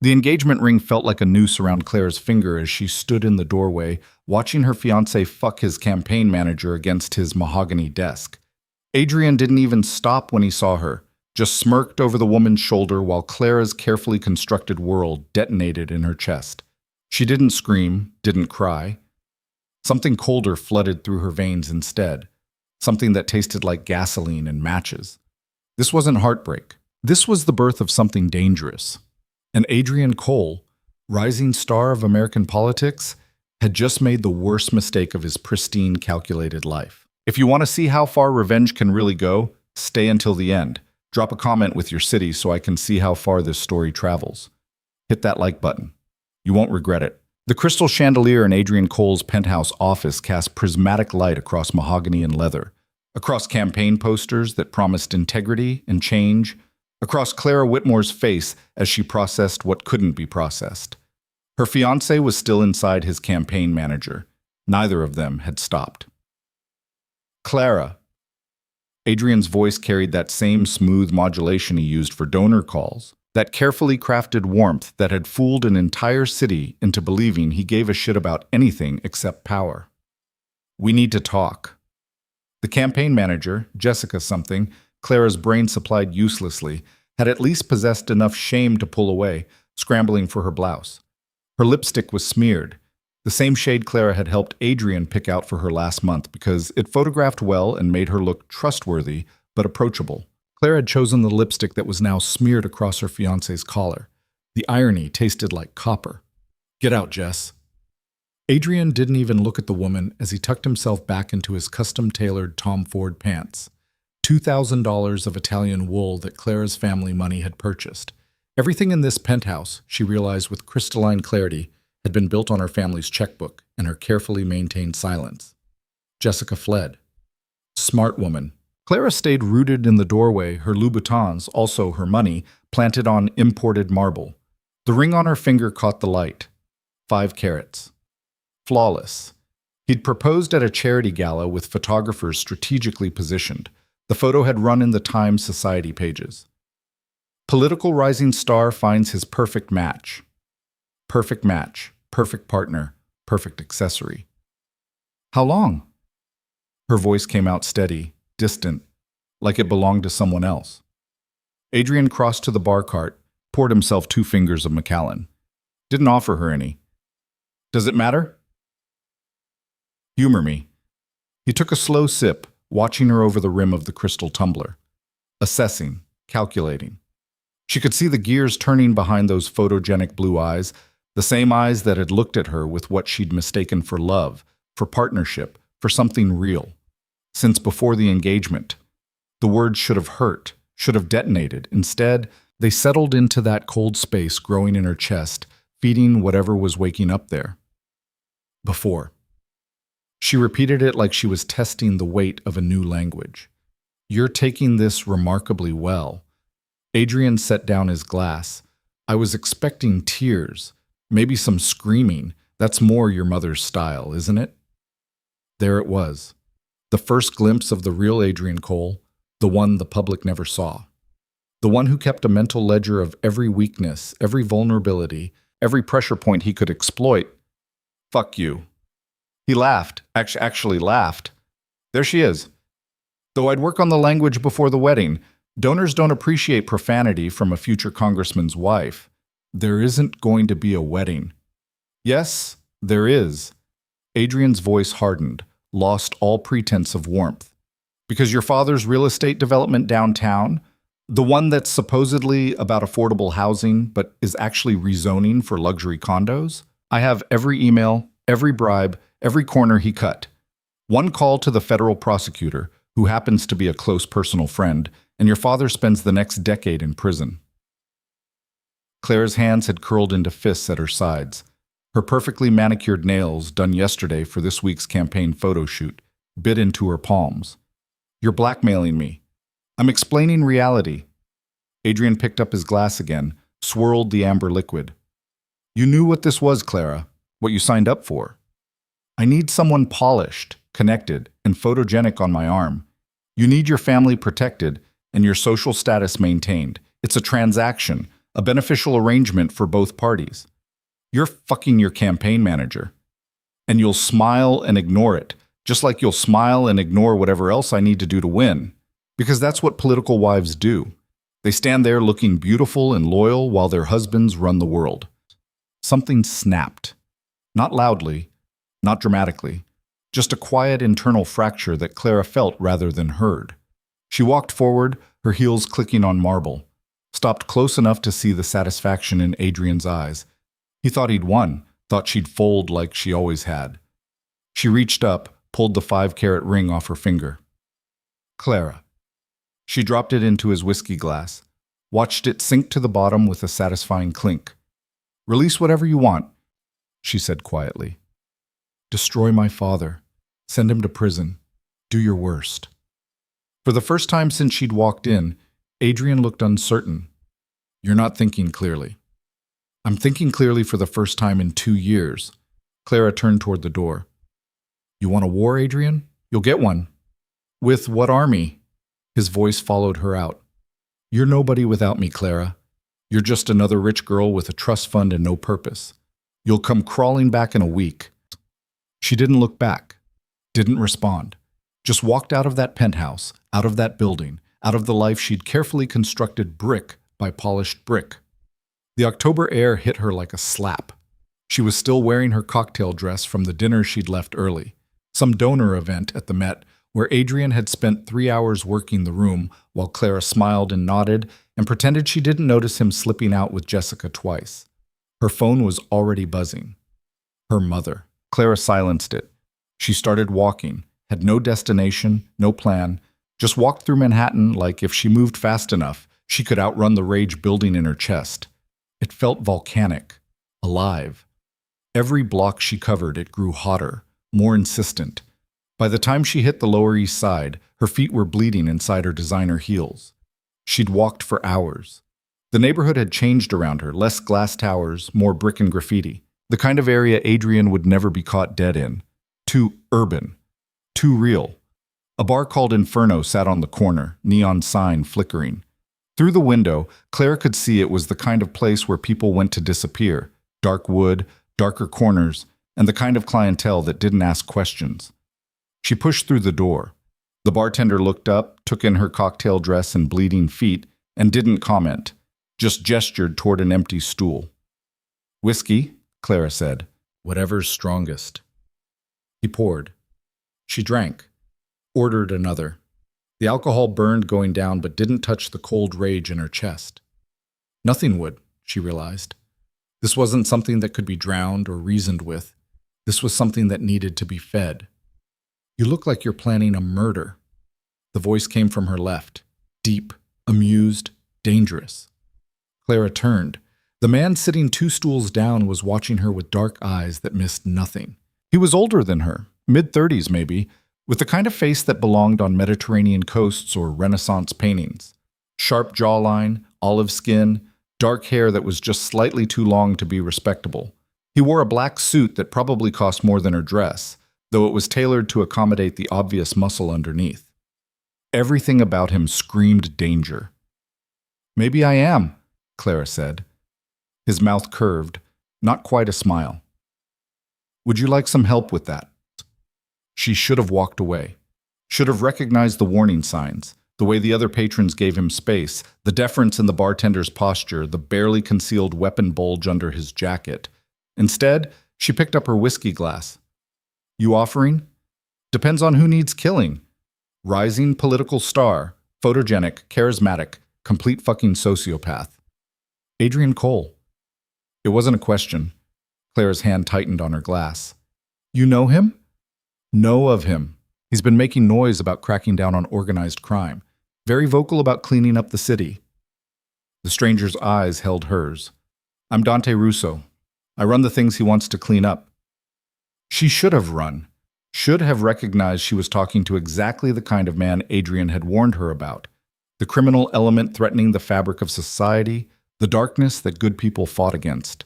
The engagement ring felt like a noose around Claire's finger as she stood in the doorway, watching her fiancé fuck his campaign manager against his mahogany desk. Adrian didn't even stop when he saw her, just smirked over the woman's shoulder while Clara's carefully constructed world detonated in her chest. She didn't scream, didn't cry. Something colder flooded through her veins instead, something that tasted like gasoline and matches. This wasn't heartbreak. This was the birth of something dangerous. And Adrian Cole, rising star of American politics, had just made the worst mistake of his pristine, calculated life. If you want to see how far revenge can really go, stay until the end. Drop a comment with your city so I can see how far this story travels. Hit that like button. You won't regret it. The crystal chandelier in Adrian Cole's penthouse office cast prismatic light across mahogany and leather, across campaign posters that promised integrity and change, across Clara Whitmore's face as she processed what couldn't be processed. Her fiancé was still inside his campaign manager. Neither of them had stopped. Clara. Adrian's voice carried that same smooth modulation he used for donor calls, that carefully crafted warmth that had fooled an entire city into believing he gave a shit about anything except power. We need to talk. The campaign manager, Jessica something, Clara's brain supplied uselessly, had at least possessed enough shame to pull away, scrambling for her blouse. Her lipstick was smeared, the same shade Clara had helped Adrian pick out for her last month because it photographed well and made her look trustworthy but approachable. Clara had chosen the lipstick that was now smeared across her fiancé's collar. The irony tasted like copper. Get out, Jess. Adrian didn't even look at the woman as he tucked himself back into his custom-tailored Tom Ford pants. $2,000 of Italian wool that Clara's family money had purchased. Everything in this penthouse, she realized with crystalline clarity, had been built on her family's checkbook and her carefully maintained silence. Jessica fled. Smart woman. Clara stayed rooted in the doorway, her Louboutins, also her money, planted on imported marble. The ring on her finger caught the light. 5 carats. Flawless. He'd proposed at a charity gala with photographers strategically positioned. The photo had run in the Times Society pages. Political rising star finds his perfect match. Perfect match, perfect partner, perfect accessory. How long? Her voice came out steady, distant, like it belonged to someone else. Adrian crossed to the bar cart, poured himself 2 fingers of Macallan. Didn't offer her any. Does it matter? Humor me. He took a slow sip, watching her over the rim of the crystal tumbler. Assessing, calculating. She could see the gears turning behind those photogenic blue eyes, the same eyes that had looked at her with what she'd mistaken for love, for partnership, for something real. Since before the engagement. The words should have hurt, should have detonated. Instead, they settled into that cold space growing in her chest, feeding whatever was waking up there. Before. She repeated it like she was testing the weight of a new language. You're taking this remarkably well. Adrian set down his glass. I was expecting tears, maybe some screaming. That's more your mother's style, isn't it? There it was. The first glimpse of the real Adrian Cole, the one the public never saw. The one who kept a mental ledger of every weakness, every vulnerability, every pressure point he could exploit. Fuck you. He laughed, actually laughed. There she is. Though I'd work on the language before the wedding, donors don't appreciate profanity from a future congressman's wife. There isn't going to be a wedding. Yes, there is. Adrian's voice hardened, lost all pretense of warmth. Because your father's real estate development downtown, the one that's supposedly about affordable housing but is actually rezoning for luxury condos, I have every email, every bribe, every corner he cut. One call to the federal prosecutor, who happens to be a close personal friend, and your father spends the next decade in prison. Clara's hands had curled into fists at her sides. Her perfectly manicured nails, done yesterday for this week's campaign photo shoot, bit into her palms. You're blackmailing me. I'm explaining reality. Adrian picked up his glass again, swirled the amber liquid. You knew what this was, Clara, what you signed up for. I need someone polished, connected, and photogenic on my arm. You need your family protected and your social status maintained. It's a transaction, a beneficial arrangement for both parties. You're fucking your campaign manager. And you'll smile and ignore it, just like you'll smile and ignore whatever else I need to do to win. Because that's what political wives do. They stand there looking beautiful and loyal while their husbands run the world. Something snapped. Not loudly, not dramatically, just a quiet internal fracture that Clara felt rather than heard. She walked forward, her heels clicking on marble, stopped close enough to see the satisfaction in Adrian's eyes. He thought he'd won, thought she'd fold like she always had. She reached up, pulled the 5-carat ring off her finger. Clara. She dropped it into his whiskey glass, watched it sink to the bottom with a satisfying clink. Release whatever you want, she said quietly. Destroy my father. Send him to prison. Do your worst. For the first time since she'd walked in, Adrian looked uncertain. You're not thinking clearly. I'm thinking clearly for the first time in 2 years. Clara turned toward the door. You want a war, Adrian? You'll get one. With what army? His voice followed her out. You're nobody without me, Clara. You're just another rich girl with a trust fund and no purpose. You'll come crawling back in a week. She didn't look back, didn't respond, just walked out of that penthouse, out of that building, out of the life she'd carefully constructed brick by polished brick. The October air hit her like a slap. She was still wearing her cocktail dress from the dinner she'd left early, some donor event at the Met where Adrian had spent 3 hours working the room while Clara smiled and nodded and pretended she didn't notice him slipping out with Jessica twice. Her phone was already buzzing. Her mother. Clara silenced it. She started walking, had no destination, no plan, just walked through Manhattan like if she moved fast enough, she could outrun the rage building in her chest. It felt volcanic, alive. Every block she covered, it grew hotter, more insistent. By the time she hit the Lower East Side, her feet were bleeding inside her designer heels. She'd walked for hours. The neighborhood had changed around her, less glass towers, more brick and graffiti. The kind of area Adrian would never be caught dead in. Too urban. Too real. A bar called Inferno sat on the corner, neon sign flickering. Through the window, Clara could see it was the kind of place where people went to disappear. Dark wood, darker corners, and the kind of clientele that didn't ask questions. She pushed through the door. The bartender looked up, took in her cocktail dress and bleeding feet, and didn't comment, just gestured toward an empty stool. Whiskey, Clara said. Whatever's strongest. He poured. She drank. Ordered another. The alcohol burned going down but didn't touch the cold rage in her chest. Nothing would, she realized. This wasn't something that could be drowned or reasoned with. This was something that needed to be fed. You look like you're planning a murder. The voice came from her left, deep, amused, dangerous. Clara turned. The man sitting 2 stools down was watching her with dark eyes that missed nothing. He was older than her, mid-30s maybe, with the kind of face that belonged on Mediterranean coasts or Renaissance paintings. Sharp jawline, olive skin, dark hair that was just slightly too long to be respectable. He wore a black suit that probably cost more than her dress, though it was tailored to accommodate the obvious muscle underneath. Everything about him screamed danger. Maybe I am, Clara said. His mouth curved, not quite a smile. Would you like some help with that? She should have walked away. Should have recognized the warning signs, the way the other patrons gave him space, the deference in the bartender's posture, the barely concealed weapon bulge under his jacket. Instead, she picked up her whiskey glass. You offering? Depends on who needs killing. Rising political star, photogenic, charismatic, complete fucking sociopath. Adrian Cole. It wasn't a question. Clara's hand tightened on her glass. You know him? Know of him. He's been making noise about cracking down on organized crime. Very vocal about cleaning up the city. The stranger's eyes held hers. I'm Dante Russo. I run the things he wants to clean up. She should have run. Should have recognized she was talking to exactly the kind of man Adrian had warned her about. The criminal element threatening the fabric of society, the darkness that good people fought against.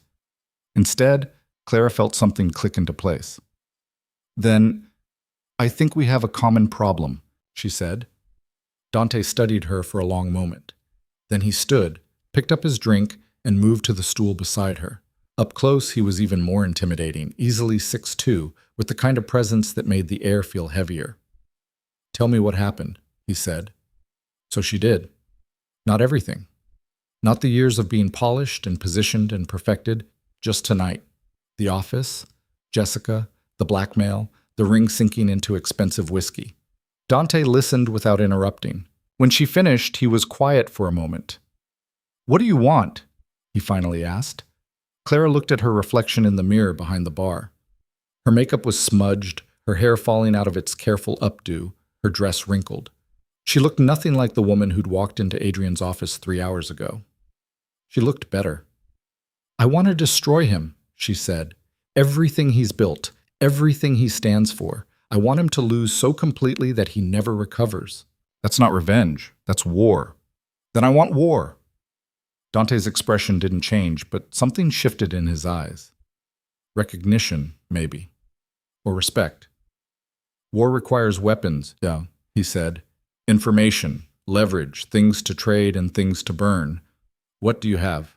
Instead, Clara felt something click into place. Then, I think we have a common problem, she said. Dante studied her for a long moment. Then he stood, picked up his drink, and moved to the stool beside her. Up close, he was even more intimidating, easily 6'2", with the kind of presence that made the air feel heavier. "Tell me what happened," he said. So she did. Not everything. Not the years of being polished and positioned and perfected, just tonight. The office, Jessica, the blackmail, the ring sinking into expensive whiskey. Dante listened without interrupting. When she finished, he was quiet for a moment. "What do you want?" he finally asked. Clara looked at her reflection in the mirror behind the bar. Her makeup was smudged, her hair falling out of its careful updo, her dress wrinkled. She looked nothing like the woman who'd walked into Adrian's office 3 hours ago. She looked better. "I want to destroy him," she said. "Everything he's built, everything he stands for. I want him to lose so completely that he never recovers." "That's not revenge. That's war." "Then I want war." Dante's expression didn't change, but something shifted in his eyes. Recognition, maybe. Or respect. "War requires weapons, yeah," he said. "Information, leverage, things to trade and things to burn. What do you have?"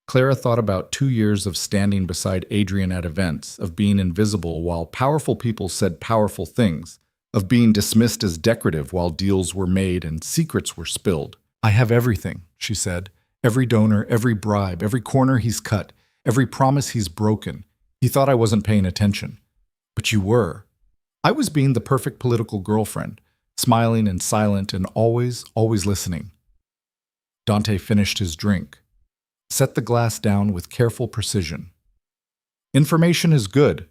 Clara thought about 2 years of standing beside Adrian at events, of being invisible while powerful people said powerful things, of being dismissed as decorative while deals were made and secrets were spilled. "I have everything," she said. "Every donor, every bribe, every corner he's cut, every promise he's broken. He thought I wasn't paying attention. But you were. I was being the perfect political girlfriend, smiling and silent and always listening." Dante finished his drink, set the glass down with careful precision. "Information is good,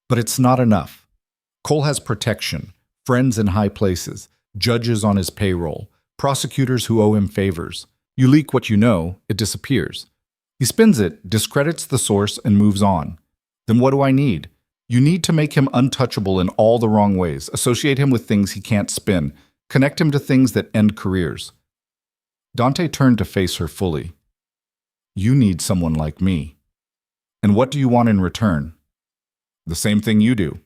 but it's not enough. Cole has protection, friends in high places, judges on his payroll, prosecutors who owe him favors. You leak what you know, it disappears. He spins it, discredits the source, and moves on. Then what do I need? You need to make him untouchable in all the wrong ways, associate him with things he can't spin, connect him to things that end careers." Dante turned to face her fully. "You need someone like me. And what do you want in return?" "The same thing you do.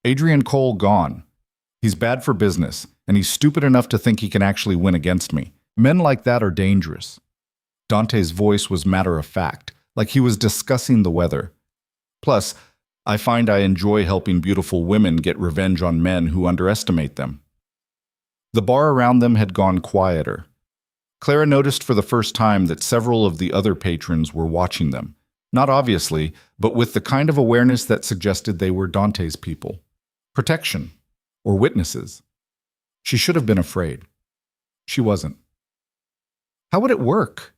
Adrian Cole gone. He's bad for business, and he's stupid enough to think he can actually win against me. Men like that are dangerous." Dante's voice was matter-of-fact, like he was discussing the weather. "Plus, I find I enjoy helping beautiful women get revenge on men who underestimate them." The bar around them had gone quieter. Clara noticed for the first time that several of the other patrons were watching them, not obviously, but with the kind of awareness that suggested they were Dante's people. Protection, or witnesses. She should have been afraid. She wasn't. "How would it work?"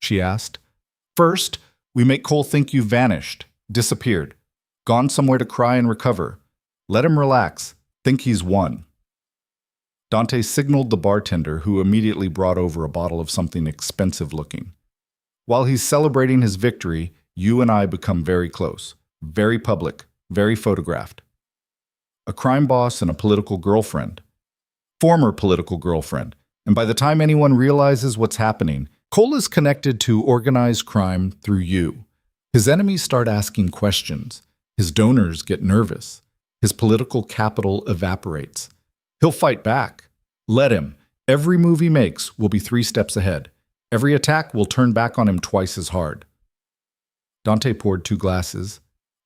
she asked. "First, we make Cole think you vanished, disappeared, gone somewhere to cry and recover. Let him relax, think he's won." Dante signaled the bartender, who immediately brought over a bottle of something expensive looking. "While he's celebrating his victory, you and I become very close, very public, very photographed. A crime boss and a political girlfriend. Former political girlfriend. And by the time anyone realizes what's happening, Cole is connected to organized crime through you. His enemies start asking questions. His donors get nervous. His political capital evaporates. He'll fight back. Let him. Every move he makes will be 3 steps ahead. Every attack will turn back on him twice as hard." Dante poured 2 glasses,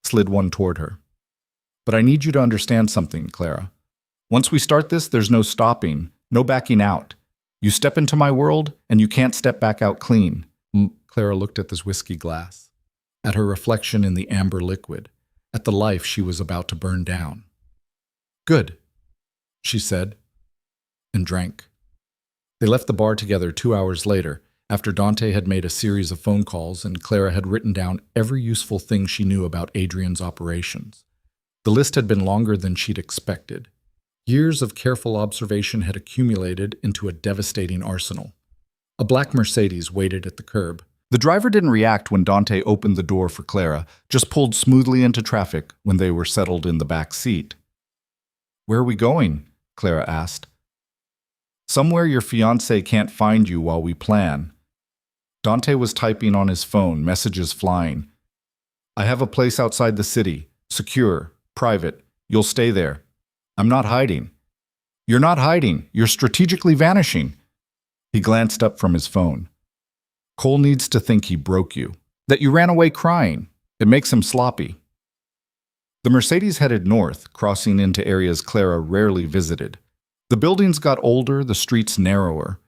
slid one toward her. "But I need you to understand something, Clara. Once we start this, there's no stopping, no backing out. You step into my world, and you can't step back out clean." Clara looked at this whiskey glass, at her reflection in the amber liquid, at the life she was about to burn down. "Good," she said, and drank. They left the bar together 2 hours later, after Dante had made a series of phone calls and Clara had written down every useful thing she knew about Adrian's operations. The list had been longer than she'd expected. Years of careful observation had accumulated into a devastating arsenal. A black Mercedes waited at the curb. The driver didn't react when Dante opened the door for Clara, just pulled smoothly into traffic when they were settled in the back seat. "Where are we going?" Clara asked. "Somewhere your fiancé can't find you while we plan." Dante was typing on his phone, messages flying. "I have a place outside the city. Secure. Private. You'll stay there. I'm not hiding." "You're not hiding. You're strategically vanishing." He glanced up from his phone. Cole needs to think he broke you, that you ran away crying. It makes him sloppy. The Mercedes headed north, crossing into areas Clara rarely visited. The buildings got older, the streets narrower.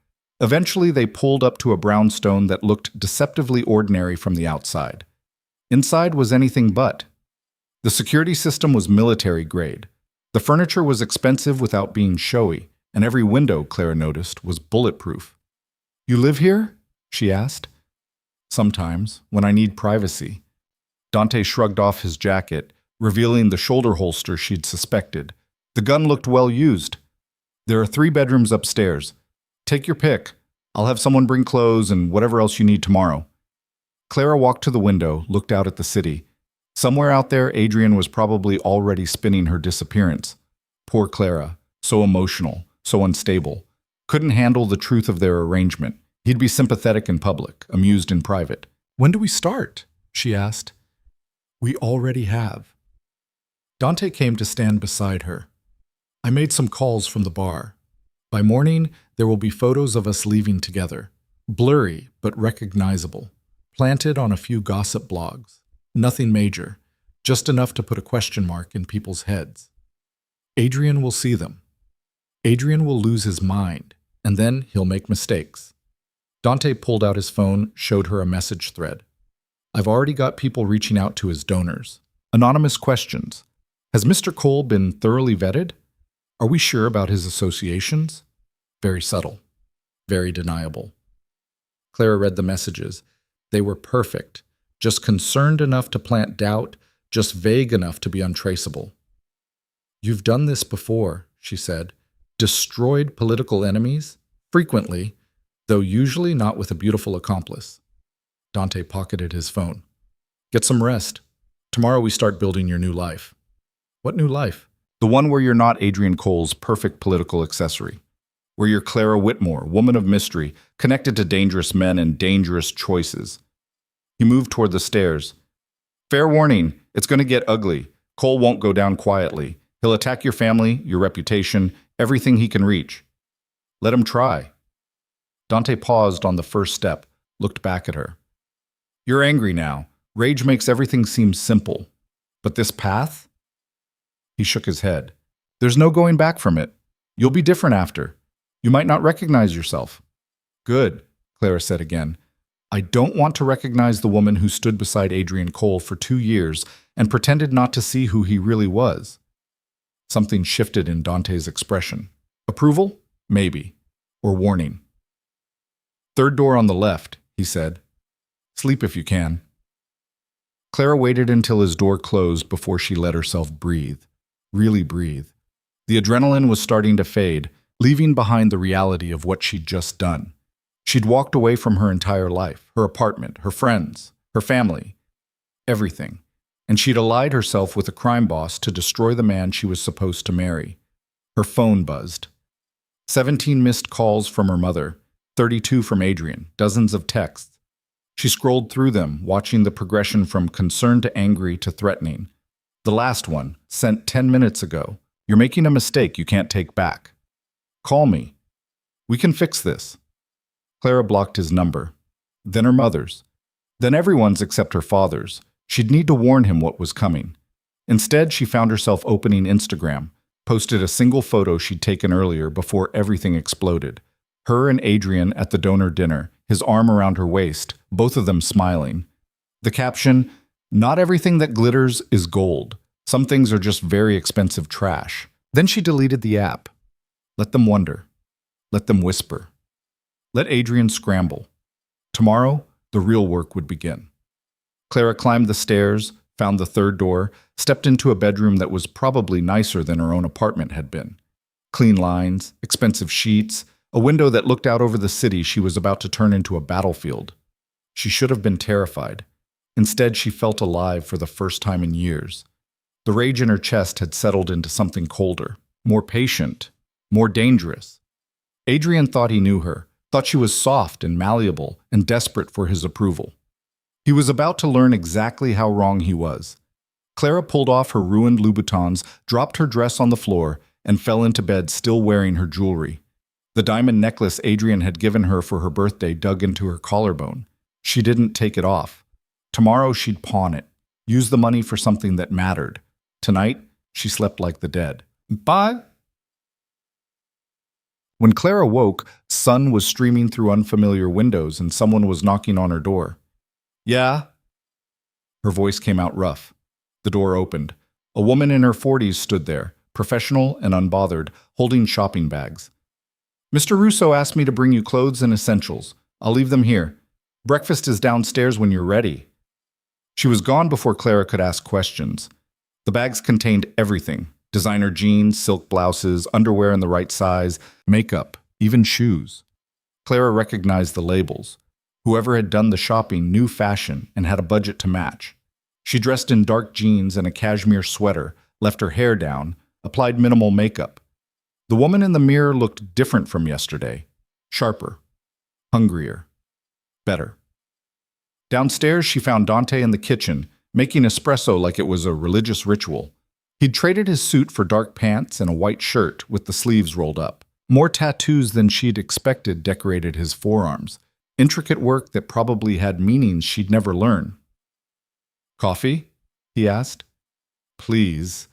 Eventually, they pulled up to a brownstone that looked deceptively ordinary from the outside. Inside was anything but. The security system was military grade. The furniture was expensive without being showy, and every window, Clara noticed, was bulletproof. "You live here?" she asked. "Sometimes, when I need privacy." Dante shrugged off his jacket, revealing the shoulder holster she'd suspected. The gun looked well used. "There are 3 bedrooms upstairs. Take your pick. I'll have someone bring clothes and whatever else you need tomorrow." Clara walked to the window, looked out at the city. Somewhere out there, Adrian was probably already spinning her disappearance. Poor Clara, so emotional, so unstable. Couldn't handle the truth of their arrangement. He'd be sympathetic in public, amused in private. "When do we start?" she asked. "We already have." Dante came to stand beside her. "I made some calls from the bar. By morning, there will be photos of us leaving together. Blurry, but recognizable. Planted on a few gossip blogs. Nothing major, just enough to put a question mark in people's heads. Adrian will see them. Adrian will lose his mind, and then he'll make mistakes." Dante pulled out his phone, showed her a message thread. "I've already got people reaching out to his donors. Anonymous questions. Has Mr. Cole been thoroughly vetted? Are we sure about his associations?" Very subtle. Very deniable. Clara read the messages. They were perfect. Just concerned enough to plant doubt, just vague enough to be untraceable. "You've done this before," she said. "Destroyed political enemies? Frequently, though usually not with a beautiful accomplice." Dante pocketed his phone. "Get some rest. Tomorrow we start building your new life." "What new life?" "The one where you're not Adrian Cole's perfect political accessory. Where you're Clara Whitmore, woman of mystery, connected to dangerous men and dangerous choices." He moved toward the stairs. "Fair warning, it's going to get ugly. Cole won't go down quietly. He'll attack your family, your reputation, everything he can reach. Let him try." Dante paused on the first step, looked back at her. "You're angry now. Rage makes everything seem simple. But this path?" He shook his head. "There's no going back from it. You'll be different after. You might not recognize yourself." "Good," Clara said again. "I don't want to recognize the woman who stood beside Adrian Cole for 2 years and pretended not to see who he really was." Something shifted in Dante's expression. Approval? Maybe. Or warning. "Third door on the left," he said. "Sleep if you can." Clara waited until his door closed before she let herself breathe. Really breathe. The adrenaline was starting to fade, leaving behind the reality of what she'd just done. She'd walked away from her entire life, her apartment, her friends, her family, everything. And she'd allied herself with a crime boss to destroy the man she was supposed to marry. Her phone buzzed. 17 missed calls from her mother, 32 from Adrian, dozens of texts. She scrolled through them, watching the progression from concerned to angry to threatening. The last one, sent 10 minutes ago. "You're making a mistake you can't take back. Call me. We can fix this." Clara blocked his number. Then her mother's. Then everyone's except her father's. She'd need to warn him what was coming. Instead, she found herself opening Instagram, posted a single photo she'd taken earlier before everything exploded. Her and Adrian at the donor dinner, his arm around her waist, both of them smiling. The caption, "Not everything that glitters is gold. Some things are just very expensive trash." Then she deleted the app. Let them wonder. Let them whisper. Let Adrian scramble. Tomorrow, the real work would begin. Clara climbed the stairs, found the third door, stepped into a bedroom that was probably nicer than her own apartment had been. Clean lines, expensive sheets, a window that looked out over the city she was about to turn into a battlefield. She should have been terrified. Instead, she felt alive for the first time in years. The rage in her chest had settled into something colder, more patient, more dangerous. Adrian thought he knew her, thought she was soft and malleable and desperate for his approval. He was about to learn exactly how wrong he was. Clara pulled off her ruined Louboutins, dropped her dress on the floor, and fell into bed still wearing her jewelry. The diamond necklace Adrian had given her for her birthday dug into her collarbone. She didn't take it off. Tomorrow she'd pawn it, use the money for something that mattered. Tonight, she slept like the dead. Bye. When Clara woke, sun was streaming through unfamiliar windows and someone was knocking on her door. Yeah? Her voice came out rough. The door opened. A woman in her 40s stood there, professional and unbothered, holding shopping bags. Mr. Russo asked me to bring you clothes and essentials. I'll leave them here. Breakfast is downstairs when you're ready. She was gone before Clara could ask questions. The bags contained everything: designer jeans, silk blouses, underwear in the right size, makeup, even shoes. Clara recognized the labels. Whoever had done the shopping knew fashion and had a budget to match. She dressed in dark jeans and a cashmere sweater, left her hair down, applied minimal makeup. The woman in the mirror looked different from yesterday. Sharper, hungrier, better. Downstairs, she found Dante in the kitchen, making espresso like it was a religious ritual. He'd traded his suit for dark pants and a white shirt with the sleeves rolled up. More tattoos than she'd expected decorated his forearms, intricate work that probably had meanings she'd never learn. Coffee? He asked. Please.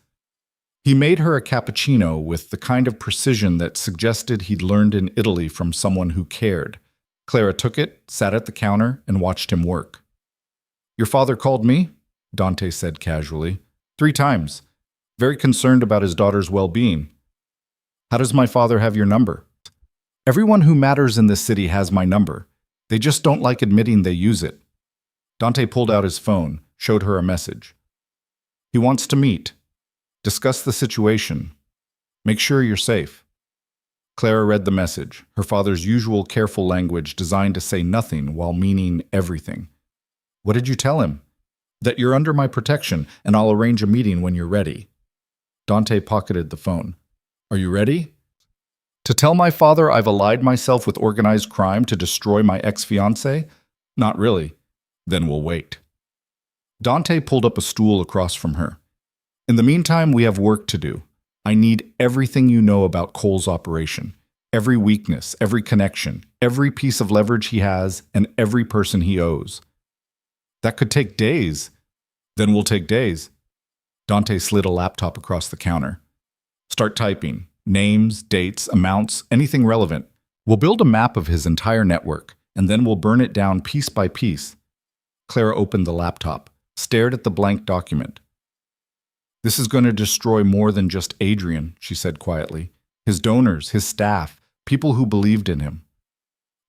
He made her a cappuccino with the kind of precision that suggested he'd learned in Italy from someone who cared. Clara took it, sat at the counter, and watched him work. Your father called me, Dante said casually. 3 times. Very concerned about his daughter's well-being. How does my father have your number? Everyone who matters in this city has my number. They just don't like admitting they use it. Dante pulled out his phone, showed her a message. He wants to meet. Discuss the situation. Make sure you're safe. Clara read the message, her father's usual careful language designed to say nothing while meaning everything. What did you tell him? That you're under my protection and I'll arrange a meeting when you're ready. Dante pocketed the phone. Are you ready? To tell my father I've allied myself with organized crime to destroy my ex-fiancé? Not really. Then we'll wait. Dante pulled up a stool across from her. In the meantime, we have work to do. I need everything you know about Cole's operation. Every weakness, every connection, every piece of leverage he has, and every person he owes. That could take days. Then we'll take days. Dante slid a laptop across the counter. Start typing. Names, dates, amounts, anything relevant. We'll build a map of his entire network, and then we'll burn it down piece by piece. Clara opened the laptop, stared at the blank document. This is going to destroy more than just Adrian, she said quietly. His donors, his staff, people who believed in him.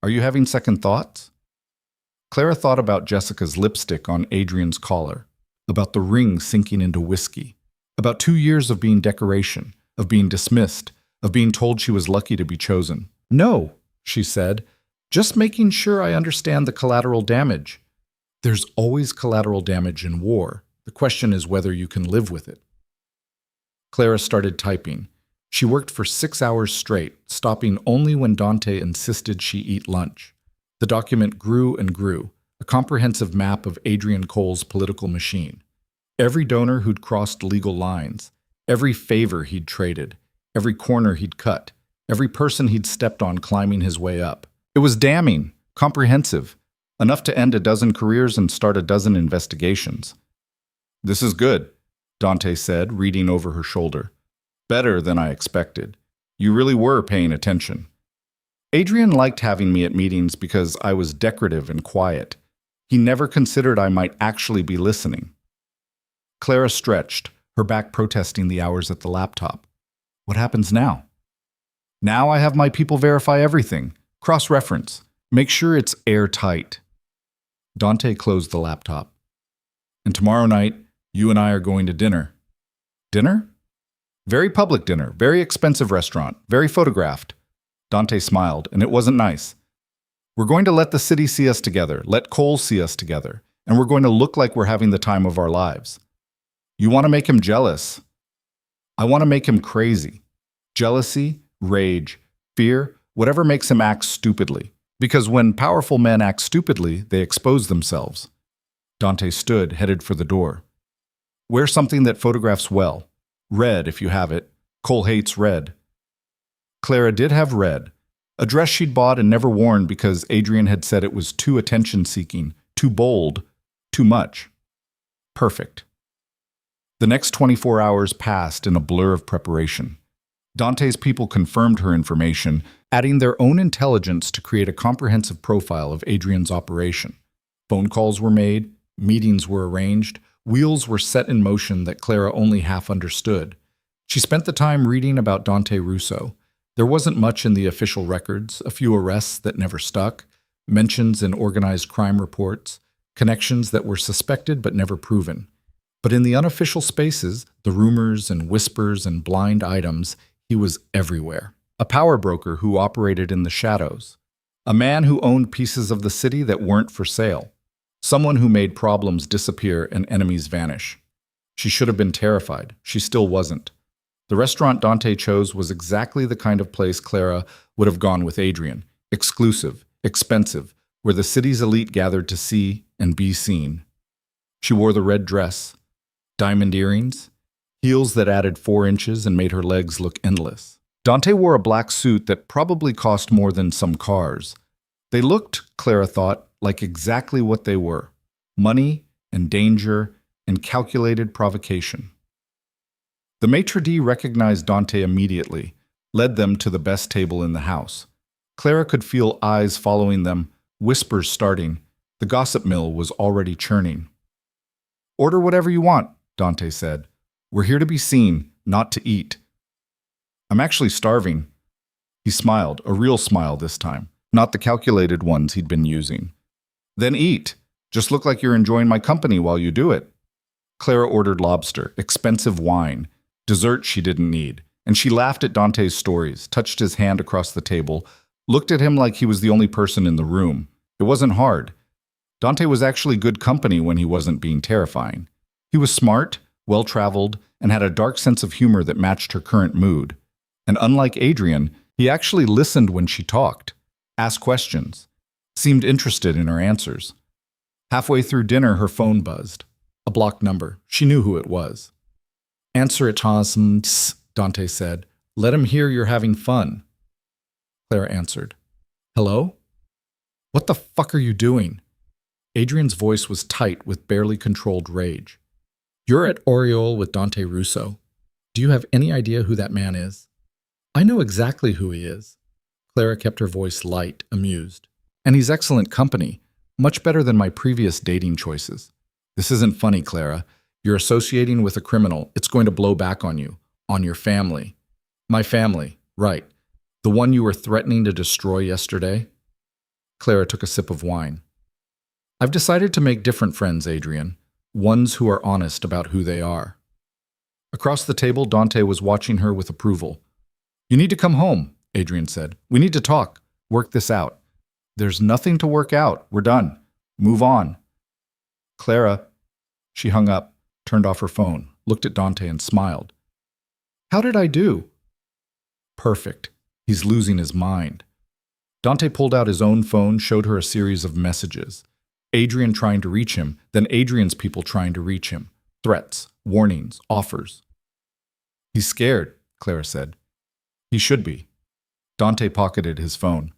Are you having second thoughts? Clara thought about Jessica's lipstick on Adrian's collar, about the ring sinking into whiskey, about 2 years of being decoration, of being dismissed, of being told she was lucky to be chosen. No, she said, just making sure I understand the collateral damage. There's always collateral damage in war. The question is whether you can live with it. Clara started typing. She worked for 6 hours straight, stopping only when Dante insisted she eat lunch. The document grew and grew, a comprehensive map of Adrian Cole's political machine. Every donor who'd crossed legal lines, every favor he'd traded, every corner he'd cut, every person he'd stepped on climbing his way up. It was damning, comprehensive, enough to end a dozen careers and start a dozen investigations. This is good, Dante said, reading over her shoulder. Better than I expected. You really were paying attention. Adrian liked having me at meetings because I was decorative and quiet. He never considered I might actually be listening. Clara stretched, her back protesting the hours at the laptop. What happens now? Now I have my people verify everything, cross-reference, make sure it's airtight. Dante closed the laptop. And tomorrow night, you and I are going to dinner. Dinner? Very public dinner, very expensive restaurant, very photographed. Dante smiled, and it wasn't nice. We're going to let the city see us together, let Cole see us together, and we're going to look like we're having the time of our lives. You want to make him jealous. I want to make him crazy. Jealousy, rage, fear, whatever makes him act stupidly. Because when powerful men act stupidly, they expose themselves. Dante stood, headed for the door. Wear something that photographs well. Red, if you have it. Cole hates red. Clara did have red. A dress she'd bought and never worn because Adrian had said it was too attention-seeking, too bold, too much. Perfect. The next 24 hours passed in a blur of preparation. Dante's people confirmed her information, adding their own intelligence to create a comprehensive profile of Adrian's operation. Phone calls were made, meetings were arranged, wheels were set in motion that Clara only half understood. She spent the time reading about Dante Russo. There wasn't much in the official records, a few arrests that never stuck, mentions in organized crime reports, connections that were suspected but never proven. But in the unofficial spaces, the rumors and whispers and blind items, he was everywhere. A power broker who operated in the shadows. A man who owned pieces of the city that weren't for sale. Someone who made problems disappear and enemies vanish. She should have been terrified. She still wasn't. The restaurant Dante chose was exactly the kind of place Clara would have gone with Adrian. Exclusive, expensive, where the city's elite gathered to see and be seen. She wore the red dress, diamond earrings, heels that added 4 inches and made her legs look endless. Dante wore a black suit that probably cost more than some cars. They looked, Clara thought, like exactly what they were: money and danger and calculated provocation. The maitre d' recognized Dante immediately, led them to the best table in the house. Clara could feel eyes following them, whispers starting. The gossip mill was already churning. "Order whatever you want," Dante said. "We're here to be seen, not to eat." "I'm actually starving." He smiled, a real smile this time, not the calculated ones he'd been using. "Then eat. Just look like you're enjoying my company while you do it." Clara ordered lobster, expensive wine, dessert she didn't need, and she laughed at Dante's stories, touched his hand across the table, looked at him like he was the only person in the room. It wasn't hard. Dante was actually good company when he wasn't being terrifying. He was smart, well-traveled, and had a dark sense of humor that matched her current mood. And unlike Adrian, he actually listened when she talked, asked questions, seemed interested in her answers. Halfway through dinner, her phone buzzed. A blocked number. She knew who it was. "Answer it, Hans," Dante said. "Let him hear you're having fun." Clara answered. "Hello? What the fuck are you doing?" Adrian's voice was tight with barely controlled rage. "You're at Oriole with Dante Russo. Do you have any idea who that man is?" "I know exactly who he is." Clara kept her voice light, amused. "And he's excellent company, much better than my previous dating choices." "This isn't funny, Clara. You're associating with a criminal. It's going to blow back on you, on your family." "My family, right. The one you were threatening to destroy yesterday?" Clara took a sip of wine. "I've decided to make different friends, Adrian. Ones who are honest about who they are." Across the table, Dante was watching her with approval. "You need to come home," Adrian said. "We need to talk, work this out." "There's nothing to work out. We're done. Move on." Clara, she hung up, turned off her phone, looked at Dante and smiled. "How did I do?" "Perfect. He's losing his mind." Dante pulled out his own phone, showed her a series of messages. Adrian trying to reach him, then Adrian's people trying to reach him. Threats, warnings, offers. "He's scared," Clara said. "He should be." Dante pocketed his phone.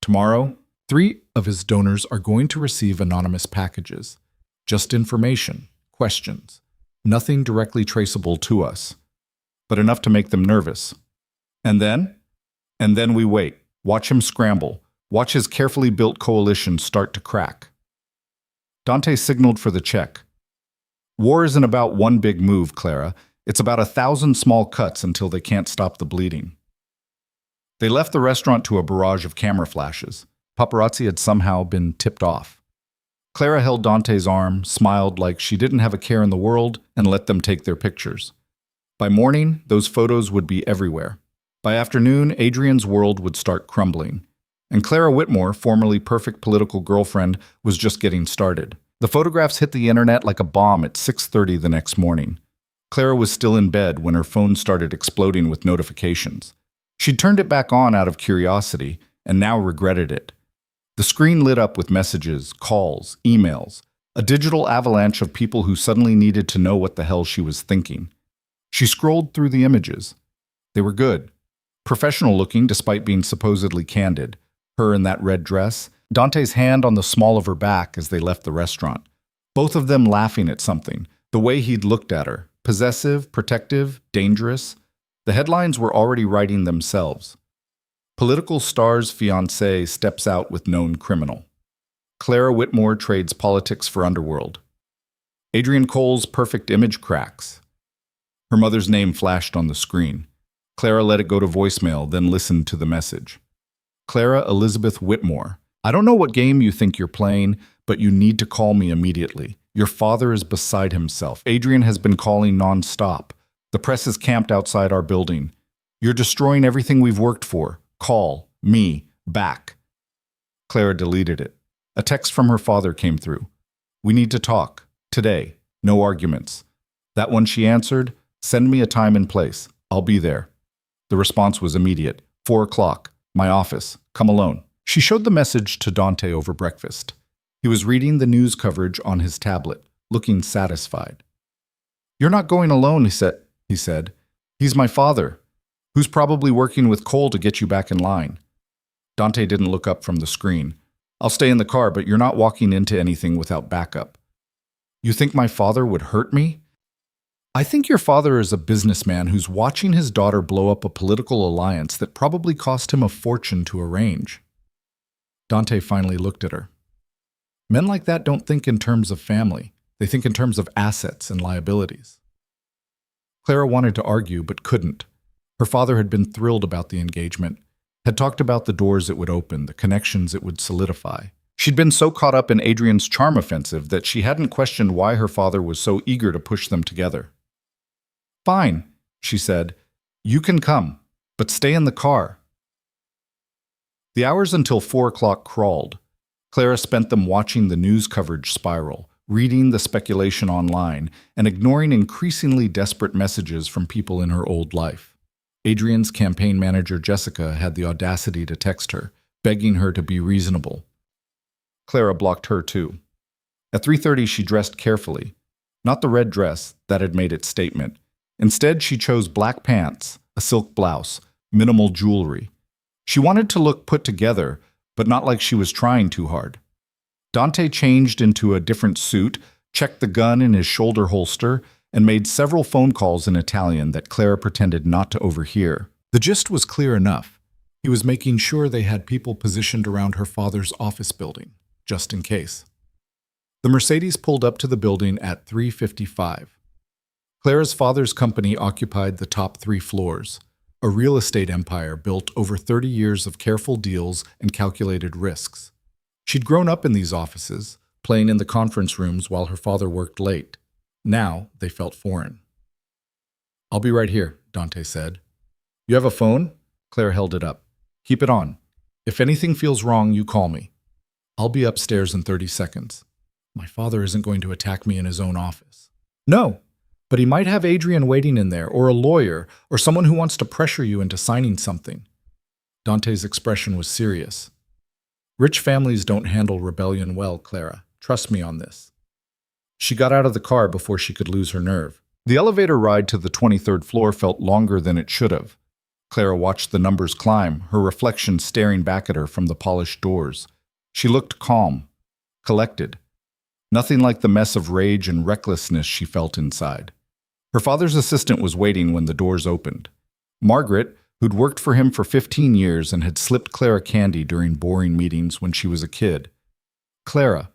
"Tomorrow, 3 of his donors are going to receive anonymous packages. Just information, questions. Nothing directly traceable to us, but enough to make them nervous. And then? And then we wait. Watch him scramble. Watch his carefully built coalition start to crack." Dante signaled for the check. "War isn't about one big move, Clara. It's about 1,000 small cuts until they can't stop the bleeding." They left the restaurant to a barrage of camera flashes. Paparazzi had somehow been tipped off. Clara held Dante's arm, smiled like she didn't have a care in the world, and let them take their pictures. By morning, those photos would be everywhere. By afternoon, Adrian's world would start crumbling. And Clara Whitmore, formerly perfect political girlfriend, was just getting started. The photographs hit the internet like a bomb at 6:30 the next morning. Clara was still in bed when her phone started exploding with notifications. She'd turned it back on out of curiosity, and now regretted it. The screen lit up with messages, calls, emails, a digital avalanche of people who suddenly needed to know what the hell she was thinking. She scrolled through the images. They were good. Professional looking despite being supposedly candid. Her in that red dress, Dante's hand on the small of her back as they left the restaurant. Both of them laughing at something, the way he'd looked at her. Possessive, protective, dangerous. The headlines were already writing themselves. Political star's fiancé steps out with known criminal. Clara Whitmore trades politics for underworld. Adrian Cole's perfect image cracks. Her mother's name flashed on the screen. Clara let it go to voicemail, then listened to the message. Clara Elizabeth Whitmore, I don't know what game you think you're playing, but you need to call me immediately. Your father is beside himself. Adrian has been calling non-stop. The press is camped outside our building. You're destroying everything we've worked for. Call me back. Clara deleted it. A text from her father came through. We need to talk. Today. No arguments. That one she answered, send me a time and place. I'll be there. The response was immediate. 4 o'clock. My office. Come alone. She showed the message to Dante over breakfast. He was reading the news coverage on his tablet, looking satisfied. You're not going alone, he said. He's my father, who's probably working with Cole to get you back in line. Dante didn't look up from the screen. I'll stay in the car, but you're not walking into anything without backup. You think my father would hurt me? I think your father is a businessman who's watching his daughter blow up a political alliance that probably cost him a fortune to arrange. Dante finally looked at her. Men like that don't think in terms of family. They think in terms of assets and liabilities. Clara wanted to argue, but couldn't. Her father had been thrilled about the engagement, had talked about the doors it would open, the connections it would solidify. She'd been so caught up in Adrian's charm offensive that she hadn't questioned why her father was so eager to push them together. Fine, she said. You can come, but stay in the car. The hours until 4 o'clock crawled. Clara spent them watching the news coverage spiral, reading the speculation online, and ignoring increasingly desperate messages from people in her old life. Adrian's campaign manager Jessica had the audacity to text her, begging her to be reasonable. Clara blocked her too. At 3:30 she dressed carefully. Not the red dress, that had made its statement. Instead she chose black pants, a silk blouse, minimal jewelry. She wanted to look put together, but not like she was trying too hard. Dante changed into a different suit, checked the gun in his shoulder holster, and made several phone calls in Italian that Clara pretended not to overhear. The gist was clear enough. He was making sure they had people positioned around her father's office building, just in case. The Mercedes pulled up to the building at 3:55. Clara's father's company occupied the top 3 floors, a real estate empire built over 30 years of careful deals and calculated risks. She'd grown up in these offices, playing in the conference rooms while her father worked late. Now they felt foreign. I'll be right here, Dante said. You have a phone? Clara held it up. Keep it on. If anything feels wrong, you call me. I'll be upstairs in 30 seconds. My father isn't going to attack me in his own office. No, but he might have Adrian waiting in there, or a lawyer, or someone who wants to pressure you into signing something. Dante's expression was serious. Rich families don't handle rebellion well, Clara. Trust me on this. She got out of the car before she could lose her nerve. The elevator ride to the 23rd floor felt longer than it should have. Clara watched the numbers climb, her reflection staring back at her from the polished doors. She looked calm, collected. Nothing like the mess of rage and recklessness she felt inside. Her father's assistant was waiting when the doors opened. Margaret, who'd worked for him for 15 years and had slipped Clara candy during boring meetings when she was a kid. Clara.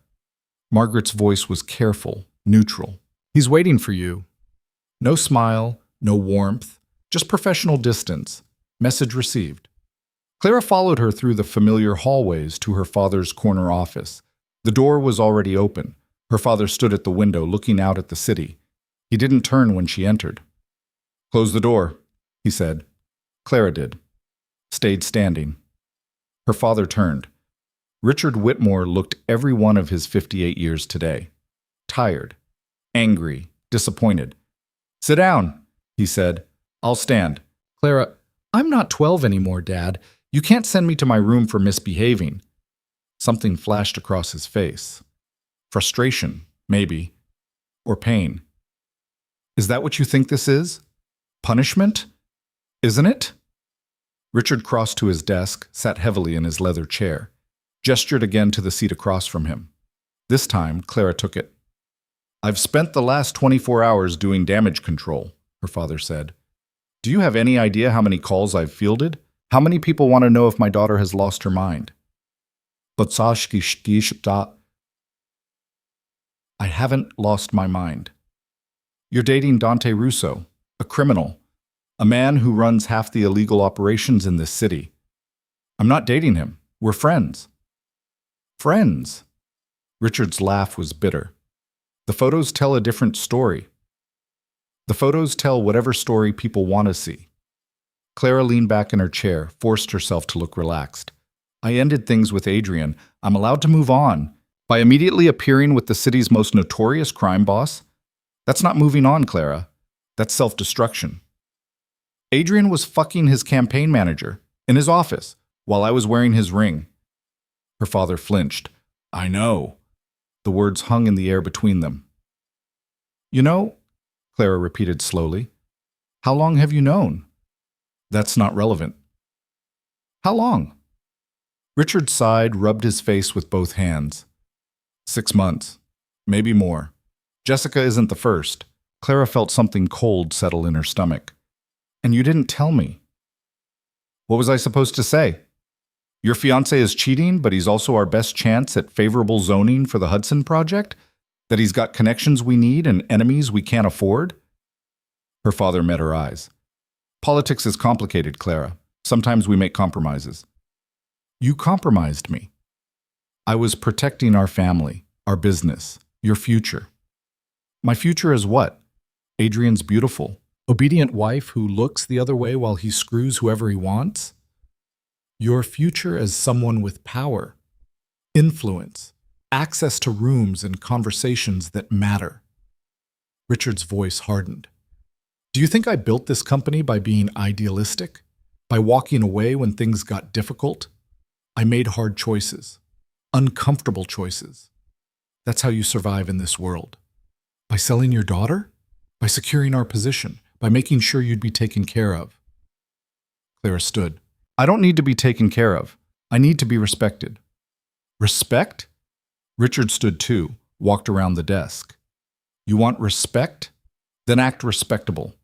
Margaret's voice was careful, neutral. He's waiting for you. No smile, no warmth, just professional distance. Message received. Clara followed her through the familiar hallways to her father's corner office. The door was already open. Her father stood at the window looking out at the city. He didn't turn when she entered. Close the door, he said. Clara did. Stayed standing. Her father turned. Richard Whitmore looked every one of his 58 years today. Tired, angry, disappointed. Sit down, he said. I'll stand. Clara, I'm not 12 anymore, Dad. You can't send me to my room for misbehaving. Something flashed across his face. Frustration, maybe. Or pain. Is that what you think this is? Punishment? Isn't it? Richard crossed to his desk, sat heavily in his leather chair, gestured again to the seat across from him. This time, Clara took it. "I've spent the last 24 hours doing damage control," her father said. "Do you have any idea how many calls I've fielded? How many people want to know if my daughter has lost her mind?" "I haven't lost my mind. You're dating Dante Russo, a criminal, a man who runs half the illegal operations in this city. I'm not dating him. We're friends." "Friends?" Richard's laugh was bitter. "The photos tell a different story. The photos tell whatever story people want to see." Clara leaned back in her chair, forced herself to look relaxed. "I ended things with Adrian. I'm allowed to move on. By immediately appearing with the city's most notorious crime boss? That's not moving on, Clara. That's self-destruction. Adrian was fucking his campaign manager in his office while I was wearing his ring." Her father flinched. "I know." The words hung in the air between them. "You know," Clara repeated slowly, "how long have you known?" "That's not relevant." "How long?" Richard sighed, rubbed his face with both hands. 6 months. Maybe more. Jessica isn't the first. Clara felt something cold settle in her stomach. "And you didn't tell me." "What was I supposed to say? Your fiancé is cheating, but he's also our best chance at favorable zoning for the Hudson project? That he's got connections we need and enemies we can't afford?" Her father met her eyes. "Politics is complicated, Clara. Sometimes we make compromises." "You compromised me." "I was protecting our family, our business, your future." "My future is what? Adrian's beautiful, obedient wife who looks the other way while he screws whoever he wants? Your future as someone with power, influence, access to rooms and conversations that matter." Richard's voice hardened. "Do you think I built this company by being idealistic? By walking away when things got difficult? I made hard choices, uncomfortable choices. That's how you survive in this world. By selling your daughter? By securing our position? By making sure you'd be taken care of?" Clara stood. "I don't need to be taken care of. I need to be respected." "Respect?" Richard stood too, walked around the desk. "You want respect? Then act respectable.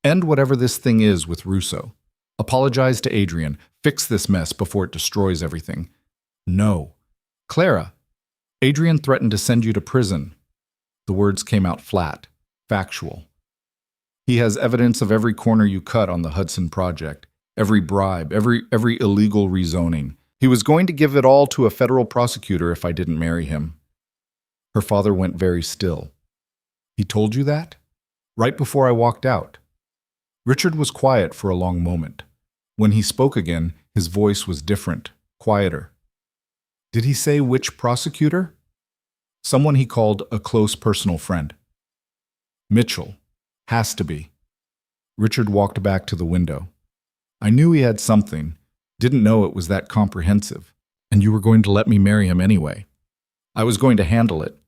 End whatever this thing is with Russo. Apologize to Adrian. Fix this mess before it destroys everything." "No." "Clara, Adrian threatened to send you to prison." The words came out flat, factual. "He has evidence of every corner you cut on the Hudson project, every bribe, every illegal rezoning. He was going to give it all to a federal prosecutor if I didn't marry him." Her father went very still. "He told you that?" "Right before I walked out." Richard was quiet for a long moment. When he spoke again, his voice was different, quieter. "Did he say which prosecutor?" "Someone he called a close personal friend." "Mitchell. Has to be." Richard walked back to the window. "I knew he had something, didn't know it was that comprehensive. And you were going to let me marry him anyway. I was going to handle it.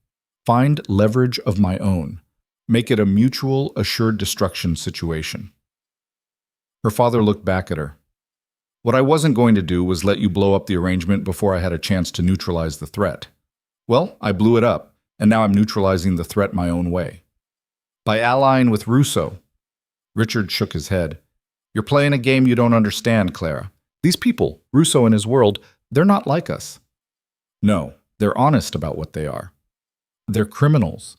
Find leverage of my own. Make it a mutual, assured destruction situation." Her father looked back at her. "What I wasn't going to do was let you blow up the arrangement before I had a chance to neutralize the threat. Well, I blew it up, and now I'm neutralizing the threat my own way. By allying with Russo." Richard shook his head. "You're playing a game you don't understand, Clara. These people, Russo and his world, they're not like us. No, they're honest about what they are. They're criminals.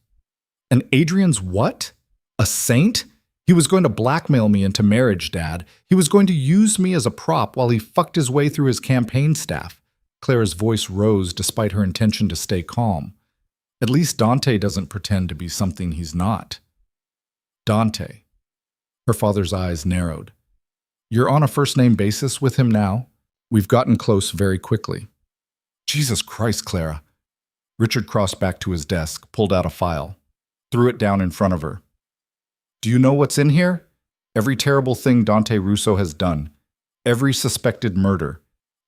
And Adrian's what? A saint? He was going to blackmail me into marriage, Dad. He was going to use me as a prop while he fucked his way through his campaign staff." Clara's voice rose despite her intention to stay calm. "At least Dante doesn't pretend to be something he's not." "Dante." Her father's eyes narrowed. "You're on a first-name basis with him now? We've gotten close very quickly." "Jesus Christ, Clara." Richard crossed back to his desk, pulled out a file, threw it down in front of her. "Do you know what's in here? Every terrible thing Dante Russo has done. Every suspected murder.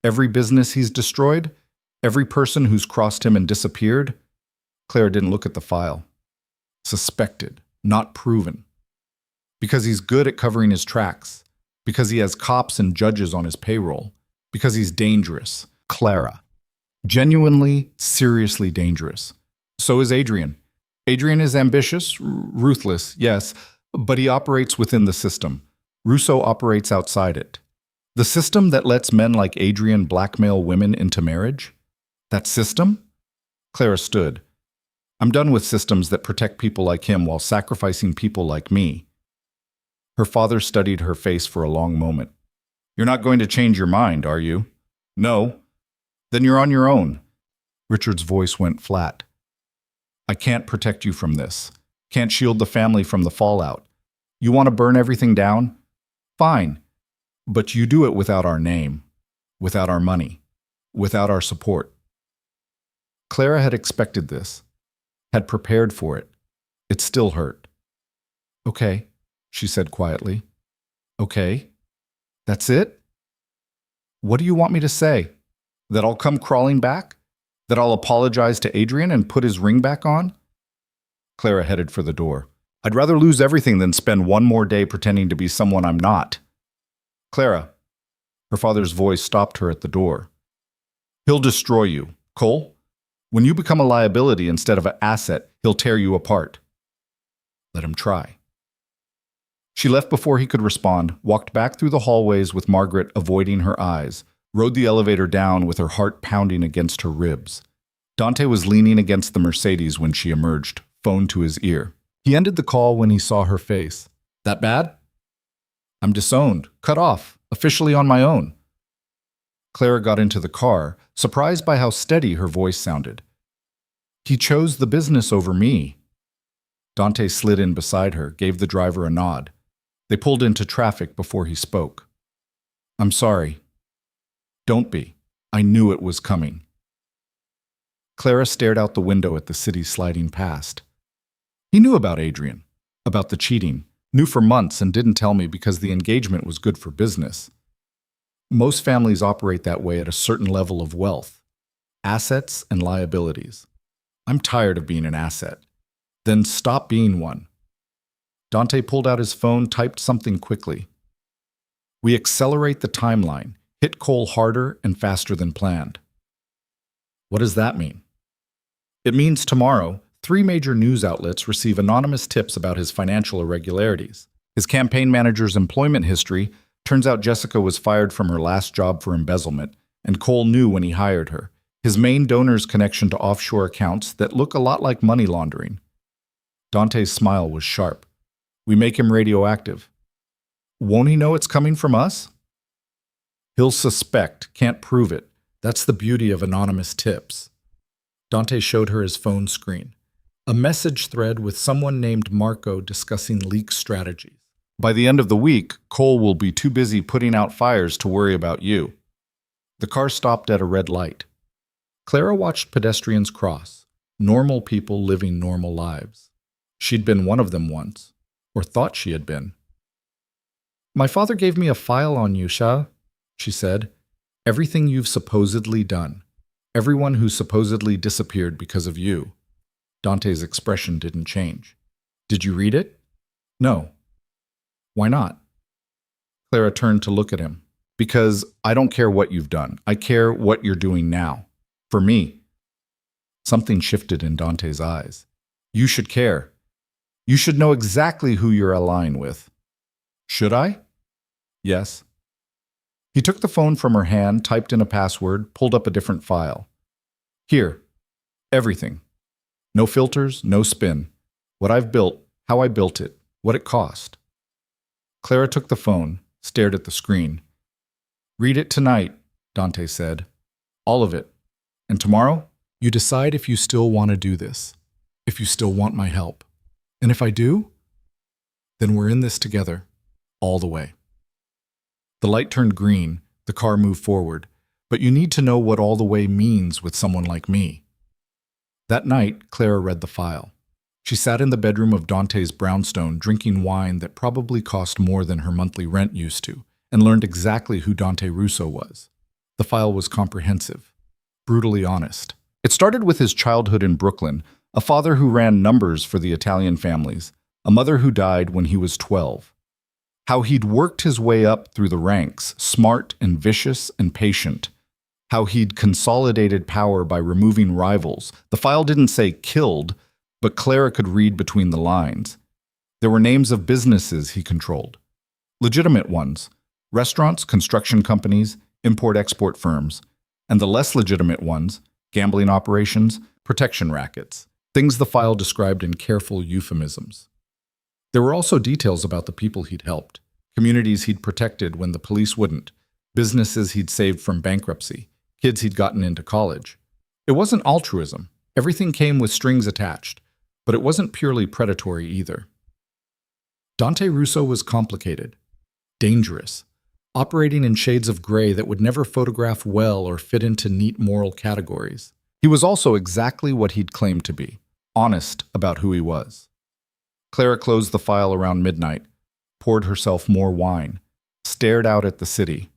Every business he's destroyed. Every person who's crossed him and disappeared." Clara didn't look at the file. "Suspected, not proven. Because he's good at covering his tracks. because he has cops and judges on his payroll, because he's dangerous. Clara. Genuinely, seriously dangerous. So is Adrian. Adrian is ambitious, ruthless, yes, but he operates within the system. Russo operates outside it. The system that lets men like Adrian blackmail women into marriage? That system? Clara stood. I'm done with systems that protect people like him while sacrificing people like me. Her father studied her face for a long moment. You're not going to change your mind, are you? No. Then you're on your own. Richard's voice went flat. I can't protect you from this. Can't shield the family from the fallout. You want to burn everything down? Fine. But you do it without our name, without our money, without our support. Clara had expected this, had prepared for it. It still hurt. Okay, she said quietly. Okay. That's it? What do you want me to say? That I'll come crawling back? That I'll apologize to Adrian and put his ring back on? Clara headed for the door. I'd rather lose everything than spend one more day pretending to be someone I'm not. Clara. Her father's voice stopped her at the door. He'll destroy you, Cole. When you become a liability instead of an asset, he'll tear you apart. Let him try. She left before he could respond, walked back through the hallways with Margaret avoiding her eyes, rode the elevator down with her heart pounding against her ribs. Dante was leaning against the Mercedes when she emerged, phone to his ear. He ended the call when he saw her face. That bad? I'm disowned, cut off, officially on my own. Clara got into the car, surprised by how steady her voice sounded. He chose the business over me. Dante slid in beside her, gave the driver a nod. They pulled into traffic before he spoke. I'm sorry. Don't be. I knew it was coming. Clara stared out the window at the city sliding past. He knew about Adrian, about the cheating, knew for months and didn't tell me because the engagement was good for business. Most families operate that way at a certain level of wealth, assets and liabilities. I'm tired of being an asset. Then stop being one. Dante pulled out his phone, typed something quickly. We accelerate the timeline, hit Cole harder and faster than planned. What does that mean? It means tomorrow, 3 major news outlets receive anonymous tips about his financial irregularities. His campaign manager's employment history. Turns out Jessica was fired from her last job for embezzlement, and Cole knew when he hired her. His main donor's connection to offshore accounts that look a lot like money laundering. Dante's smile was sharp. We make him radioactive. Won't he know it's coming from us? He'll suspect, can't prove it. That's the beauty of anonymous tips. Dante showed her his phone screen. A message thread with someone named Marco discussing leak strategies. By the end of the week, Cole will be too busy putting out fires to worry about you. The car stopped at a red light. Clara watched pedestrians cross, normal people living normal lives. She'd been one of them once, or thought she had been. My father gave me a file on you, Shah, she said. Everything you've supposedly done. Everyone who supposedly disappeared because of you. Dante's expression didn't change. Did you read it? No. Why not? Clara turned to look at him. Because I don't care what you've done. I care what you're doing now. For me. Something shifted in Dante's eyes. You should care. You should know exactly who you're aligned with. Should I? Yes. He took the phone from her hand, typed in a password, pulled up a different file. Here. Everything. No filters, no spin. What I've built, how I built it, what it cost. Clara took the phone, stared at the screen. Read it tonight, Dante said. All of it. And tomorrow, you decide if you still want to do this, if you still want my help. And if I do, then we're in this together, all the way. The light turned green, the car moved forward, but you need to know what all the way means with someone like me. That night, Clara read the file. She sat in the bedroom of Dante's brownstone drinking wine that probably cost more than her monthly rent used to, and learned exactly who Dante Russo was. The file was comprehensive, brutally honest. It started with his childhood in Brooklyn, a father who ran numbers for the Italian families, a mother who died when he was 12. How he'd worked his way up through the ranks, smart and vicious and patient. How he'd consolidated power by removing rivals. The file didn't say killed, but Clara could read between the lines. There were names of businesses he controlled. Legitimate ones, restaurants, construction companies, import-export firms, and the less legitimate ones, gambling operations, protection rackets, things the file described in careful euphemisms. There were also details about the people he'd helped, communities he'd protected when the police wouldn't, businesses he'd saved from bankruptcy, kids he'd gotten into college. It wasn't altruism. Everything came with strings attached, but it wasn't purely predatory either. Dante Russo was complicated, dangerous, operating in shades of gray that would never photograph well or fit into neat moral categories. He was also exactly what he'd claimed to be, honest about who he was. Clara closed the file around midnight, poured herself more wine, stared out at the city.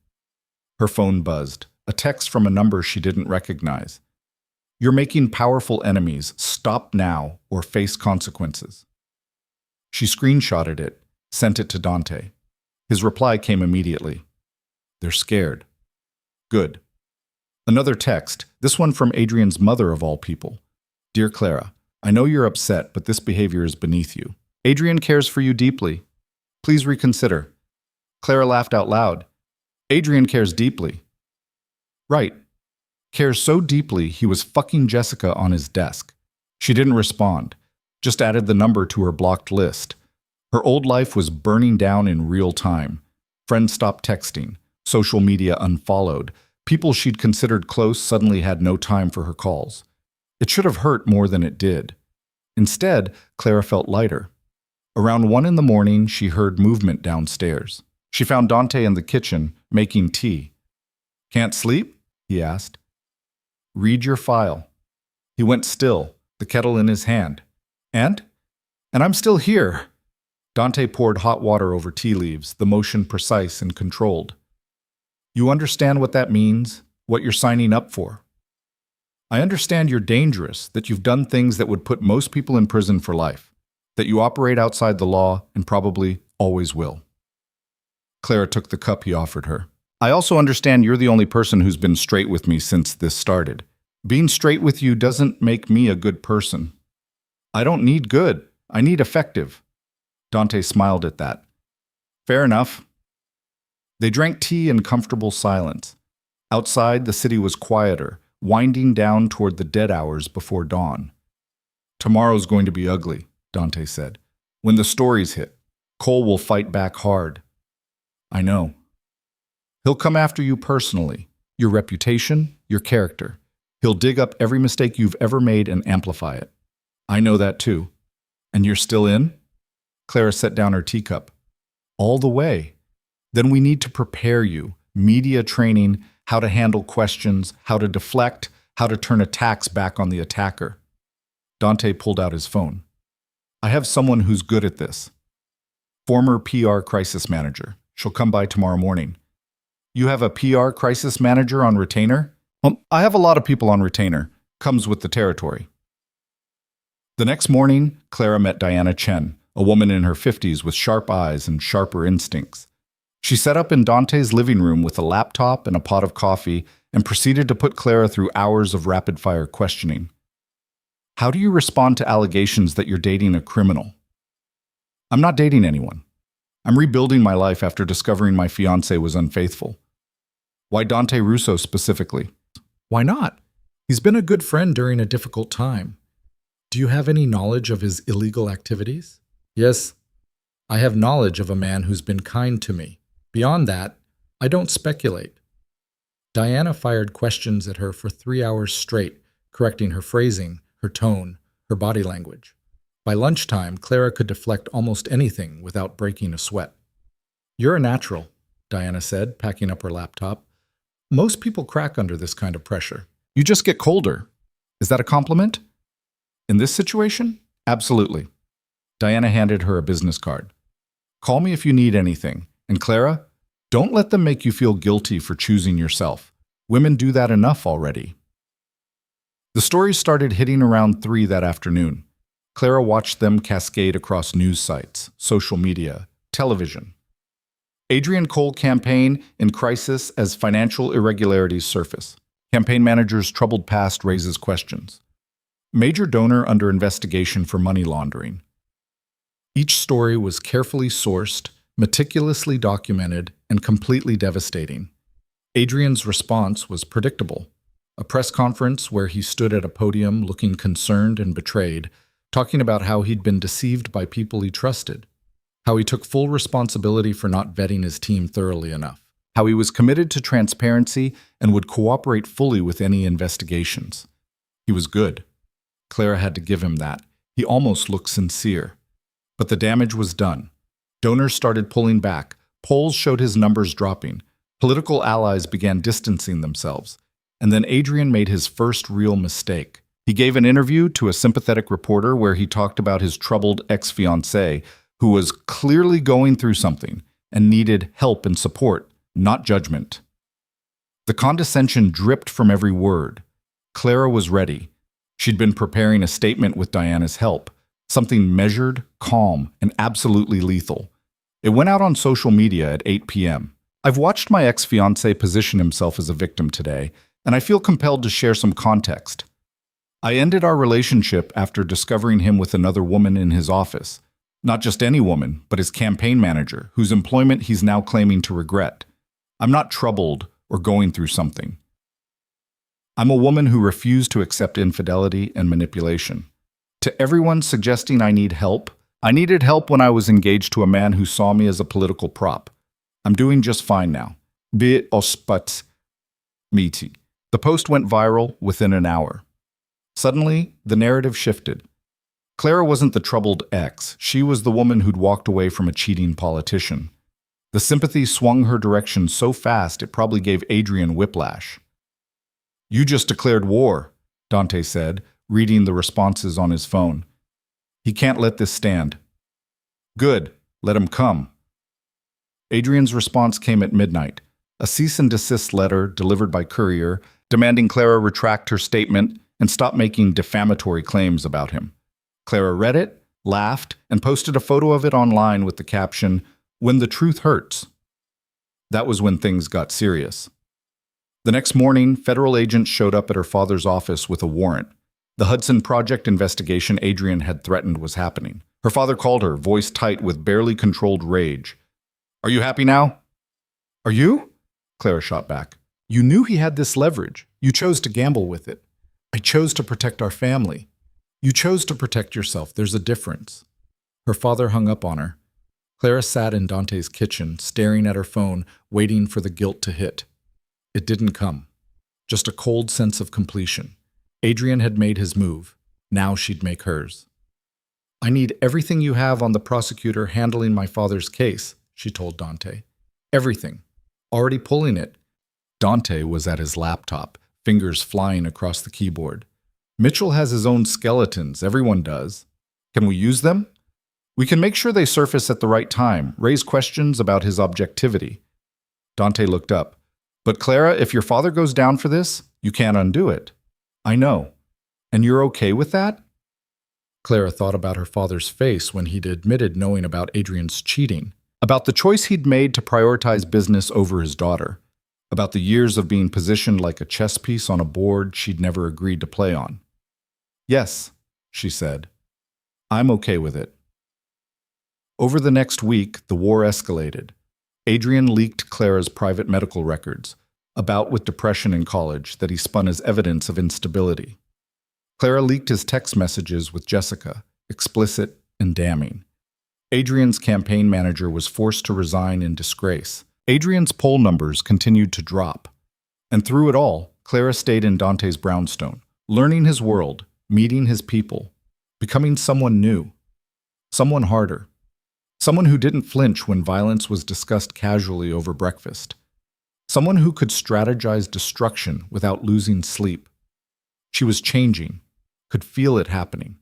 Her phone buzzed, a text from a number she didn't recognize. "You're making powerful enemies. Stop now or face consequences." She screenshotted it, sent it to Dante. His reply came immediately. "They're scared." Good. Another text, this one from Adrian's mother of all people. "Dear Clara, I know you're upset, but this behavior is beneath you. Adrian cares for you deeply. Please reconsider." Clara laughed out loud. "Adrian cares deeply." Right. Cares so deeply he was fucking Jessica on his desk. She didn't respond, just added the number to her blocked list. Her old life was burning down in real time. Friends stopped texting, social media unfollowed. People she'd considered close suddenly had no time for her calls. It should have hurt more than it did. Instead, Clara felt lighter. Around 1 in the morning, she heard movement downstairs. She found Dante in the kitchen, making tea. "Can't sleep?" he asked. "Read your file." He went still, the kettle in his hand. And I'm still here." Dante poured hot water over tea leaves, the motion precise and controlled. "You understand what that means, what you're signing up for. I understand you're dangerous, that you've done things that would put most people in prison for life, that you operate outside the law and probably always will." Clara took the cup he offered her. "I also understand you're the only person who's been straight with me since this started. Being straight with you doesn't make me a good person." "I don't need good. I need effective." Dante smiled at that. "Fair enough." They drank tea in comfortable silence. Outside, the city was quieter, winding down toward the dead hours before dawn. "Tomorrow's going to be ugly," Dante said. "When the stories hit, Cole will fight back hard." "I know. He'll come after you personally, your reputation, your character. He'll dig up every mistake you've ever made and amplify it. I know that too." "And you're still in?" Clara set down her teacup. "All the way. Then we need to prepare you. Media training, how to handle questions, how to deflect, how to turn attacks back on the attacker." Dante pulled out his phone. "I have someone who's good at this. Former PR crisis manager. She'll come by tomorrow morning." "You have a PR crisis manager on retainer?" "I have a lot of people on retainer. Comes with the territory." The next morning, Clara met Diana Chen, a woman in her 50s with sharp eyes and sharper instincts. She set up in Dante's living room with a laptop and a pot of coffee and proceeded to put Clara through hours of rapid-fire questioning. "How do you respond to allegations that you're dating a criminal?" "I'm not dating anyone. I'm rebuilding my life after discovering my fiancé was unfaithful." "Why Dante Russo specifically?" "Why not? He's been a good friend during a difficult time. Do you have any knowledge of his illegal activities?" "Yes, I have knowledge of a man who's been kind to me. Beyond that, I don't speculate." Diana fired questions at her for 3 hours straight, correcting her phrasing, her tone, her body language. By lunchtime, Clara could deflect almost anything without breaking a sweat. "You're a natural," Diana said, packing up her laptop. "Most people crack under this kind of pressure. You just get colder. Is that a compliment?" "In this situation? Absolutely." Diana handed her a business card. "Call me if you need anything. And Clara, don't let them make you feel guilty for choosing yourself. Women do that enough already." The stories started hitting around 3 that afternoon. Clara watched them cascade across news sites, social media, television. Adrian Cole campaign in crisis as financial irregularities surface. Campaign manager's troubled past raises questions. Major donor under investigation for money laundering. Each story was carefully sourced, meticulously documented, and completely devastating. Adrian's response was predictable. A press conference where he stood at a podium looking concerned and betrayed, talking about how he'd been deceived by people he trusted, how he took full responsibility for not vetting his team thoroughly enough, how he was committed to transparency and would cooperate fully with any investigations. He was good. Clara had to give him that. He almost looked sincere. But the damage was done. Donors started pulling back. Polls showed his numbers dropping. Political allies began distancing themselves. And then Adrian made his first real mistake. He gave an interview to a sympathetic reporter where he talked about his troubled ex-fiancé, who was clearly going through something and needed help and support, not judgment. The condescension dripped from every word. Clara was ready. She'd been preparing a statement with Diana's help, something measured, calm, and absolutely lethal. It went out on social media at 8 p.m. I've watched my ex-fiancé position himself as a victim today, and I feel compelled to share some context. I ended our relationship after discovering him with another woman in his office. Not just any woman, but his campaign manager, whose employment he's now claiming to regret. I'm not troubled or going through something. I'm a woman who refused to accept infidelity and manipulation. To everyone suggesting I need help, I needed help when I was engaged to a man who saw me as a political prop. I'm doing just fine now. Be it ospat miti. The post went viral within an hour. Suddenly, the narrative shifted. Clara wasn't the troubled ex. She was the woman who'd walked away from a cheating politician. The sympathy swung her direction so fast it probably gave Adrian whiplash. "You just declared war," Dante said, reading the responses on his phone. "He can't let this stand." "Good, let him come." Adrian's response came at midnight, a cease and desist letter delivered by courier demanding Clara retract her statement and stop making defamatory claims about him. Clara read it, laughed, and posted a photo of it online with the caption, "When the truth hurts." That was when things got serious. The next morning, federal agents showed up at her father's office with a warrant. The Hudson Project investigation Adrian had threatened was happening. Her father called her, voice tight with barely controlled rage. "Are you happy now?" "Are you?" Clara shot back. "You knew he had this leverage. You chose to gamble with it. I chose to protect our family. You chose to protect yourself. There's a difference." Her father hung up on her. Clara sat in Dante's kitchen, staring at her phone, waiting for the guilt to hit. It didn't come. Just a cold sense of completion. Adrian had made his move. Now she'd make hers. "I need everything you have on the prosecutor handling my father's case," she told Dante. "Everything. Already pulling it." Dante was at his laptop, fingers flying across the keyboard. "Mitchell has his own skeletons. Everyone does. Can we use them? We can make sure they surface at the right time, raise questions about his objectivity." Dante looked up. "But Clara, if your father goes down for this, you can't undo it." "I know. And you're okay with that?" Clara thought about her father's face when he'd admitted knowing about Adrian's cheating, about the choice he'd made to prioritize business over his daughter, about the years of being positioned like a chess piece on a board she'd never agreed to play on. "Yes," she said. "I'm okay with it." Over the next week, the war escalated. Adrian leaked Clara's private medical records, a bout with depression in college that he spun as evidence of instability. Clara leaked his text messages with Jessica, explicit and damning. Adrian's campaign manager was forced to resign in disgrace. Adrian's poll numbers continued to drop. And through it all, Clara stayed in Dante's brownstone, learning his world, meeting his people, becoming someone new, someone harder, someone who didn't flinch when violence was discussed casually over breakfast, someone who could strategize destruction without losing sleep. She was changing, could feel it happening.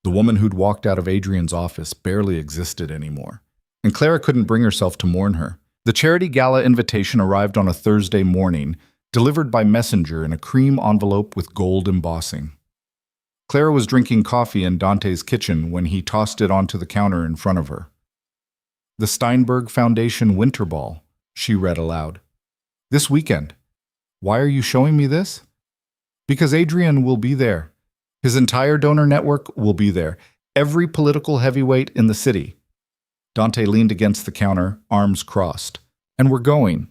The woman who'd walked out of Adrian's office barely existed anymore, and Clara couldn't bring herself to mourn her. The charity gala invitation arrived on a Thursday morning, delivered by messenger in a cream envelope with gold embossing. Clara was drinking coffee in Dante's kitchen when he tossed it onto the counter in front of her. The Steinberg Foundation Winter Ball, she read aloud. This weekend. Why are you showing me this? Because Adrian will be there. His entire donor network will be there. Every political heavyweight in the city. Dante leaned against the counter, arms crossed. And we're going.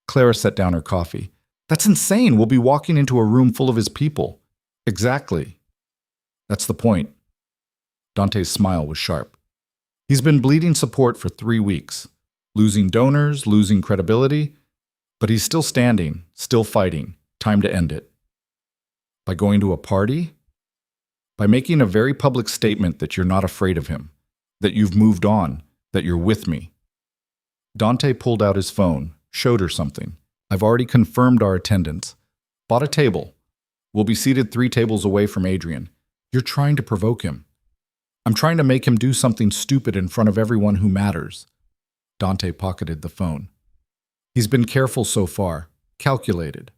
Clara set down her coffee. That's insane. We'll be walking into a room full of his people. Exactly. That's the point. Dante's smile was sharp. He's been bleeding support for 3 weeks. Losing donors, losing credibility. But he's still standing, still fighting. Time to end it. By going to a party? By making a very public statement that you're not afraid of him, that you've moved on, that you're with me. Dante pulled out his phone, showed her something. I've already confirmed our attendance. Bought a table. We'll be seated 3 tables away from Adrian. You're trying to provoke him. I'm trying to make him do something stupid in front of everyone who matters. Dante pocketed the phone. He's been careful so far, calculated.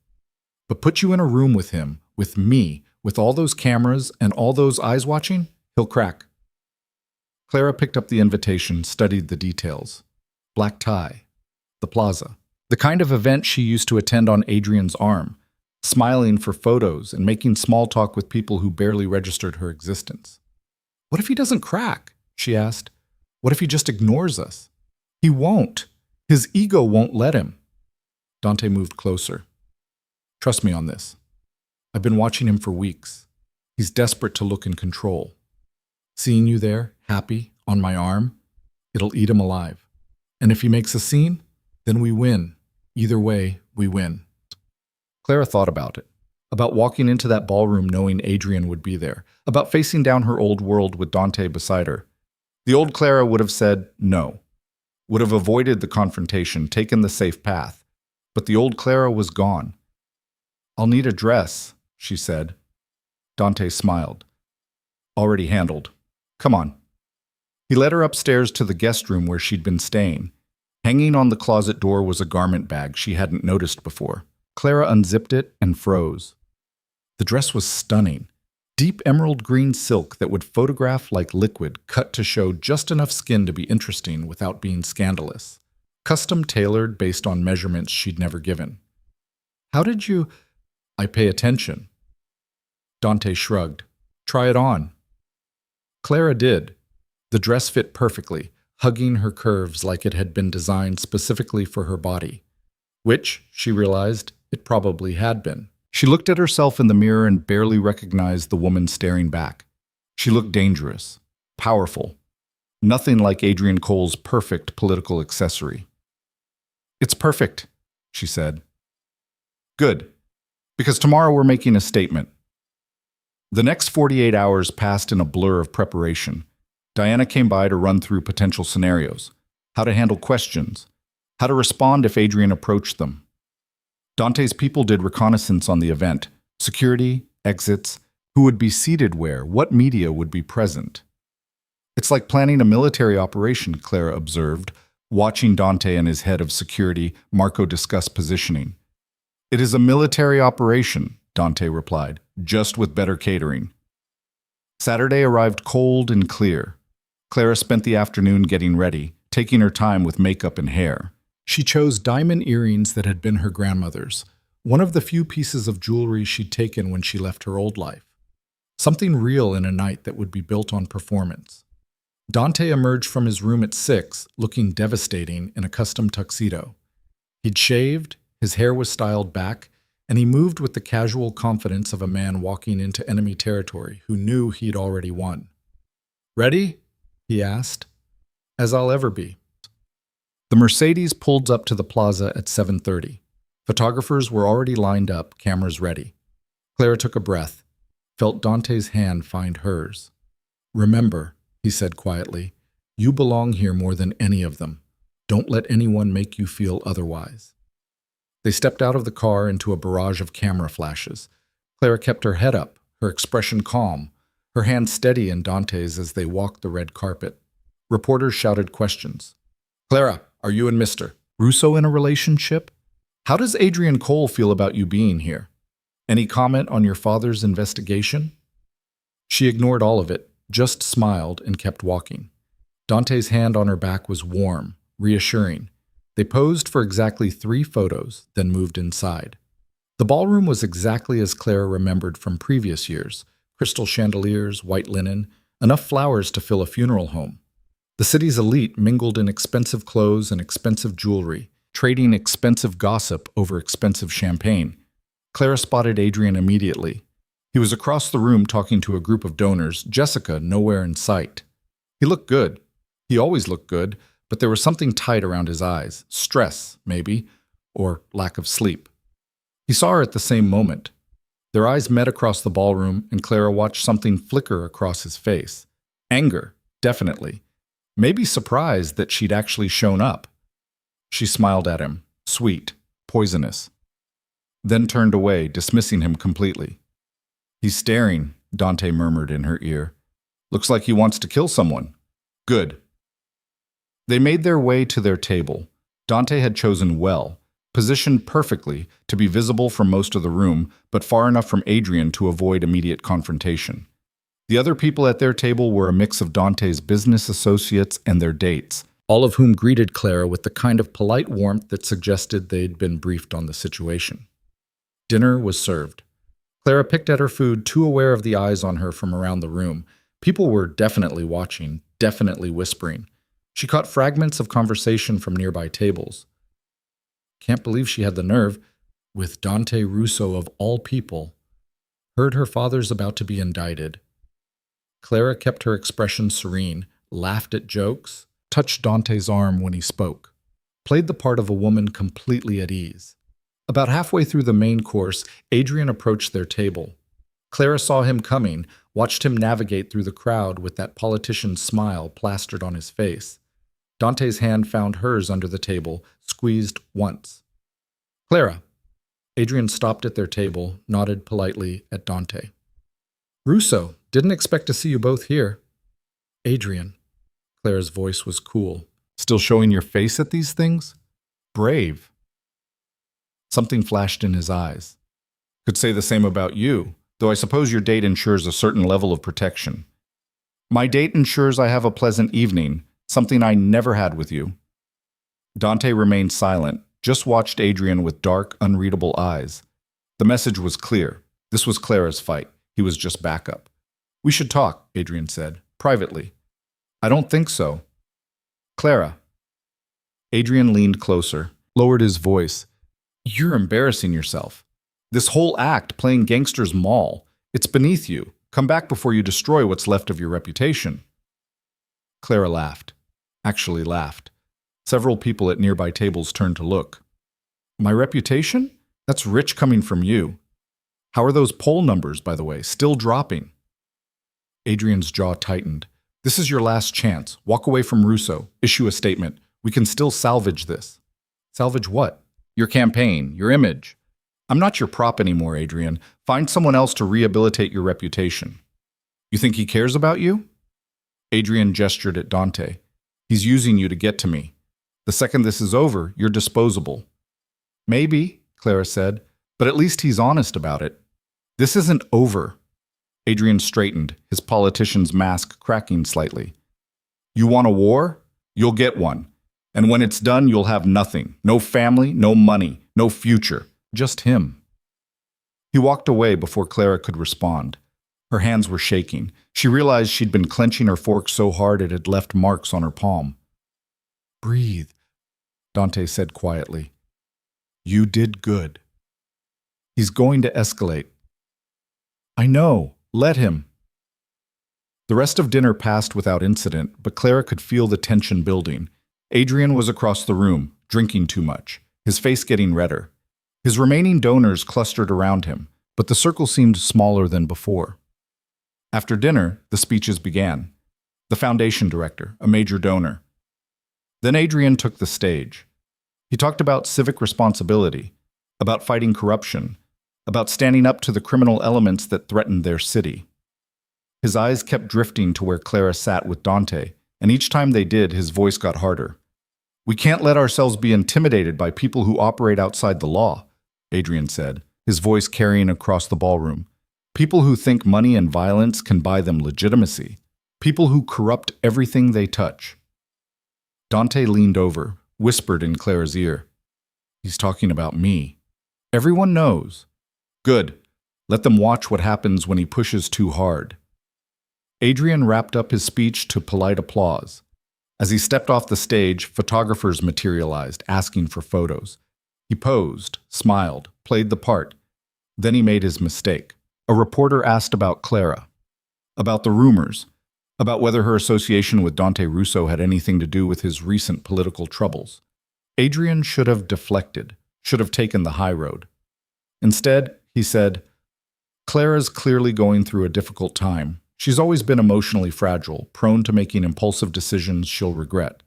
But put you in a room with him, with me, with all those cameras and all those eyes watching, he'll crack. Clara picked up the invitation, studied the details. Black tie. The plaza. The kind of event she used to attend on Adrian's arm, smiling for photos and making small talk with people who barely registered her existence. What if he doesn't crack? She asked. What if he just ignores us? He won't. His ego won't let him. Dante moved closer. Trust me on this. I've been watching him for weeks. He's desperate to look in control. Seeing you there, happy, on my arm, it'll eat him alive. And if he makes a scene, then we win. Either way, we win. Clara thought about it. About walking into that ballroom knowing Adrian would be there. About facing down her old world with Dante beside her. The old Clara would have said no. Would have avoided the confrontation, taken the safe path. But the old Clara was gone. I'll need a dress, she said. Dante smiled. Already handled. Come on. He led her upstairs to the guest room where she'd been staying. Hanging on the closet door was a garment bag she hadn't noticed before. Clara unzipped it and froze. The dress was stunning. Deep emerald green silk that would photograph like liquid, cut to show just enough skin to be interesting without being scandalous. Custom tailored based on measurements she'd never given. How did you... I pay attention. Dante shrugged. Try it on. Clara did. The dress fit perfectly, hugging her curves like it had been designed specifically for her body. Which, she realized, it probably had been. She looked at herself in the mirror and barely recognized the woman staring back. She looked dangerous, powerful, nothing like Adrian Cole's perfect political accessory. It's perfect, she said. Good, because tomorrow we're making a statement. The next 48 hours passed in a blur of preparation. Diana came by to run through potential scenarios, how to handle questions, how to respond if Adrian approached them. Dante's people did reconnaissance on the event, security, exits, who would be seated where, what media would be present. It's like planning a military operation, Clara observed, watching Dante and his head of security, Marco, discuss positioning. It is a military operation, Dante replied, just with better catering. Saturday arrived cold and clear. Clara spent the afternoon getting ready, taking her time with makeup and hair. She chose diamond earrings that had been her grandmother's, one of the few pieces of jewelry she'd taken when she left her old life. Something real in a night that would be built on performance. Dante emerged from his room at 6, looking devastating in a custom tuxedo. He'd shaved, his hair was styled back, and he moved with the casual confidence of a man walking into enemy territory who knew he'd already won. Ready? He asked. As I'll ever be. The Mercedes pulled up to the plaza at 7:30. Photographers were already lined up, cameras ready. Clara took a breath, felt Dante's hand find hers. Remember, he said quietly, you belong here more than any of them. Don't let anyone make you feel otherwise. They stepped out of the car into a barrage of camera flashes. Clara kept her head up, her expression calm, her hand steady in Dante's as they walked the red carpet. Reporters shouted questions. Clara, are you and Mr. Russo in a relationship? How does Adrian Cole feel about you being here? Any comment on your father's investigation? She ignored all of it, just smiled and kept walking. Dante's hand on her back was warm, reassuring. They posed for exactly 3 photos, then moved inside. The ballroom was exactly as Clara remembered from previous years: crystal chandeliers, white linen, enough flowers to fill a funeral home. The city's elite mingled in expensive clothes and expensive jewelry, trading expensive gossip over expensive champagne. Clara spotted Adrian immediately. He was across the room talking to a group of donors, Jessica nowhere in sight. He looked good. He always looked good, but there was something tight around his eyes. Stress, maybe, or lack of sleep. He saw her at the same moment. Their eyes met across the ballroom, and Clara watched something flicker across his face. Anger, definitely. Maybe surprised that she'd actually shown up. She smiled at him, sweet, poisonous. Then turned away, dismissing him completely. "He's staring," Dante murmured in her ear. "Looks like he wants to kill someone." "Good." They made their way to their table. Dante had chosen well, positioned perfectly to be visible from most of the room, but far enough from Adrian to avoid immediate confrontation. The other people at their table were a mix of Dante's business associates and their dates, all of whom greeted Clara with the kind of polite warmth that suggested they'd been briefed on the situation. Dinner was served. Clara picked at her food, too aware of the eyes on her from around the room. People were definitely watching, definitely whispering. She caught fragments of conversation from nearby tables. Can't believe she had the nerve, with Dante Russo of all people. Heard her father's about to be indicted. Clara kept her expression serene, laughed at jokes, touched Dante's arm when he spoke, played the part of a woman completely at ease. About halfway through the main course, Adrian approached their table. Clara saw him coming, watched him navigate through the crowd with that politician's smile plastered on his face. Dante's hand found hers under the table, squeezed once. "Clara." Adrian stopped at their table, nodded politely at Dante. "Russo, didn't expect to see you both here." "Adrian." Clara's voice was cool. "Still showing your face at these things? Brave." Something flashed in his eyes. "Could say the same about you, though I suppose your date ensures a certain level of protection." "My date ensures I have a pleasant evening, something I never had with you." Dante remained silent, just watched Adrian with dark, unreadable eyes. The message was clear. This was Clara's fight. He was just backup. "We should talk," Adrian said, "privately." "I don't think so." "Clara." Adrian leaned closer, lowered his voice. "You're embarrassing yourself. This whole act, playing gangster's mall, it's beneath you. Come back before you destroy what's left of your reputation." Clara laughed. Actually laughed. Several people at nearby tables turned to look. "My reputation? That's rich coming from you. How are those poll numbers, by the way, still dropping?" Adrian's jaw tightened. "This is your last chance. Walk away from Russo. Issue a statement. We can still salvage this." "Salvage what?" "Your campaign, your image." "I'm not your prop anymore, Adrian. Find someone else to rehabilitate your reputation." "You think he cares about you?" Adrian gestured at Dante. "He's using you to get to me. The second this is over, you're disposable." "Maybe," Clara said, "but at least he's honest about it." "This isn't over." Adrian straightened, his politician's mask cracking slightly. "You want a war? You'll get one. And when it's done, you'll have nothing. No family, no money, no future. Just him." He walked away before Clara could respond. Her hands were shaking. She realized she'd been clenching her fork so hard it had left marks on her palm. "Breathe," Dante said quietly. "You did good." "He's going to escalate." "I know. Let him." The rest of dinner passed without incident, but Clara could feel the tension building. Adrian was across the room, drinking too much, his face getting redder. His remaining donors clustered around him, but the circle seemed smaller than before. After dinner, the speeches began. The foundation director, a major donor. Then Adrian took the stage. He talked about civic responsibility, about fighting corruption, about standing up to the criminal elements that threatened their city. His eyes kept drifting to where Clara sat with Dante, and each time they did, his voice got harder. "We can't let ourselves be intimidated by people who operate outside the law," Adrian said, his voice carrying across the ballroom. "People who think money and violence can buy them legitimacy. People who corrupt everything they touch. Dante leaned over, whispered in Clara's ear. He's talking about me. Everyone knows. Good. Let them watch what happens when he pushes too hard. Adrian wrapped up his speech to polite applause. As he stepped off the stage, photographers materialized, asking for photos. He posed, smiled, played the part. Then he made his mistake. A reporter asked about Clara, about the rumors, about whether her association with Dante Russo had anything to do with his recent political troubles. Adrian should have deflected, should have taken the high road. Instead, he said, Clara's clearly going through a difficult time. She's always been emotionally fragile, prone to making impulsive decisions she'll regret.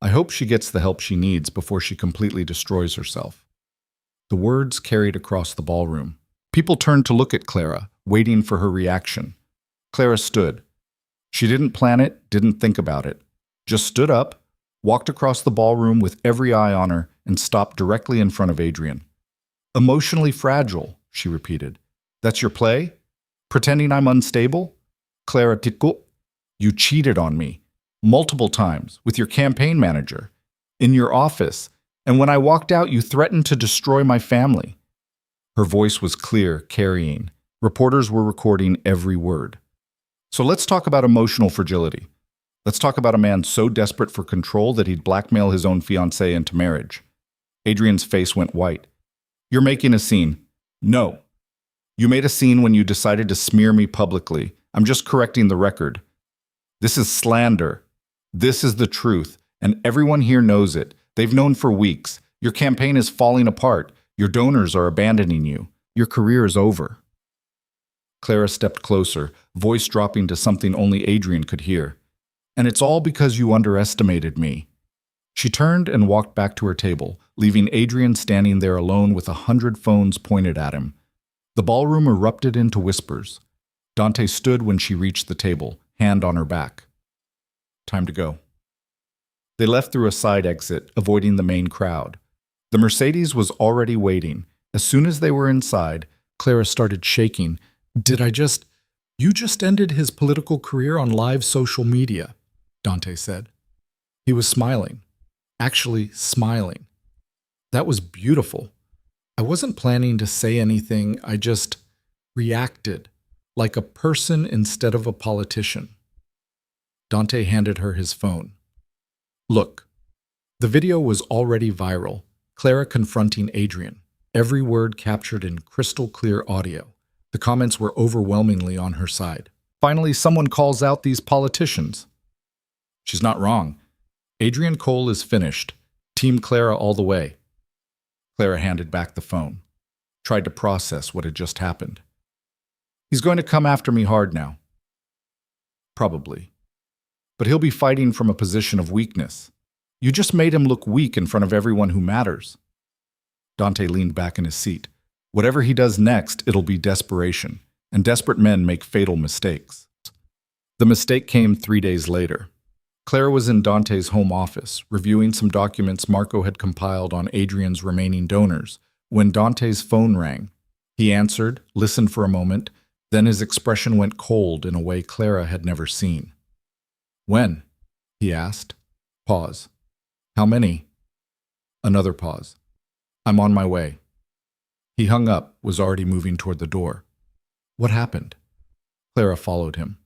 I hope she gets the help she needs before she completely destroys herself. The words carried across the ballroom. People turned to look at Clara, waiting for her reaction. Clara stood. She didn't plan it, didn't think about it. Just stood up, walked across the ballroom with every eye on her, and stopped directly in front of Adrian. Emotionally fragile, she repeated. That's your play? Pretending I'm unstable? Clara Titko, you cheated on me. Multiple times, with your campaign manager. In your office. And when I walked out, you threatened to destroy my family. Her voice was clear, carrying. Reporters were recording every word. So let's talk about emotional fragility. Let's talk about a man so desperate for control that he'd blackmail his own fiancée into marriage. Adrian's face went white. You're making a scene. No. You made a scene when you decided to smear me publicly. I'm just correcting the record. This is slander. This is the truth, and everyone here knows it. They've known for weeks. Your campaign is falling apart. Your donors are abandoning you. Your career is over. Clara stepped closer, voice dropping to something only Adrian could hear. And it's all because you underestimated me. She turned and walked back to her table, leaving Adrian standing there alone with 100 phones pointed at him. The ballroom erupted into whispers. Dante stood when she reached the table, hand on her back. Time to go. They left through a side exit, avoiding the main crowd. The Mercedes was already waiting. As soon as they were inside, Clara started shaking. You just ended his political career on live social media, Dante said. He was smiling. Actually smiling. That was beautiful. I wasn't planning to say anything, I just reacted, like a person instead of a politician. Dante handed her his phone. Look. The video was already viral, Clara confronting Adrian, every word captured in crystal clear audio. The comments were overwhelmingly on her side. Finally, someone calls out these politicians. She's not wrong. Adrian Cole is finished. Team Clara all the way. Clara handed back the phone, tried to process what had just happened. He's going to come after me hard now. Probably. But he'll be fighting from a position of weakness. You just made him look weak in front of everyone who matters. Dante leaned back in his seat. Whatever he does next, it'll be desperation, and desperate men make fatal mistakes. The mistake came 3 days later. Clara was in Dante's home office, reviewing some documents Marco had compiled on Adrian's remaining donors, when Dante's phone rang. He answered, listened for a moment, then his expression went cold in a way Clara had never seen. When? He asked. Pause. How many? Another pause. I'm on my way. He hung up, was already moving toward the door. What happened? Clara followed him.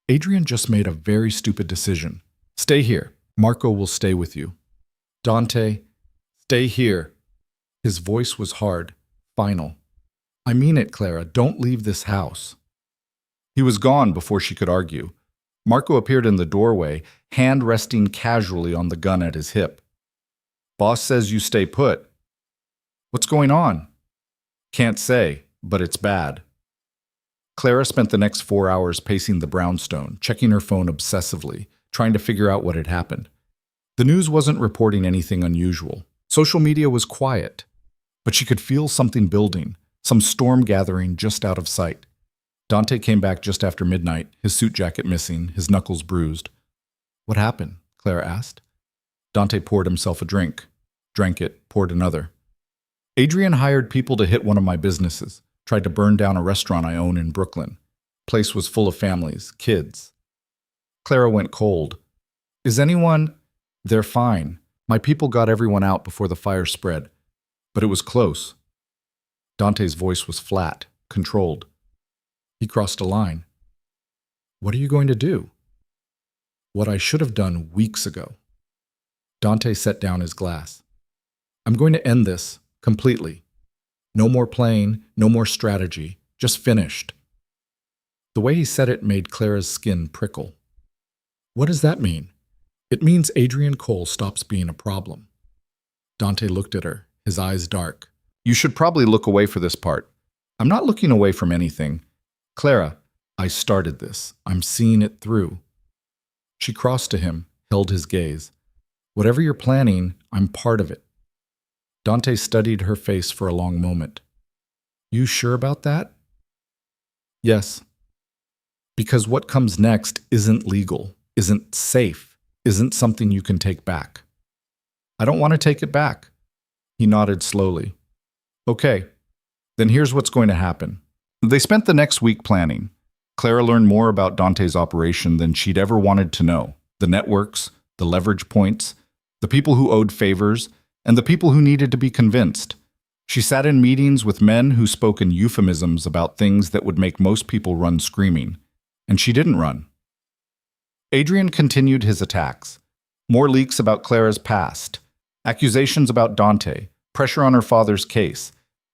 Adrian just made a very stupid decision. Stay here. Marco will stay with you. Dante, stay here. His voice was hard, final. I mean it, Clara. Don't leave this house. He was gone before she could argue. Marco appeared in the doorway, hand resting casually on the gun at his hip. Boss says you stay put. What's going on? Can't say, but it's bad. Clara spent the next 4 hours pacing the brownstone, checking her phone obsessively, trying to figure out what had happened. The news wasn't reporting anything unusual. Social media was quiet, but she could feel something building, some storm gathering just out of sight. Dante came back just after midnight, his suit jacket missing, his knuckles bruised. What happened? Clara asked. Dante poured himself a drink, drank it, poured another. Adrian hired people to hit one of my businesses, tried to burn down a restaurant I own in Brooklyn. Place was full of families, kids. Clara went cold. Is anyone? They're fine. My people got everyone out before the fire spread. But it was close. Dante's voice was flat, controlled. He crossed a line. What are you going to do? What I should have done weeks ago. Dante set down his glass. I'm going to end this, completely. No more playing, no more strategy, just finished. The way he said it made Clara's skin prickle. What does that mean? It means Adrian Cole stops being a problem. Dante looked at her, his eyes dark. You should probably look away for this part. I'm not looking away from anything. Clara, I started this. I'm seeing it through. She crossed to him, held his gaze. Whatever you're planning, I'm part of it. Dante studied her face for a long moment. You sure about that? Yes. Because what comes next isn't legal, isn't safe, isn't something you can take back. I don't want to take it back. He nodded slowly. Okay, then here's what's going to happen. They spent the next week planning. Clara learned more about Dante's operation than she'd ever wanted to know. The networks, the leverage points, the people who owed favors, and the people who needed to be convinced. She sat in meetings with men who spoke in euphemisms about things that would make most people run screaming. And she didn't run. Adrian continued his attacks. More leaks about Clara's past. Accusations about Dante. Pressure on her father's case.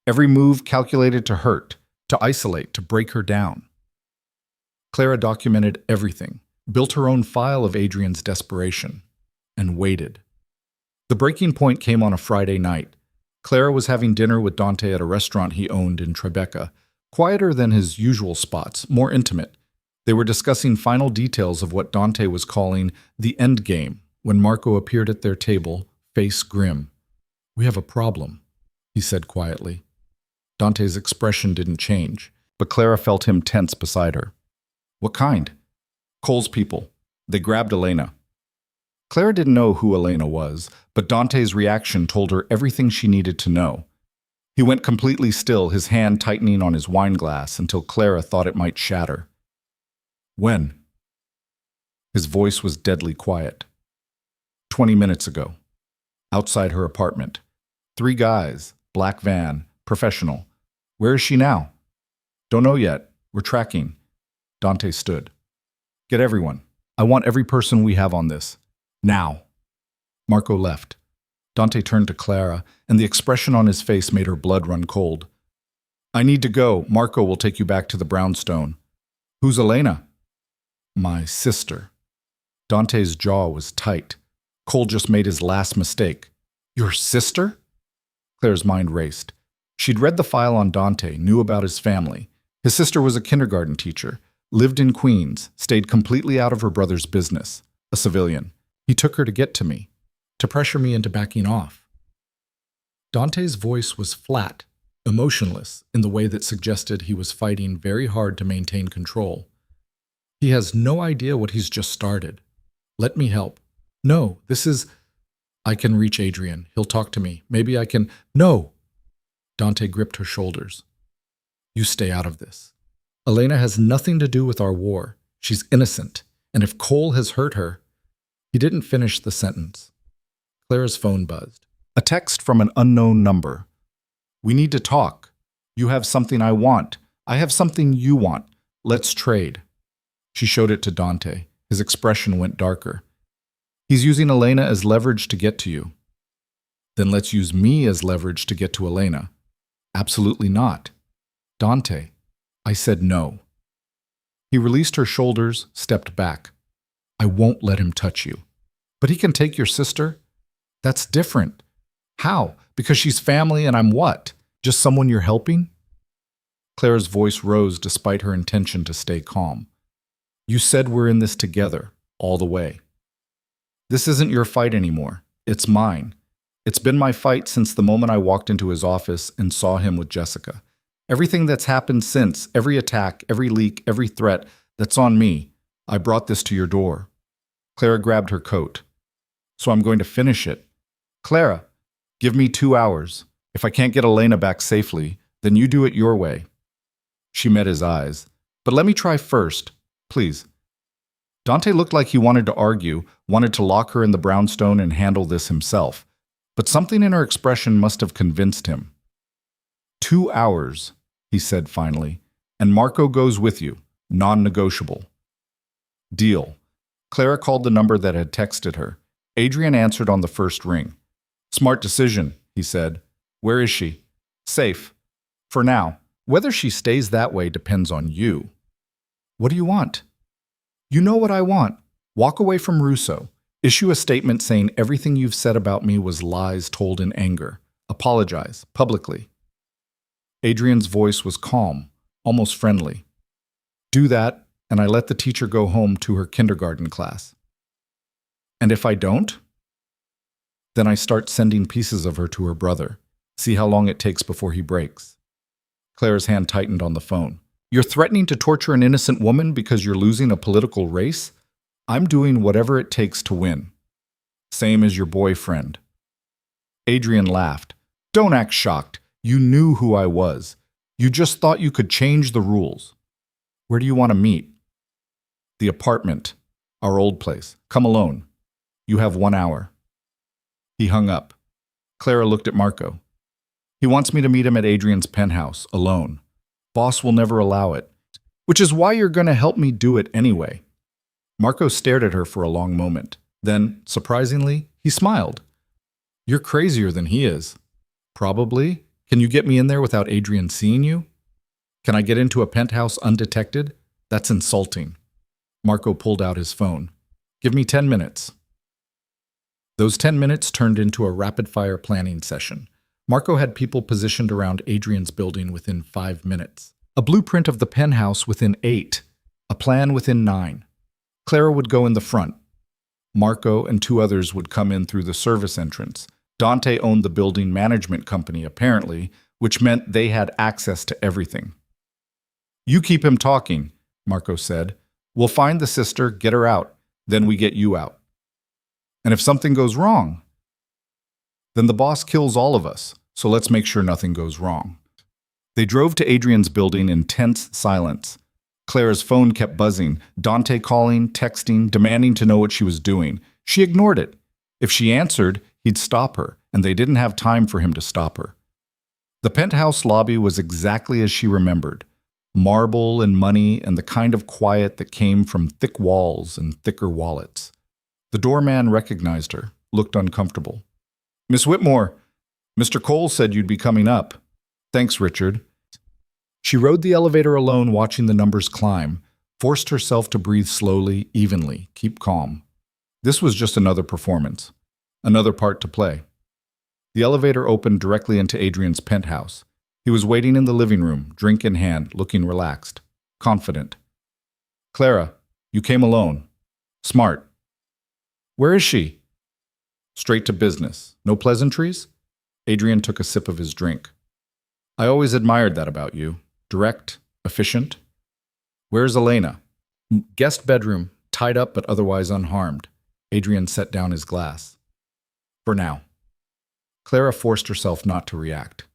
Every move calculated to hurt, to isolate, to break her down. Clara documented everything, built her own file of Adrian's desperation, and waited. The breaking point came on a Friday night. Clara was having dinner with Dante at a restaurant he owned in Tribeca, quieter than his usual spots, more intimate. They were discussing final details of what Dante was calling the end game when Marco appeared at their table, face grim. We have a problem, he said quietly. Dante's expression didn't change, but Clara felt him tense beside her. What kind? Cole's people. They grabbed Elena. Clara didn't know who Elena was, but Dante's reaction told her everything she needed to know. He went completely still, his hand tightening on his wine glass until Clara thought it might shatter. When? His voice was deadly quiet. 20 minutes ago. Outside her apartment. 3 guys, black van, professional. Where is she now? Don't know yet. We're tracking. Dante stood. Get everyone. I want every person we have on this. Now. Marco left. Dante turned to Clara, and the expression on his face made her blood run cold. I need to go. Marco will take you back to the brownstone. Who's Elena? My sister. Dante's jaw was tight. Cole just made his last mistake. Your sister? Claire's mind raced. She'd read the file on Dante, knew about his family. His sister was a kindergarten teacher, lived in Queens, stayed completely out of her brother's business, a civilian. He took her to get to me, to pressure me into backing off. Dante's voice was flat, emotionless, in the way that suggested he was fighting very hard to maintain control. He has no idea what he's just started. Let me help. No, this is... I can reach Adrian. He'll talk to me. Maybe I can... No! Dante gripped her shoulders. You stay out of this. Elena has nothing to do with our war. She's innocent. And if Cole has hurt her... He didn't finish the sentence. Clara's phone buzzed. A text from an unknown number. We need to talk. You have something I want. I have something you want. Let's trade. She showed it to Dante. His expression went darker. He's using Elena as leverage to get to you. Then let's use me as leverage to get to Elena. Absolutely not. Dante. I said no. He released her shoulders, stepped back. I won't let him touch you. But he can take your sister? That's different. How? Because she's family and I'm what? Just someone you're helping? Clara's voice rose despite her intention to stay calm. You said we're in this together, all the way. This isn't your fight anymore. It's mine. It's been my fight since the moment I walked into his office and saw him with Jessica. Everything that's happened since, every attack, every leak, every threat, that's on me. I brought this to your door. Clara grabbed her coat. So I'm going to finish it. Clara, give me 2 hours. If I can't get Elena back safely, then you do it your way. She met his eyes. But let me try first, please. Dante looked like he wanted to argue, wanted to lock her in the brownstone and handle this himself. But something in her expression must have convinced him. 2 hours, he said finally, and Marco goes with you, non-negotiable. Deal. Clara called the number that had texted her. Adrian answered on the first ring. Smart decision, he said. Where is she? Safe. For now. Whether she stays that way depends on you. What do you want? You know what I want. Walk away from Russo. Issue a statement saying everything you've said about me was lies told in anger. Apologize, publicly. Adrian's voice was calm, almost friendly. Do that, and I let the teacher go home to her kindergarten class. And if I don't? Then I start sending pieces of her to her brother. See how long it takes before he breaks. Clara's hand tightened on the phone. You're threatening to torture an innocent woman because you're losing a political race? I'm doing whatever it takes to win. Same as your boyfriend. Adrian laughed. Don't act shocked. You knew who I was. You just thought you could change the rules. Where do you want to meet? The apartment. Our old place. Come alone. You have 1 hour. He hung up. Clara looked at Marco. He wants me to meet him at Adrian's penthouse, alone. Boss will never allow it. Which is why you're going to help me do it anyway. Marco stared at her for a long moment. Then, surprisingly, he smiled. You're crazier than he is. Probably. Can you get me in there without Adrian seeing you? Can I get into a penthouse undetected? That's insulting. Marco pulled out his phone. Give me 10 minutes. Those 10 minutes turned into a rapid-fire planning session. Marco had people positioned around Adrian's building within 5 minutes. A blueprint of the penthouse within 8. A plan within 9. Clara would go in the front. Marco and 2 others would come in through the service entrance. Dante owned the building management company, apparently, which meant they had access to everything. You keep him talking, Marco said. We'll find the sister, get her out, then we get you out. And if something goes wrong, then the boss kills all of us, so let's make sure nothing goes wrong. They drove to Adrian's building in tense silence. Clara's phone kept buzzing, Dante calling, texting, demanding to know what she was doing. She ignored it. If she answered, he'd stop her, and they didn't have time for him to stop her. The penthouse lobby was exactly as she remembered. Marble and money and the kind of quiet that came from thick walls and thicker wallets. The doorman recognized her, looked uncomfortable. Miss Whitmore, Mr. Cole said you'd be coming up. Thanks, Richard. She rode the elevator alone, watching the numbers climb, forced herself to breathe slowly, evenly, keep calm. This was just another performance, another part to play. The elevator opened directly into Adrian's penthouse. He was waiting in the living room, drink in hand, looking relaxed, confident. Clara, you came alone. Smart. Where is she? Straight to business. No pleasantries? Adrian took a sip of his drink. I always admired that about you. Direct, efficient. Where's Elena? Guest bedroom, tied up but otherwise unharmed. Adrian set down his glass. For now. Clara forced herself not to react.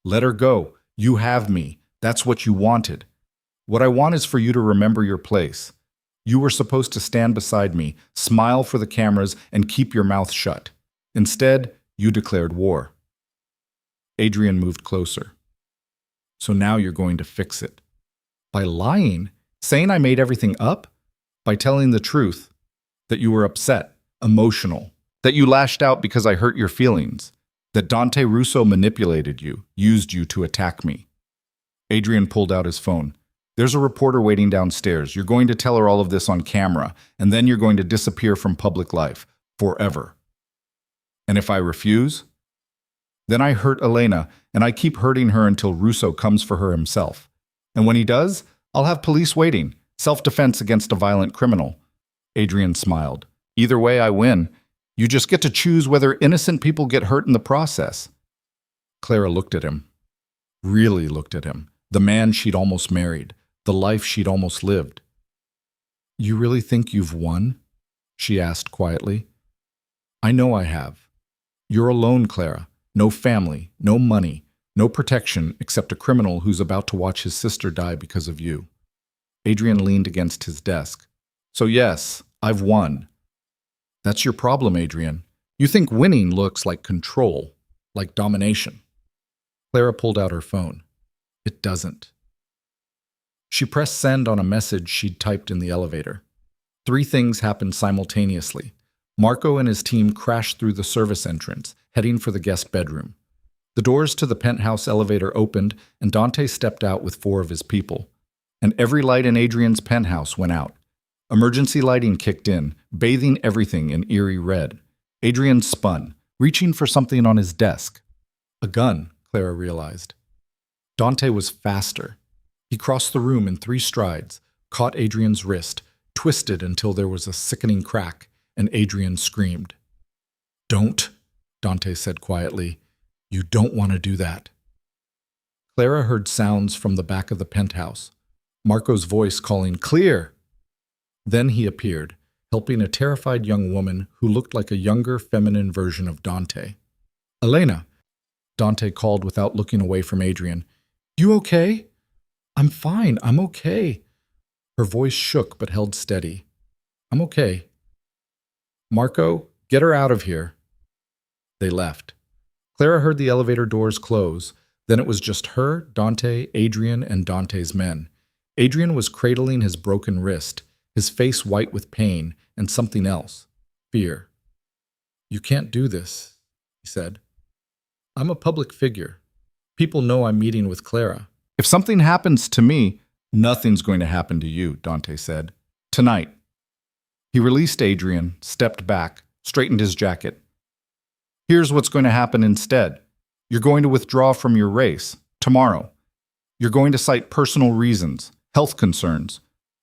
Let her go. You have me. That's what you wanted. What I want is for you to remember your place. You were supposed to stand beside me, smile for the cameras, and keep your mouth shut. Instead, you declared war. Adrian moved closer. So now you're going to fix it. By lying? Saying I made everything up? By telling the truth. That you were upset, emotional. That you lashed out because I hurt your feelings. That Dante Russo manipulated you, used you to attack me. Adrian pulled out his phone. There's a reporter waiting downstairs. You're going to tell her all of this on camera, and then you're going to disappear from public life, forever. And if I refuse? Then I hurt Elena, and I keep hurting her until Russo comes for her himself. And when he does, I'll have police waiting, self-defense against a violent criminal. Adrian smiled. Either way, I win. You just get to choose whether innocent people get hurt in the process. Clara looked at him. Really looked at him. The man she'd almost married. The life she'd almost lived. You really think you've won? She asked quietly. I know I have. You're alone, Clara. No family, no money, no protection except a criminal who's about to watch his sister die because of you. Adrian leaned against his desk. So yes, I've won. That's your problem, Adrian. You think winning looks like control, like domination. Clara pulled out her phone. It doesn't. She pressed send on a message she'd typed in the elevator. 3 things happened simultaneously. Marco and his team crashed through the service entrance, heading for the guest bedroom. The doors to the penthouse elevator opened, and Dante stepped out with 4 of his people. And every light in Adrian's penthouse went out. Emergency lighting kicked in, bathing everything in eerie red. Adrian spun, reaching for something on his desk. A gun, Clara realized. Dante was faster. He crossed the room in 3 strides, caught Adrian's wrist, twisted until there was a sickening crack, and Adrian screamed. "Don't," Dante said quietly. "You don't want to do that." Clara heard sounds from the back of the penthouse. Marco's voice calling, "Clear!" Then he appeared, helping a terrified young woman who looked like a younger, feminine version of Dante. "Elena," Dante called without looking away from Adrian. "You okay?" "I'm fine, I'm okay." Her voice shook but held steady. "I'm okay." "Marco, get her out of here." They left. Clara heard the elevator doors close. Then it was just her, Dante, Adrian, and Dante's men. Adrian was cradling his broken wrist, his face white with pain, and something else, fear. "You can't do this," he said. "I'm a public figure. People know I'm meeting with Clara." "If something happens to me, nothing's going to happen to you," Dante said. "Tonight." He released Adrian, stepped back, straightened his jacket. "Here's what's going to happen instead. You're going to withdraw from your race, tomorrow. You're going to cite personal reasons, health concerns,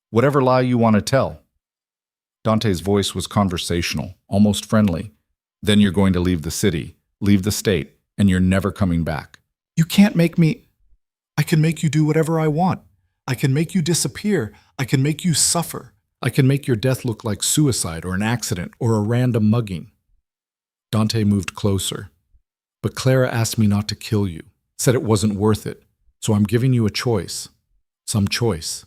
whatever lie you want to tell." Dante's voice was conversational, almost friendly. "Then you're going to leave the city, leave the state, and you're never coming back." "You can't make me—" "I can make you do whatever I want. I can make you disappear. I can make you suffer. I can make your death look like suicide or an accident or a random mugging." Dante moved closer. "But Clara asked me not to kill you, said it wasn't worth it, so I'm giving you a choice. Some choice.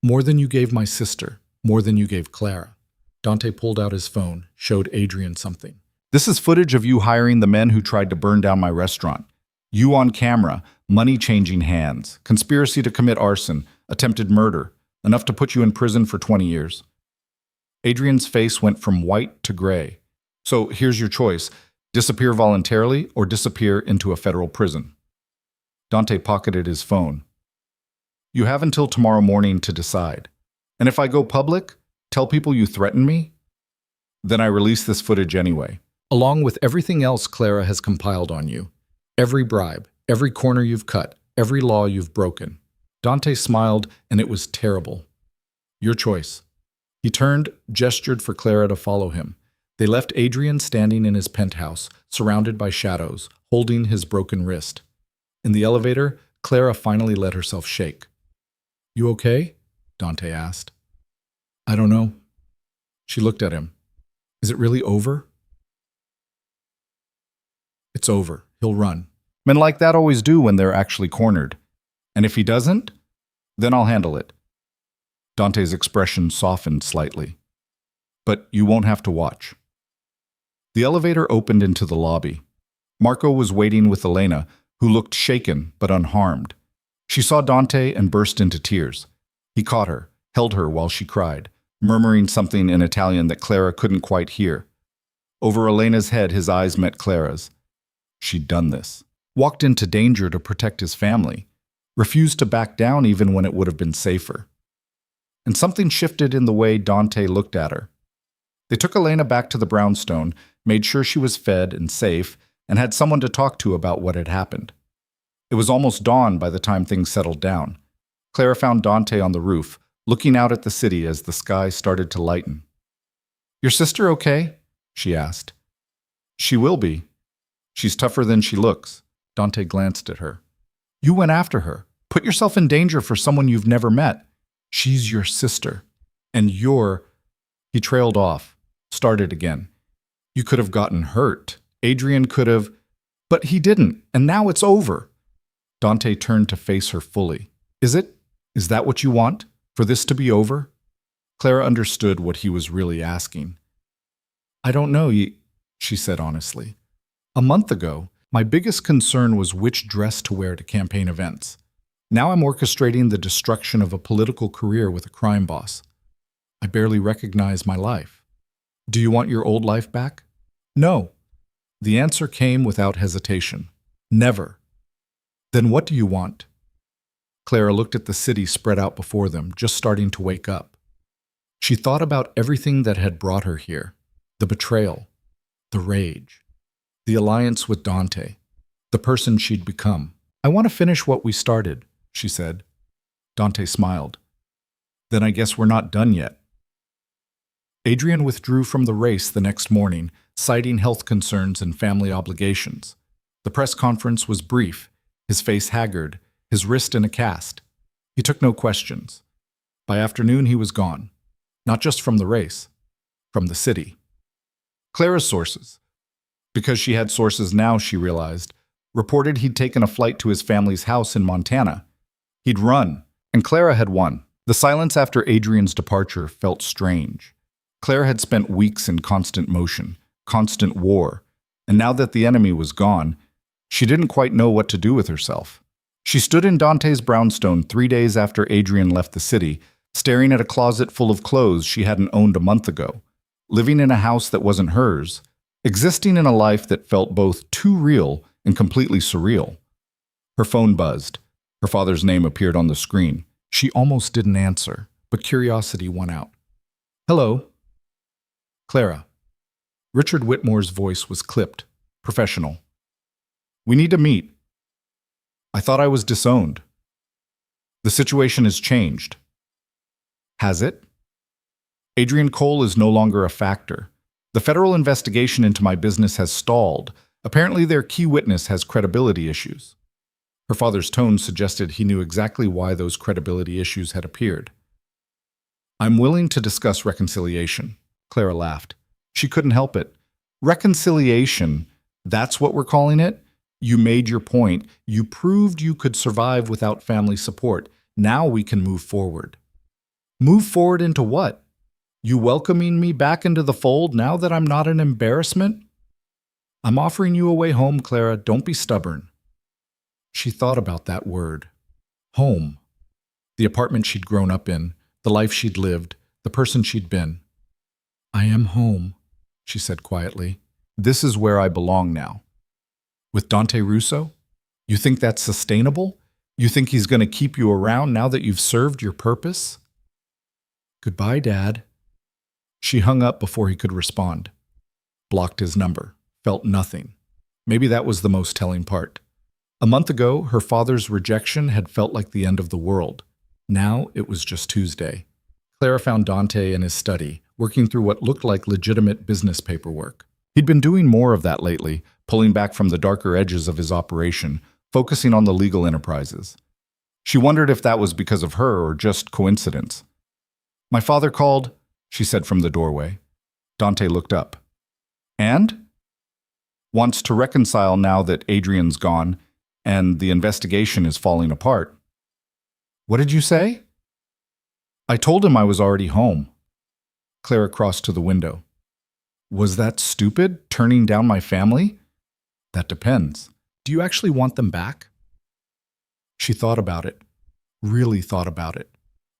More than you gave my sister, more than you gave Clara." Dante pulled out his phone, showed Adrian something. "This is footage of you hiring the men who tried to burn down my restaurant. You on camera, money changing hands, conspiracy to commit arson, attempted murder, enough to put you in prison for 20 years. Adrian's face went from white to gray. "So here's your choice. Disappear voluntarily or disappear into a federal prison." Dante pocketed his phone. "You have until tomorrow morning to decide. And if I go public, tell people you threaten me, then I release this footage anyway, along with everything else Clara has compiled on you. Every bribe, every corner you've cut, every law you've broken." Dante smiled, and it was terrible. "Your choice." He turned, gestured for Clara to follow him. They left Adrian standing in his penthouse, surrounded by shadows, holding his broken wrist. In the elevator, Clara finally let herself shake. "You okay?" Dante asked. "I don't know." She looked at him. "Is it really over?" "It's over. He'll run. Men like that always do when they're actually cornered. And if he doesn't, then I'll handle it." Dante's expression softened slightly. "But you won't have to watch." The elevator opened into the lobby. Marco was waiting with Elena, who looked shaken but unharmed. She saw Dante and burst into tears. He caught her, held her while she cried, murmuring something in Italian that Clara couldn't quite hear. Over Elena's head, his eyes met Clara's. She'd done this. Walked into danger to protect his family. Refused to back down even when it would have been safer. And something shifted in the way Dante looked at her. They took Elena back to the brownstone, made sure she was fed and safe, and had someone to talk to about what had happened. It was almost dawn by the time things settled down. Clara found Dante on the roof, looking out at the city as the sky started to lighten. "Your sister okay?" she asked. "She will be. She's tougher than she looks." Dante glanced at her. "You went after her. Put yourself in danger for someone you've never met. She's your sister. And you're—" He trailed off, started again. "You could have gotten hurt. Adrian could have—" "But he didn't, and now it's over." Dante turned to face her fully. Is that what you want? For this to be over?" Clara understood what he was really asking. I don't know, she said honestly. A month ago, my biggest concern was which dress to wear to campaign events. Now I'm orchestrating the destruction of a political career with a crime boss. I barely recognize my life. Do you want your old life back? No. The answer came without hesitation. Never. Then what do you want? Clara looked at the city spread out before them, just starting to wake up. She thought about everything that had brought her here. The betrayal, the rage, the alliance with Dante, the person she'd become. I want to finish what we started, she said. Dante smiled. Then I guess we're not done yet. Adrian withdrew from the race the next morning, citing health concerns and family obligations. The press conference was brief, his face haggard, his wrist in a cast. He took no questions. By afternoon, he was gone. Not just from the race, from the city. Clara's sources, because she had sources now, she realized, reported he'd taken a flight to his family's house in Montana. He'd run, and Clara had won. The silence after Adrian's departure felt strange. Clara had spent weeks in constant motion, constant war, and now that the enemy was gone, she didn't quite know what to do with herself. She stood in Dante's brownstone 3 days after Adrian left the city, staring at a closet full of clothes she hadn't owned a month ago, living in a house that wasn't hers, existing in a life that felt both too real and completely surreal. Her phone buzzed. Her father's name appeared on the screen. She almost didn't answer, but curiosity won out. Hello. Clara. Richard Whitmore's voice was clipped, professional. We need to meet. I thought I was disowned. The situation has changed. Has it? Adrian Cole is no longer a factor. The federal investigation into my business has stalled. Apparently their key witness has credibility issues. Her father's tone suggested he knew exactly why those credibility issues had appeared. I'm willing to discuss reconciliation. Clara laughed. She couldn't help it. Reconciliation, that's what we're calling it? You made your point. You proved you could survive without family support. Now we can move forward. Move forward into what? You welcoming me back into the fold now that I'm not an embarrassment? I'm offering you a way home, Clara. Don't be stubborn. She thought about that word. Home. The apartment she'd grown up in, the life she'd lived, the person she'd been. I am home, she said quietly. This is where I belong now. With Dante Russo? You think that's sustainable? You think he's going to keep you around now that you've served your purpose? Goodbye, Dad. She hung up before he could respond. Blocked his number. Felt nothing. Maybe that was the most telling part. A month ago, her father's rejection had felt like the end of the world. Now it was just Tuesday. Clara found Dante in his study, working through what looked like legitimate business paperwork. He'd been doing more of that lately, pulling back from the darker edges of his operation, focusing on the legal enterprises. She wondered if that was because of her or just coincidence. My father called, she said from the doorway. Dante looked up. And? Wants to reconcile now that Adrian's gone and the investigation is falling apart. What did you say? I told him I was already home. Clara crossed to the window. Was that stupid, turning down my family? That depends. Do you actually want them back? She thought about it, really thought about it.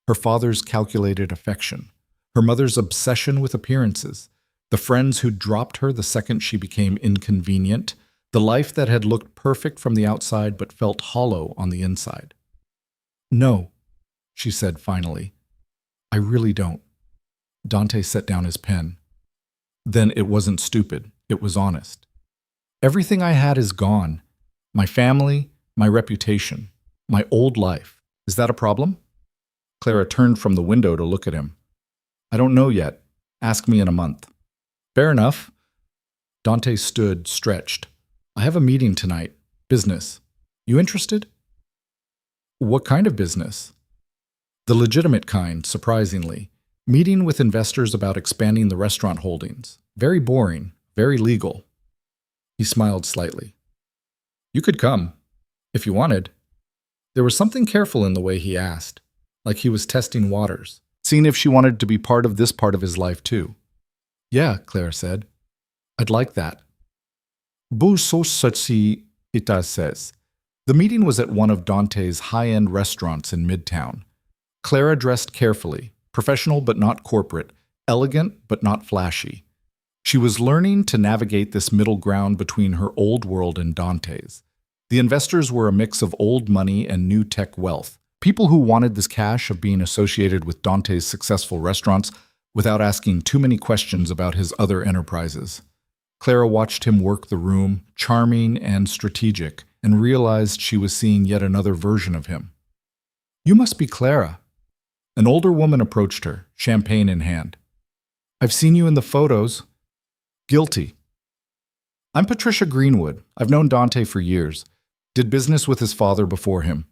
Her father's calculated affection, her mother's obsession with appearances, the friends who dropped her the second she became inconvenient, the life that had looked perfect from the outside but felt hollow on the inside. No, she said finally. I really don't. Dante set down his pen. Then it wasn't stupid, it was honest. Everything I had is gone. My family, my reputation, my old life. Is that a problem? Clara turned from the window to look at him. I don't know yet. Ask me in a month. Fair enough. Dante stood, stretched. I have a meeting tonight. Business. You interested? What kind of business? The legitimate kind, surprisingly. Meeting with investors about expanding the restaurant holdings. Very boring, very legal. He smiled slightly. You could come, if you wanted. There was something careful in the way he asked, like he was testing waters, seeing if she wanted to be part of this part of his life too. Yeah, Clara said. I'd like that. Bu so suchi ita says. The meeting was at one of Dante's high-end restaurants in Midtown. Clara dressed carefully, professional but not corporate, elegant but not flashy. She was learning to navigate this middle ground between her old world and Dante's. The investors were a mix of old money and new tech wealth, people who wanted this cash of being associated with Dante's successful restaurants without asking too many questions about his other enterprises. Clara watched him work the room, charming and strategic, and realized she was seeing yet another version of him. You must be Clara. An older woman approached her, champagne in hand. I've seen you in the photos. Guilty. I'm Patricia Greenwood. I've known Dante for years. Did business with his father before him.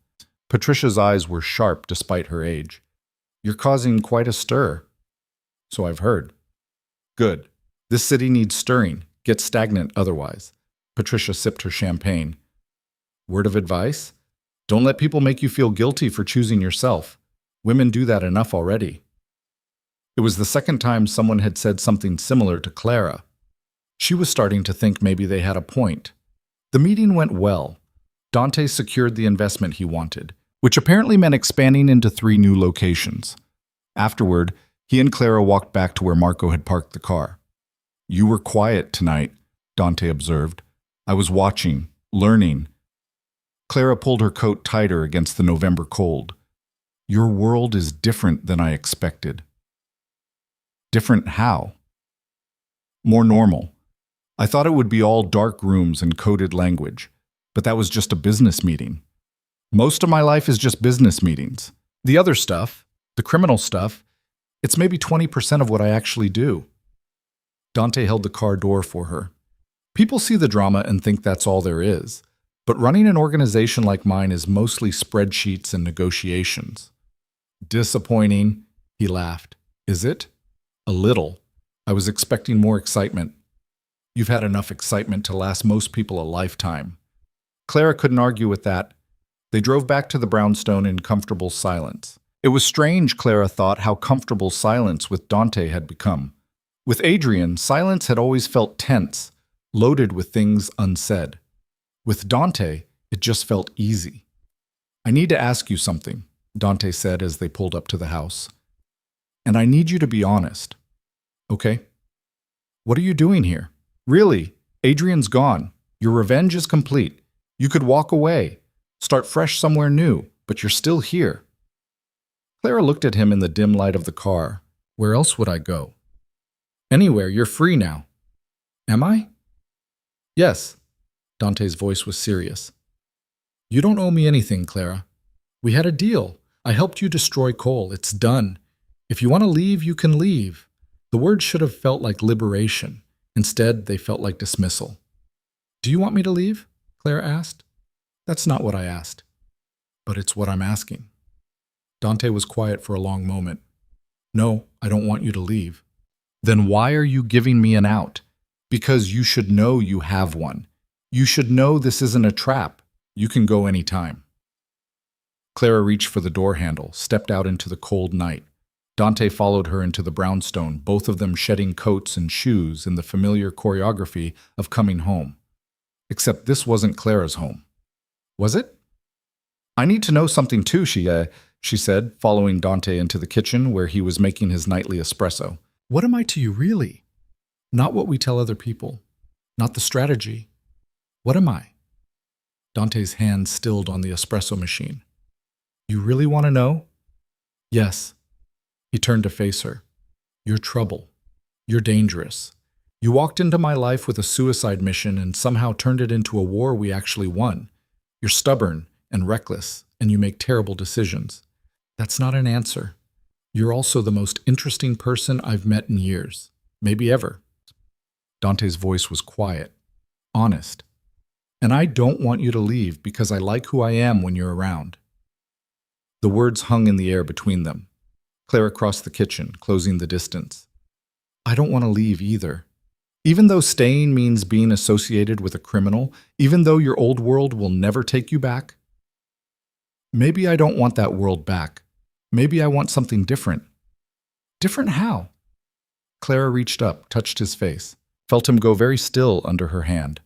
Patricia's eyes were sharp despite her age. You're causing quite a stir. So I've heard. Good. This city needs stirring. Get stagnant otherwise. Patricia sipped her champagne. Word of advice? Don't let people make you feel guilty for choosing yourself. Women do that enough already. It was the second time someone had said something similar to Clara. She was starting to think maybe they had a point. The meeting went well. Dante secured the investment he wanted, which apparently meant expanding into 3 new locations. Afterward, he and Clara walked back to where Marco had parked the car. You were quiet tonight, Dante observed. I was watching, learning. Clara pulled her coat tighter against the November cold. Your world is different than I expected. Different how? More normal. I thought it would be all dark rooms and coded language, but that was just a business meeting. Most of my life is just business meetings. The other stuff, the criminal stuff, it's maybe 20% of what I actually do. Dante held the car door for her. People see the drama and think that's all there is, but running an organization like mine is mostly spreadsheets and negotiations. Disappointing, he laughed. Is it? A little. I was expecting more excitement. You've had enough excitement to last most people a lifetime. Clara couldn't argue with that. They drove back to the brownstone in comfortable silence. It was strange, Clara thought, how comfortable silence with Dante had become. With Adrian, silence had always felt tense, loaded with things unsaid. With Dante, it just felt easy. I need to ask you something, Dante said as they pulled up to the house. And I need you to be honest. Okay? What are you doing here? Really, Adrian's gone. Your revenge is complete. You could walk away, start fresh somewhere new, but you're still here. Clara looked at him in the dim light of the car. Where else would I go? Anywhere, you're free now. Am I? Yes. Dante's voice was serious. You don't owe me anything, Clara. We had a deal. I helped you destroy Cole. It's done. If you want to leave, you can leave. The words should have felt like liberation. Instead, they felt like dismissal. Do you want me to leave? Clara asked. That's not what I asked. But it's what I'm asking. Dante was quiet for a long moment. No, I don't want you to leave. Then why are you giving me an out? Because you should know you have one. You should know this isn't a trap. You can go any time. Clara reached for the door handle, stepped out into the cold night. Dante followed her into the brownstone, both of them shedding coats and shoes in the familiar choreography of coming home. Except this wasn't Clara's home. Was it? I need to know something too, she said, following Dante into the kitchen where he was making his nightly espresso. What am I to you, really? Not what we tell other people. Not the strategy. What am I? Dante's hand stilled on the espresso machine. You really want to know? Yes. He turned to face her. You're trouble. You're dangerous. You walked into my life with a suicide mission and somehow turned it into a war we actually won. You're stubborn and reckless, and you make terrible decisions. That's not an answer. You're also the most interesting person I've met in years, maybe ever. Dante's voice was quiet, honest. And I don't want you to leave because I like who I am when you're around. The words hung in the air between them. Clara crossed the kitchen, closing the distance. I don't want to leave either. Even though staying means being associated with a criminal, even though your old world will never take you back. Maybe I don't want that world back. Maybe I want something different. Different how? Clara reached up, touched his face, felt him go very still under her hand.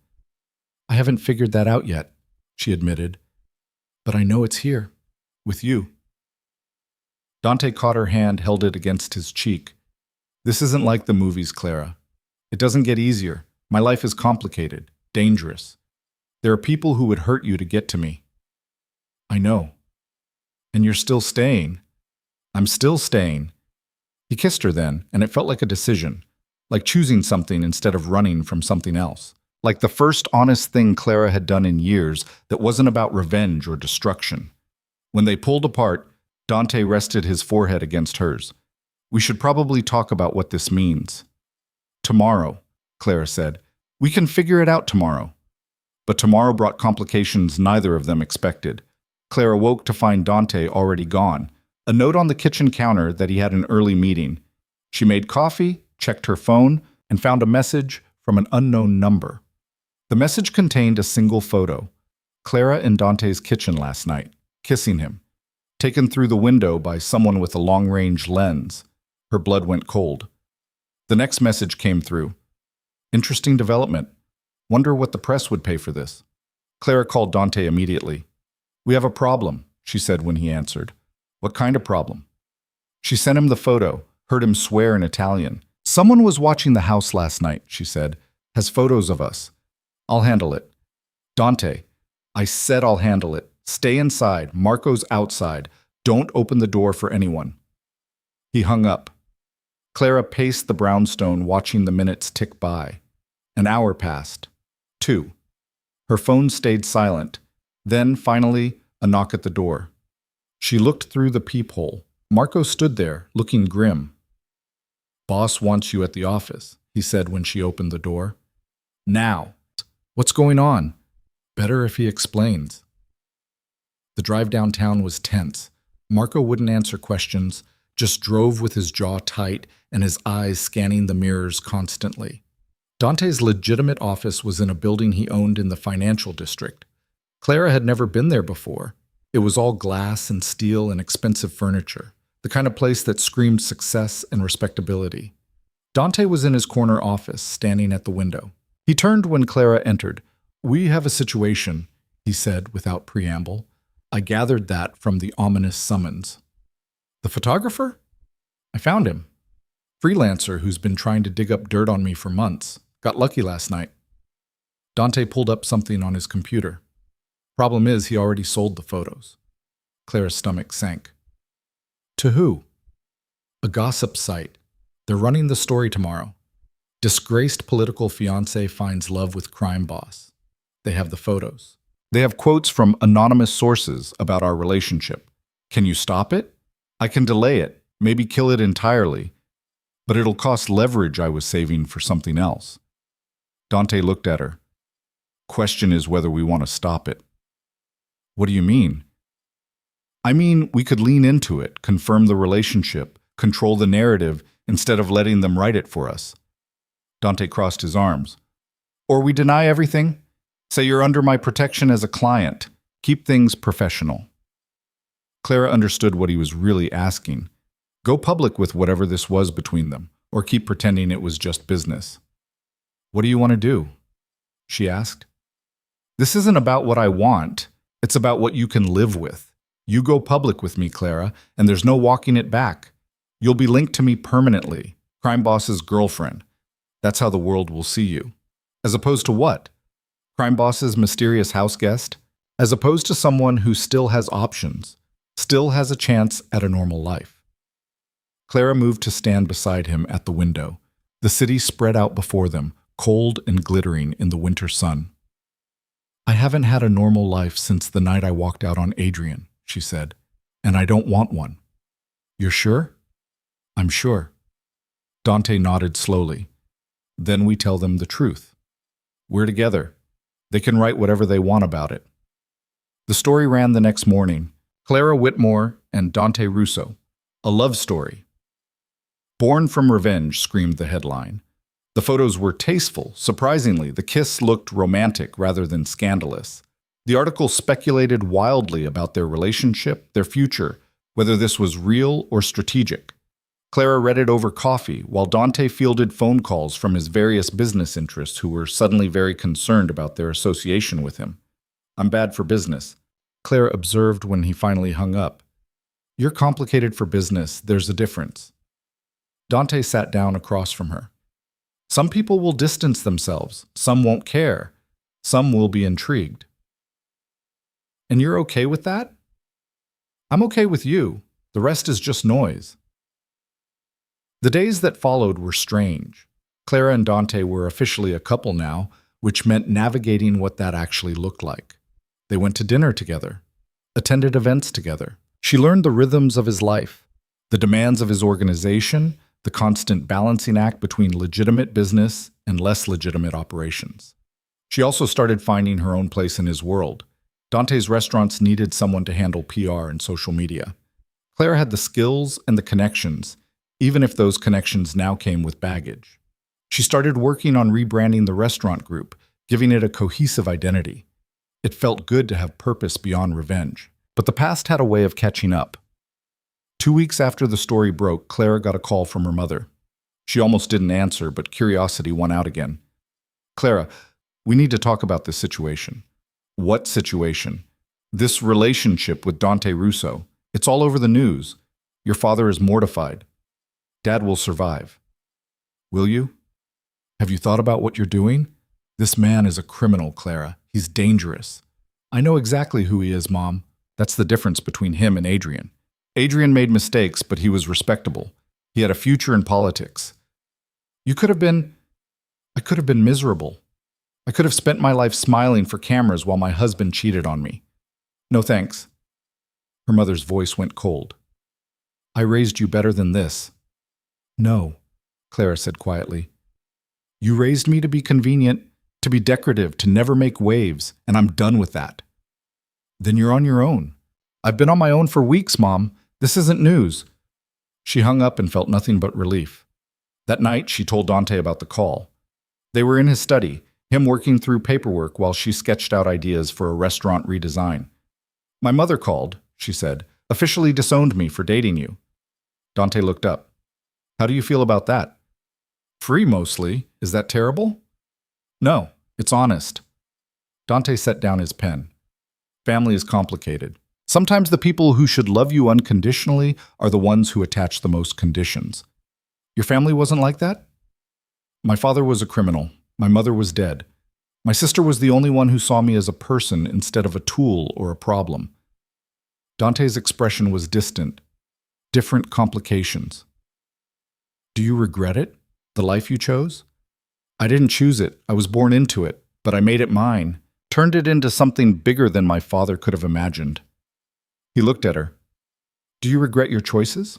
I haven't figured that out yet, she admitted, but I know it's here, with you. Dante caught her hand, held it against his cheek. This isn't like the movies, Clara. It doesn't get easier. My life is complicated, dangerous. There are people who would hurt you to get to me. I know. And you're still staying. I'm still staying. He kissed her then, and it felt like a decision, like choosing something instead of running from something else, like the first honest thing Clara had done in years that wasn't about revenge or destruction. When they pulled apart, Dante rested his forehead against hers. We should probably talk about what this means. Tomorrow, Clara said. We can figure it out tomorrow. But tomorrow brought complications neither of them expected. Clara woke to find Dante already gone. A note on the kitchen counter that he had an early meeting. She made coffee, checked her phone, and found a message from an unknown number. The message contained a single photo. Clara in Dante's kitchen last night, kissing him. Taken through the window by someone with a long-range lens. Her blood went cold. The next message came through. Interesting development. Wonder what the press would pay for this. Clara called Dante immediately. We have a problem, she said when he answered. What kind of problem? She sent him the photo, heard him swear in Italian. Someone was watching the house last night, she said. Has photos of us. I'll handle it. Dante, I said I'll handle it. Stay inside. Marco's outside. Don't open the door for anyone. He hung up. Clara paced the brownstone, watching the minutes tick by. An hour passed. 2. Her phone stayed silent. Then, finally, a knock at the door. She looked through the peephole. Marco stood there, looking grim. Boss wants you at the office, he said when she opened the door. Now. What's going on? Better if he explains. The drive downtown was tense. Marco wouldn't answer questions, just drove with his jaw tight and his eyes scanning the mirrors constantly. Dante's legitimate office was in a building he owned in the financial district. Clara had never been there before. It was all glass and steel and expensive furniture, the kind of place that screamed success and respectability. Dante was in his corner office, standing at the window. He turned when Clara entered. We have a situation, he said without preamble. I gathered that from the ominous summons. The photographer? I found him. Freelancer who's been trying to dig up dirt on me for months. Got lucky last night. Dante pulled up something on his computer. Problem is, he already sold the photos. Clara's stomach sank. To who? A gossip site. They're running the story tomorrow. Disgraced political fiancé finds love with crime boss. They have the photos. They have quotes from anonymous sources about our relationship. Can you stop it? I can delay it, maybe kill it entirely. But it'll cost leverage I was saving for something else. Dante looked at her. Question is whether we want to stop it. What do you mean? I mean, we could lean into it, confirm the relationship, control the narrative, instead of letting them write it for us. Dante crossed his arms. Or we deny everything? Say you're under my protection as a client. Keep things professional. Clara understood what he was really asking. Go public with whatever this was between them, or keep pretending it was just business. What do you want to do? She asked. This isn't about what I want. It's about what you can live with. You go public with me, Clara, and there's no walking it back. You'll be linked to me permanently, crime boss's girlfriend. That's how the world will see you. As opposed to what? Crime boss's mysterious house guest? As opposed to someone who still has options, still has a chance at a normal life. Clara moved to stand beside him at the window. The city spread out before them, cold and glittering in the winter sun. I haven't had a normal life since the night I walked out on Adrian, she said, and I don't want one. You're sure? I'm sure. Dante nodded slowly. Then we tell them the truth. We're together. They can write whatever they want about it. The story ran the next morning. Clara Whitmore and Dante Russo. A love story. Born from revenge, screamed the headline. The photos were tasteful. Surprisingly, the kiss looked romantic rather than scandalous. The article speculated wildly about their relationship, their future, whether this was real or strategic. Clara read it over coffee, while Dante fielded phone calls from his various business interests who were suddenly very concerned about their association with him. "I'm bad for business," Clara observed when he finally hung up. "You're complicated for business, there's a difference." Dante sat down across from her. "Some people will distance themselves, some won't care, some will be intrigued." "And you're okay with that?" "I'm okay with you. The rest is just noise." The days that followed were strange. Clara and Dante were officially a couple now, which meant navigating what that actually looked like. They went to dinner together, attended events together. She learned the rhythms of his life, the demands of his organization, the constant balancing act between legitimate business and less legitimate operations. She also started finding her own place in his world. Dante's restaurants needed someone to handle PR and social media. Clara had the skills and the connections, even if those connections now came with baggage. She started working on rebranding the restaurant group, giving it a cohesive identity. It felt good to have purpose beyond revenge. But the past had a way of catching up. 2 weeks after the story broke, Clara got a call from her mother. She almost didn't answer, but curiosity won out again. "Clara, we need to talk about this situation." "What situation?" "This relationship with Dante Russo. It's all over the news. Your father is mortified. Dad will survive." "Will you? Have you thought about what you're doing? This man is a criminal, Clara. He's dangerous." "I know exactly who he is, Mom. That's the difference between him and Adrian. Adrian made mistakes, but he was respectable. He had a future in politics. I could have been miserable. I could have spent my life smiling for cameras while my husband cheated on me. No thanks." Her mother's voice went cold. "I raised you better than this." "No," Clara said quietly. "You raised me to be convenient, to be decorative, to never make waves, and I'm done with that." "Then you're on your own." "I've been on my own for weeks, Mom. This isn't news." She hung up and felt nothing but relief. That night, she told Dante about the call. They were in his study, him working through paperwork while she sketched out ideas for a restaurant redesign. "My mother called," she said, "officially disowned me for dating you." Dante looked up. "How do you feel about that?" "Free, mostly. Is that terrible?" "No, it's honest." Dante set down his pen. Family is complicated. Sometimes the people who should love you unconditionally are the ones who attach the most conditions. Your family wasn't like that? My father was a criminal. My mother was dead. My sister was the only one who saw me as a person instead of a tool or a problem. Dante's expression was distant. Different complications. "Do you regret it? The life you chose?" "I didn't choose it. I was born into it, but I made it mine. Turned it into something bigger than my father could have imagined." He looked at her. "Do you regret your choices?"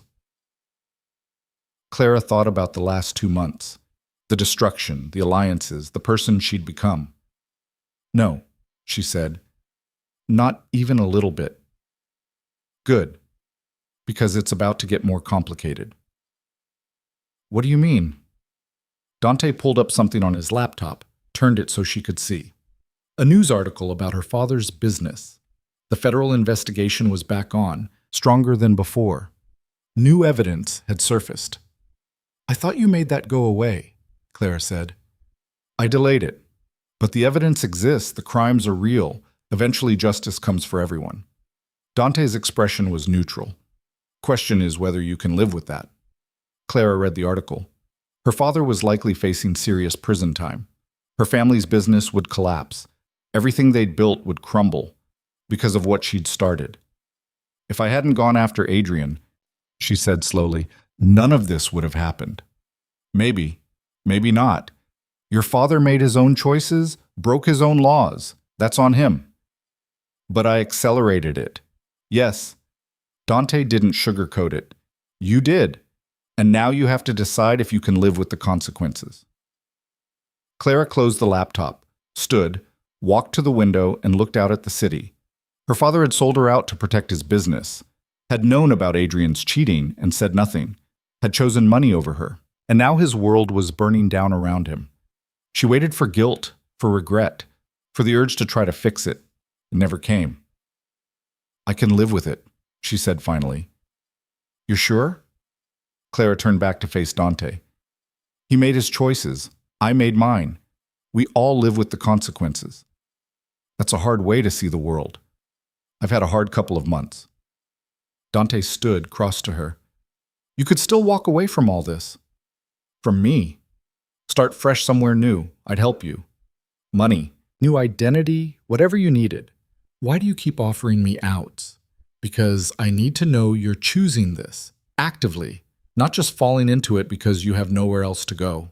Clara thought about the last 2 months. The destruction, the alliances, the person she'd become. "No," she said. "Not even a little bit." "Good. Because it's about to get more complicated." "What do you mean?" Dante pulled up something on his laptop, turned it so she could see. A news article about her father's business. The federal investigation was back on, stronger than before. New evidence had surfaced. "I thought you made that go away," Clara said. "I delayed it. But the evidence exists, the crimes are real. Eventually justice comes for everyone." Dante's expression was neutral. Question is whether you can live with that. Clara read the article. Her father was likely facing serious prison time. Her family's business would collapse. Everything they'd built would crumble because of what she'd started. "If I hadn't gone after Adrian," she said slowly, "none of this would have happened." "Maybe, maybe not. Your father made his own choices, broke his own laws. That's on him." "But I accelerated it." "Yes." Dante didn't sugarcoat it. "You did. And now you have to decide if you can live with the consequences." Clara closed the laptop, stood, walked to the window, and looked out at the city. Her father had sold her out to protect his business, had known about Adrian's cheating and said nothing, had chosen money over her, and now his world was burning down around him. She waited for guilt, for regret, for the urge to try to fix it. It never came. "I can live with it," she said finally. "You're sure?" Clara turned back to face Dante. He made his choices. I made mine. We all live with the consequences. That's a hard way to see the world. I've had a hard couple of months. Dante stood, crossed to her. You could still walk away from all this. From me. Start fresh somewhere new. I'd help you. Money, new identity, whatever you needed. Why do you keep offering me outs? Because I need to know you're choosing this, actively, not just falling into it because you have nowhere else to go.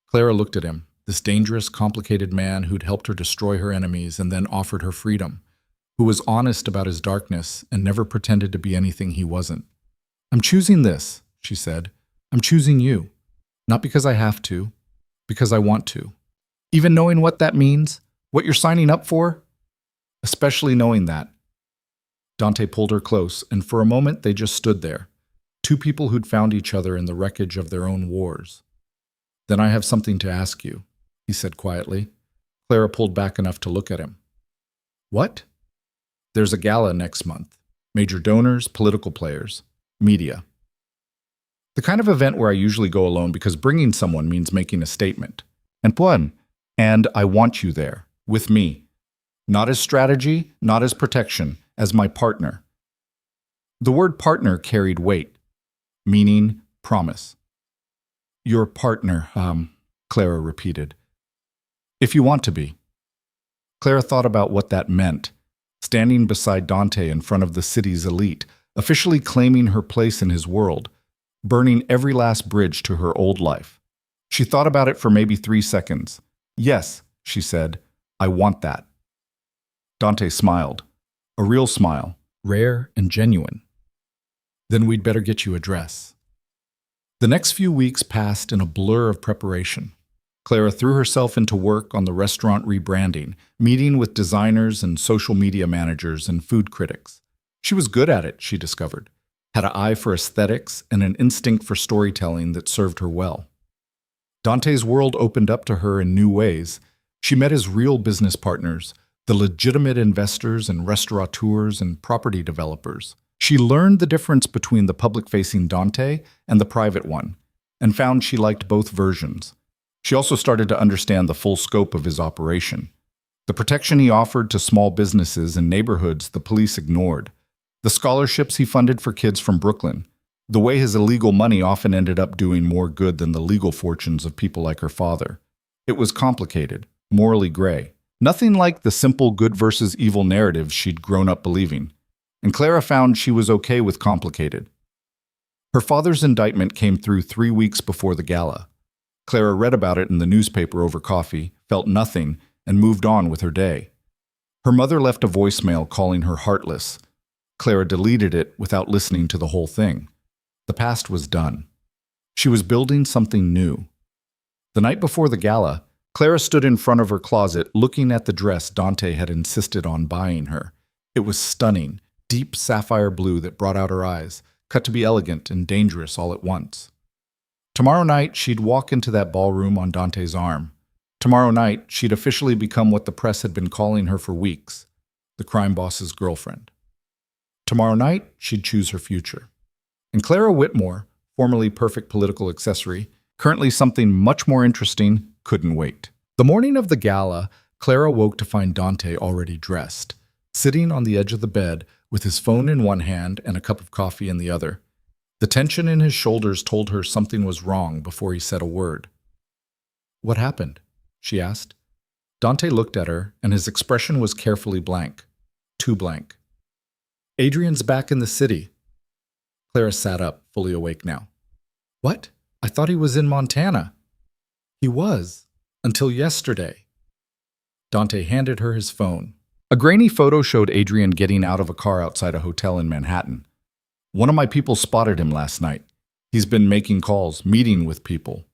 Clara looked at him, this dangerous, complicated man who'd helped her destroy her enemies and then offered her freedom, who was honest about his darkness and never pretended to be anything he wasn't. I'm choosing this, she said. I'm choosing you. Not because I have to, because I want to. Even knowing what that means, what you're signing up for, especially knowing that. Dante pulled her close, and for a moment they just stood there, two people who'd found each other in the wreckage of their own wars. Then I have something to ask you, he said quietly. Clara pulled back enough to look at him. What? There's a gala next month. Major donors, political players, media. The kind of event where I usually go alone because bringing someone means making a statement. And I want you there, with me. Not as strategy, not as protection, as my partner. The word partner carried weight, meaning promise. Your partner, Clara repeated. If you want to be. Clara thought about what that meant, standing beside Dante in front of the city's elite, officially claiming her place in his world, burning every last bridge to her old life. She thought about it for maybe 3 seconds. Yes, she said, I want that. Dante smiled, a real smile, rare and genuine. Then we'd better get you a dress. The next few weeks passed in a blur of preparation. Clara threw herself into work on the restaurant rebranding, meeting with designers and social media managers and food critics. She was good at it, she discovered, had an eye for aesthetics and an instinct for storytelling that served her well. Dante's world opened up to her in new ways. She met his real business partners, the legitimate investors and restaurateurs and property developers. She learned the difference between the public-facing Dante and the private one, and found she liked both versions. She also started to understand the full scope of his operation. The protection he offered to small businesses and neighborhoods the police ignored. The scholarships he funded for kids from Brooklyn. The way his illegal money often ended up doing more good than the legal fortunes of people like her father. It was complicated, morally gray. Nothing like the simple good versus evil narratives she'd grown up believing. And Clara found she was okay with complicated. Her father's indictment came through 3 weeks before the gala. Clara read about it in the newspaper over coffee, felt nothing, and moved on with her day. Her mother left a voicemail calling her heartless. Clara deleted it without listening to the whole thing. The past was done. She was building something new. The night before the gala, Clara stood in front of her closet looking at the dress Dante had insisted on buying her. It was stunning, deep sapphire blue that brought out her eyes, cut to be elegant and dangerous all at once. Tomorrow night, she'd walk into that ballroom on Dante's arm. Tomorrow night, she'd officially become what the press had been calling her for weeks, the crime boss's girlfriend. Tomorrow night, she'd choose her future. And Clara Whitmore, formerly perfect political accessory, currently something much more interesting, couldn't wait. The morning of the gala, Clara woke to find Dante already dressed, sitting on the edge of the bed with his phone in one hand and a cup of coffee in the other. The tension in his shoulders told her something was wrong before he said a word. What happened? She asked. Dante looked at her, and his expression was carefully blank. Too blank. Adrian's back in the city. Clara sat up, fully awake now. What? I thought he was in Montana. He was, until yesterday. Dante handed her his phone. A grainy photo showed Adrian getting out of a car outside a hotel in Manhattan. One of my people spotted him last night. He's been making calls, meeting with people.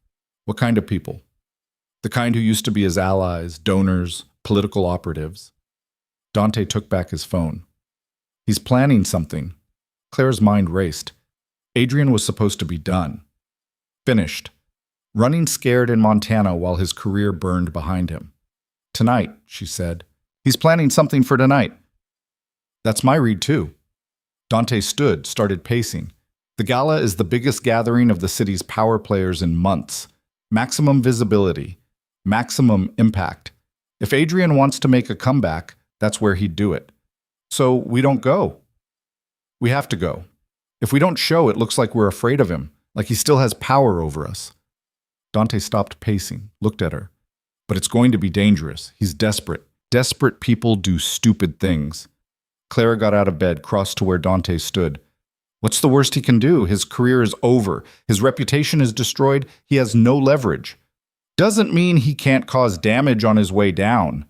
What kind of people? The kind who used to be his allies, donors, political operatives. Dante took back his phone. He's planning something. Clara's mind raced. Adrian was supposed to be done. Finished. Running scared in Montana while his career burned behind him. Tonight, she said. He's planning something for tonight. That's my read too. Dante stood, started pacing. The gala is the biggest gathering of the city's power players in months. Maximum visibility, maximum impact. If Adrian wants to make a comeback, that's where he'd do it. So we don't go. We have to go. If we don't show, it looks like we're afraid of him, like he still has power over us. Dante stopped pacing, looked at her. But it's going to be dangerous. He's desperate. Desperate people do stupid things. Clara got out of bed, crossed to where Dante stood. What's the worst he can do? His career is over. His reputation is destroyed. He has no leverage. Doesn't mean he can't cause damage on his way down.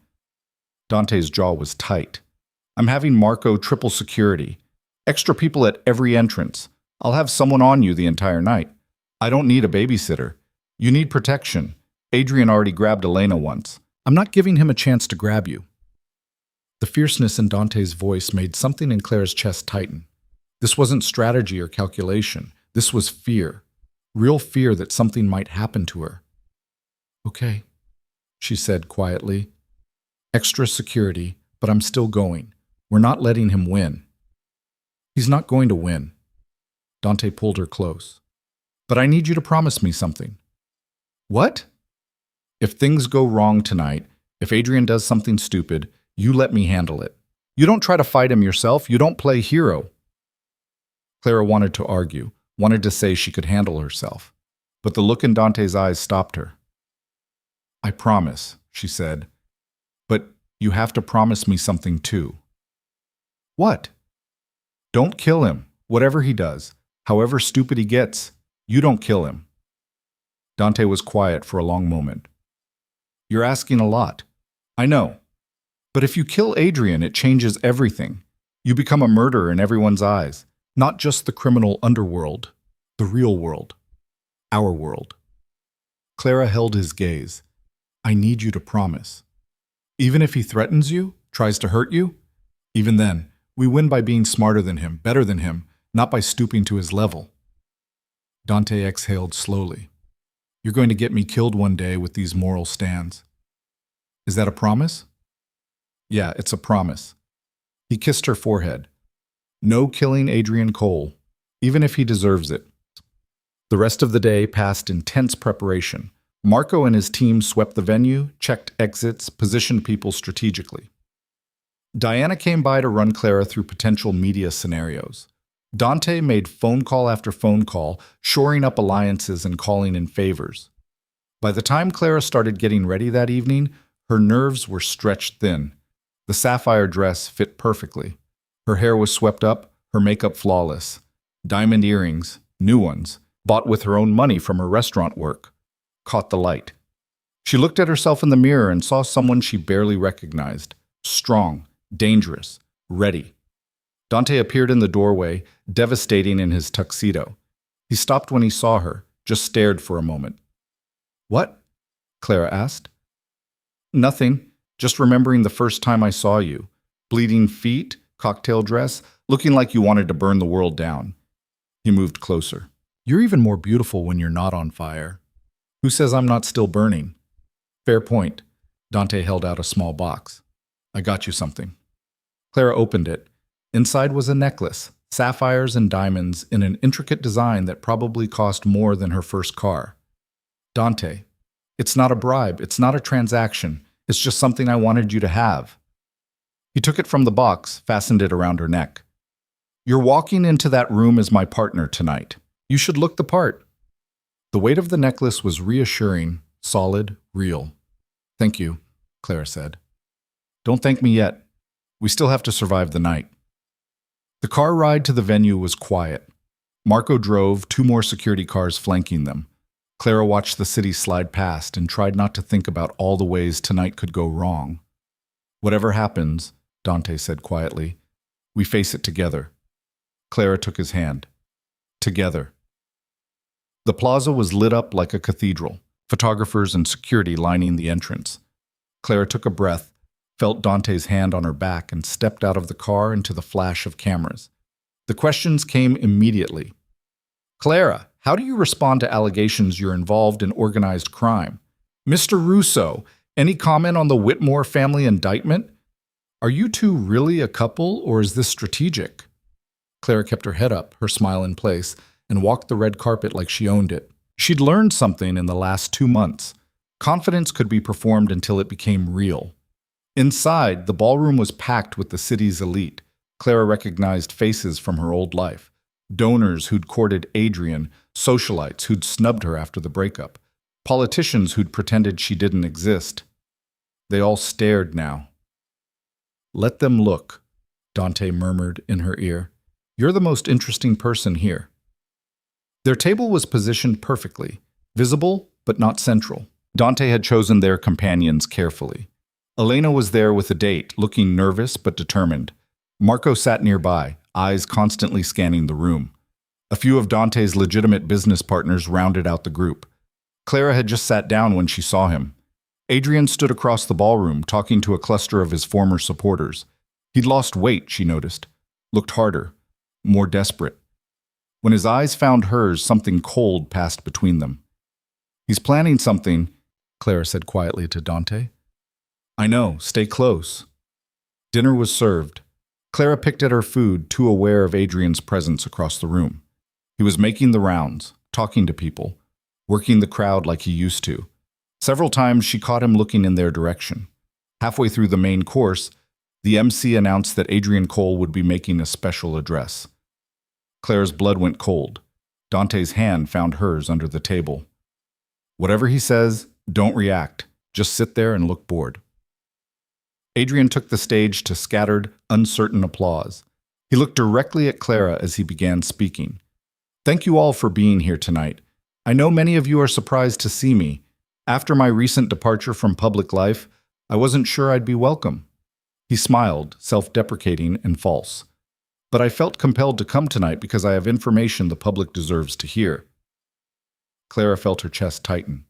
Dante's jaw was tight. I'm having Marco triple security. Extra people at every entrance. I'll have someone on you the entire night. I don't need a babysitter. You need protection. Adrian already grabbed Elena once. I'm not giving him a chance to grab you. The fierceness in Dante's voice made something in Clara's chest tighten. This wasn't strategy or calculation. This was fear. Real fear that something might happen to her. Okay, she said quietly. Extra security, but I'm still going. We're not letting him win. He's not going to win. Dante pulled her close. But I need you to promise me something. What? If things go wrong tonight, if Adrian does something stupid, you let me handle it. You don't try to fight him yourself. You don't play hero. Clara wanted to argue, wanted to say she could handle herself. But the look in Dante's eyes stopped her. I promise, she said. But you have to promise me something too. What? Don't kill him, whatever he does. However stupid he gets, you don't kill him. Dante was quiet for a long moment. You're asking a lot. I know. But if you kill Adrian, it changes everything. You become a murderer in everyone's eyes. Not just the criminal underworld, the real world. Our world. Clara held his gaze. I need you to promise. Even if he threatens you, tries to hurt you, even then, we win by being smarter than him, better than him, not by stooping to his level. Dante exhaled slowly. You're going to get me killed one day with these moral stands. Is that a promise? Yeah, it's a promise. He kissed her forehead. No killing Adrian Cole, even if he deserves it. The rest of the day passed in tense preparation. Marco and his team swept the venue, checked exits, positioned people strategically. Diana came by to run Clara through potential media scenarios. Dante made phone call after phone call, shoring up alliances and calling in favors. By the time Clara started getting ready that evening, her nerves were stretched thin. The sapphire dress fit perfectly. Her hair was swept up, her makeup flawless. Diamond earrings, new ones, bought with her own money from her restaurant work, caught the light. She looked at herself in the mirror and saw someone she barely recognized. Strong, dangerous, ready. Dante appeared in the doorway, devastating in his tuxedo. He stopped when he saw her, just stared for a moment. What? Clara asked. Nothing, just remembering the first time I saw you. Bleeding feet, cocktail dress, looking like you wanted to burn the world down. He moved closer. You're even more beautiful when you're not on fire. Who says I'm not still burning? Fair point. Dante held out a small box. I got you something. Clara opened it. Inside was a necklace, sapphires and diamonds in an intricate design that probably cost more than her first car. Dante, it's not a bribe, it's not a transaction, it's just something I wanted you to have. He took it from the box, fastened it around her neck. You're walking into that room as my partner tonight. You should look the part. The weight of the necklace was reassuring, solid, real. Thank you, Clara said. Don't thank me yet. We still have to survive the night. The car ride to the venue was quiet. Marco drove, 2 more security cars flanking them. Clara watched the city slide past and tried not to think about all the ways tonight could go wrong. Whatever happens, Dante said quietly, we face it together. Clara took his hand. Together. The plaza was lit up like a cathedral, photographers and security lining the entrance. Clara took a breath, felt Dante's hand on her back, and stepped out of the car into the flash of cameras. The questions came immediately. Clara, how do you respond to allegations you're involved in organized crime? Mr. Russo, any comment on the Whitmore family indictment? Are you two really a couple, or is this strategic? Clara kept her head up, her smile in place, and walked the red carpet like she owned it. She'd learned something in the last 2 months. Confidence could be performed until it became real. Inside, the ballroom was packed with the city's elite. Clara recognized faces from her old life. Donors who'd courted Adrian, socialites who'd snubbed her after the breakup, politicians who'd pretended she didn't exist. They all stared now. "Let them look," Dante murmured in her ear. "You're the most interesting person here." Their table was positioned perfectly, visible but not central. Dante had chosen their companions carefully. Elena was there with a date, looking nervous but determined. Marco sat nearby, eyes constantly scanning the room. A few of Dante's legitimate business partners rounded out the group. Clara had just sat down when she saw him. Adrian stood across the ballroom, talking to a cluster of his former supporters. He'd lost weight, she noticed. Looked harder, more desperate. When his eyes found hers, something cold passed between them. "He's planning something," Clara said quietly to Dante. "I know, stay close." Dinner was served. Clara picked at her food, too aware of Adrian's presence across the room. He was making the rounds, talking to people, working the crowd like he used to. Several times she caught him looking in their direction. Halfway through the main course, the MC announced that Adrian Cole would be making a special address. Clara's blood went cold. Dante's hand found hers under the table. "Whatever he says, don't react. Just sit there and look bored." Adrian took the stage to scattered, uncertain applause. He looked directly at Clara as he began speaking. "Thank you all for being here tonight. I know many of you are surprised to see me. After my recent departure from public life, I wasn't sure I'd be welcome." He smiled, self-deprecating and false. "But I felt compelled to come tonight because I have information the public deserves to hear." Clara felt her chest tighten.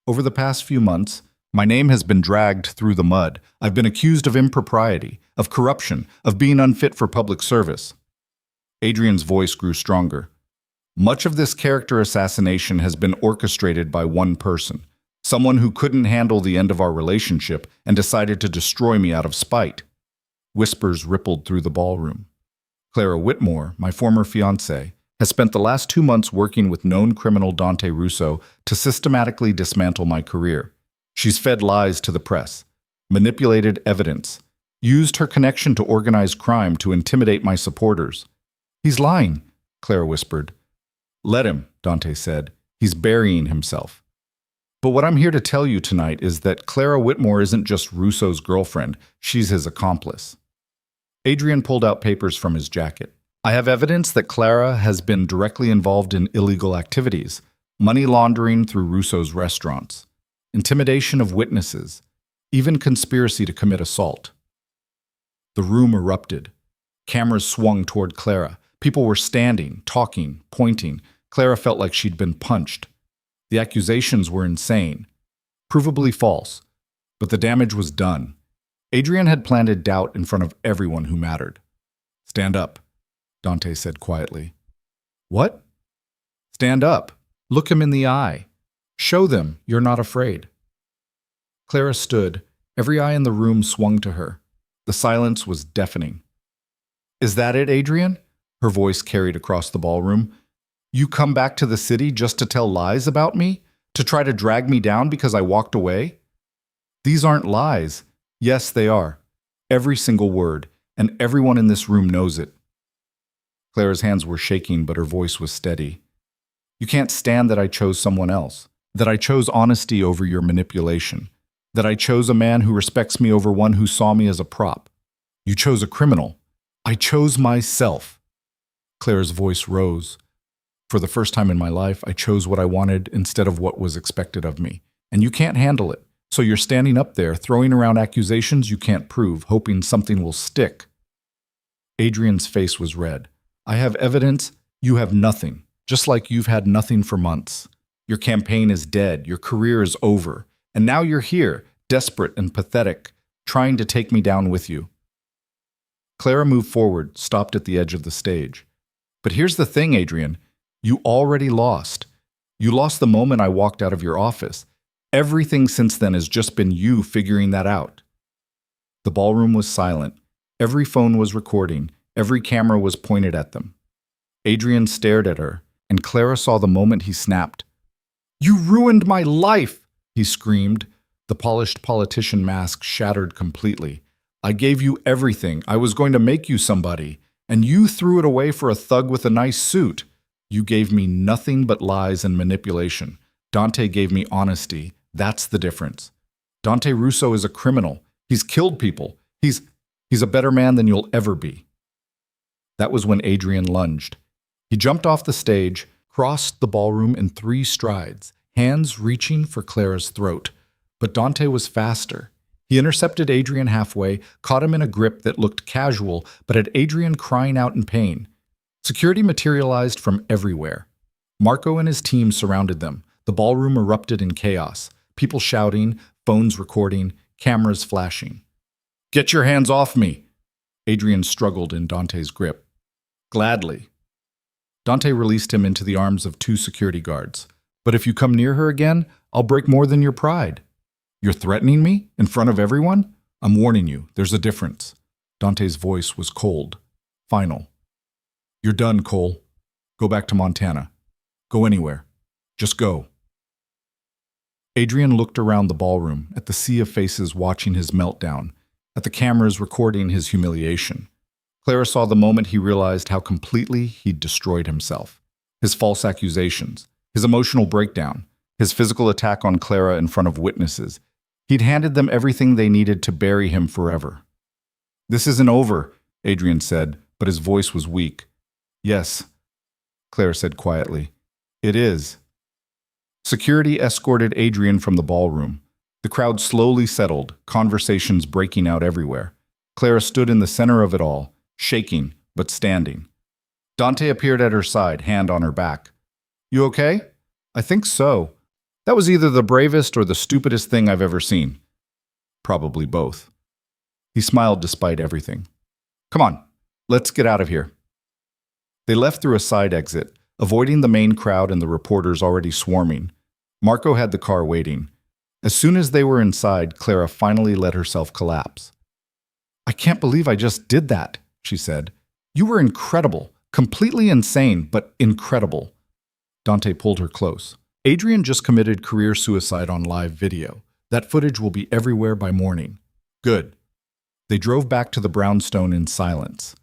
"Over the past few months, my name has been dragged through the mud. I've been accused of impropriety, of corruption, of being unfit for public service." Adrian's voice grew stronger. "Much of this character assassination has been orchestrated by one person, someone who couldn't handle the end of our relationship and decided to destroy me out of spite." Whispers rippled through the ballroom. "Clara Whitmore, my former fiancé, has spent the last 2 months working with known criminal Dante Russo to systematically dismantle my career. She's fed lies to the press, manipulated evidence, used her connection to organized crime to intimidate my supporters." "He's lying," Clara whispered. "Let him," Dante said. "He's burying himself." "But what I'm here to tell you tonight is that Clara Whitmore isn't just Russo's girlfriend, she's his accomplice." Adrian pulled out papers from his jacket. "I have evidence that Clara has been directly involved in illegal activities, money laundering through Russo's restaurants, intimidation of witnesses, even conspiracy to commit assault." The room erupted. Cameras swung toward Clara. People were standing, talking, pointing. Clara felt like she'd been punched. The accusations were insane, provably false, but the damage was done. Adrian had planted doubt in front of everyone who mattered. "Stand up," Dante said quietly. "What?" "Stand up. Look him in the eye. Show them you're not afraid." Clara stood. Every eye in the room swung to her. The silence was deafening. "Is that it, Adrian?" Her voice carried across the ballroom. "You come back to the city just to tell lies about me? To try to drag me down because I walked away?" "These aren't lies." "Yes, they are. Every single word, and everyone in this room knows it." Clara's hands were shaking, but her voice was steady. "You can't stand that I chose someone else, that I chose honesty over your manipulation, that I chose a man who respects me over one who saw me as a prop. You chose a criminal. I chose myself." Clara's voice rose. "For the first time in my life, I chose what I wanted instead of what was expected of me. And you can't handle it. So you're standing up there, throwing around accusations you can't prove, hoping something will stick." Adrian's face was red. "I have evidence. You have nothing. Just like you've had nothing for months. Your campaign is dead. Your career is over. And now you're here, desperate and pathetic, trying to take me down with you." Clara moved forward, stopped at the edge of the stage. "But here's the thing, Adrian. You already lost. You lost the moment I walked out of your office. Everything since then has just been you figuring that out." The ballroom was silent. Every phone was recording. Every camera was pointed at them. Adrian stared at her. and Clara saw the moment he snapped. "You ruined my life!" he screamed. The polished politician mask shattered completely. "I gave you everything. I was going to make you somebody. And you threw it away for a thug with a nice suit. You gave me nothing but lies and manipulation. Dante gave me honesty. That's the difference. Dante Russo is a criminal. He's killed people. He's a better man than you'll ever be." That was when Adrian lunged. He jumped off the stage, crossed the ballroom in 3 strides, hands reaching for Clara's throat. But Dante was faster. He intercepted Adrian halfway, caught him in a grip that looked casual, but had Adrian crying out in pain. Security materialized from everywhere. Marco and his team surrounded them. The ballroom erupted in chaos. People shouting, phones recording, cameras flashing. "Get your hands off me!" Adrian struggled in Dante's grip. "Gladly." Dante released him into the arms of 2 security guards. "But if you come near her again, I'll break more than your pride." "You're threatening me? In front of everyone? I'm warning you, there's a difference." Dante's voice was cold, final. "You're done, Cole. Go back to Montana. Go anywhere. Just go." Adrian looked around the ballroom, at the sea of faces watching his meltdown, at the cameras recording his humiliation. Clara saw the moment he realized how completely he'd destroyed himself. His false accusations, his emotional breakdown, his physical attack on Clara in front of witnesses. He'd handed them everything they needed to bury him forever. "This isn't over," Adrian said, but his voice was weak. "Yes," Clara said quietly. "It is." Security escorted Adrian from the ballroom. The crowd slowly settled, conversations breaking out everywhere. Clara stood in the center of it all, shaking but standing. Dante appeared at her side, hand on her back. "You okay?" "I think so. That was either the bravest or the stupidest thing I've ever seen." "Probably both." He smiled despite everything. "Come on, let's get out of here." They left through a side exit, avoiding the main crowd and the reporters already swarming. Marco had the car waiting. As soon as they were inside, Clara finally let herself collapse. "I can't believe I just did that," she said. "You were incredible, completely insane, but incredible." Dante pulled her close. "Adrian just committed career suicide on live video. That footage will be everywhere by morning." "Good." They drove back to the brownstone in silence.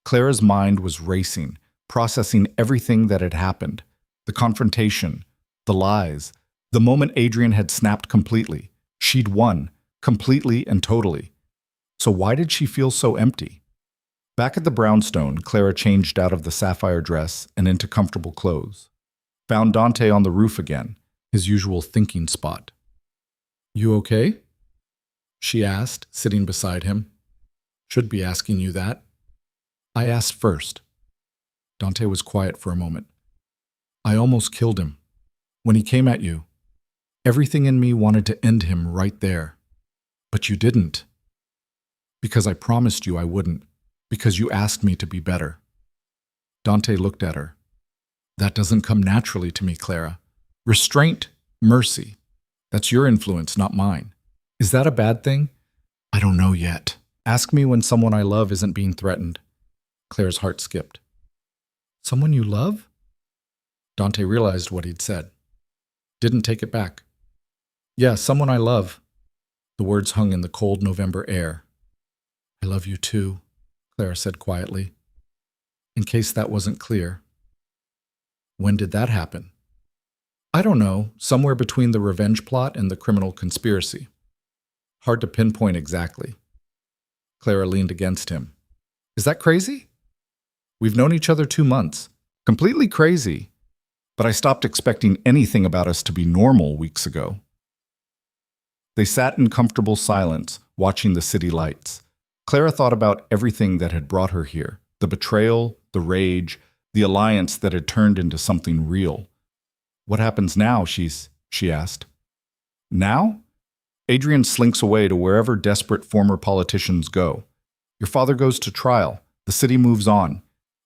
Clara's mind was racing, processing everything that had happened. The confrontation, the lies, the moment Adrian had snapped completely. She'd won, completely and totally. So why did she feel so empty? Back at the brownstone, Clara changed out of the sapphire dress and into comfortable clothes. Found Dante on the roof again, his usual thinking spot. "You okay?" she asked, sitting beside him. "Should be asking you that." "I asked first." Dante was quiet for a moment. "I almost killed him. When he came at you, everything in me wanted to end him right there. But you didn't. Because I promised you I wouldn't. Because you asked me to be better." Dante looked at her. "That doesn't come naturally to me, Clara. Restraint, mercy. That's your influence, not mine. Is that a bad thing? I don't know yet. Ask me when someone I love isn't being threatened." Clara's heart skipped. "Someone you love?" Dante realized what he'd said. Didn't take it back. "Yeah, someone I love." The words hung in the cold November air. "I love you too," Clara said quietly. In case that wasn't clear. "When did that happen?" "I don't know, somewhere between the revenge plot and the criminal conspiracy. Hard to pinpoint exactly." Clara leaned against him. "Is that crazy?" "We've known each other 2 months. Completely crazy. But I stopped expecting anything about us to be normal weeks ago." They sat in comfortable silence, watching the city lights. Clara thought about everything that had brought her here. The betrayal, the rage, the alliance that had turned into something real. "What happens now?" she asked. "Now?" "Adrian slinks away to wherever desperate former politicians go. Your father goes to trial. The city moves on.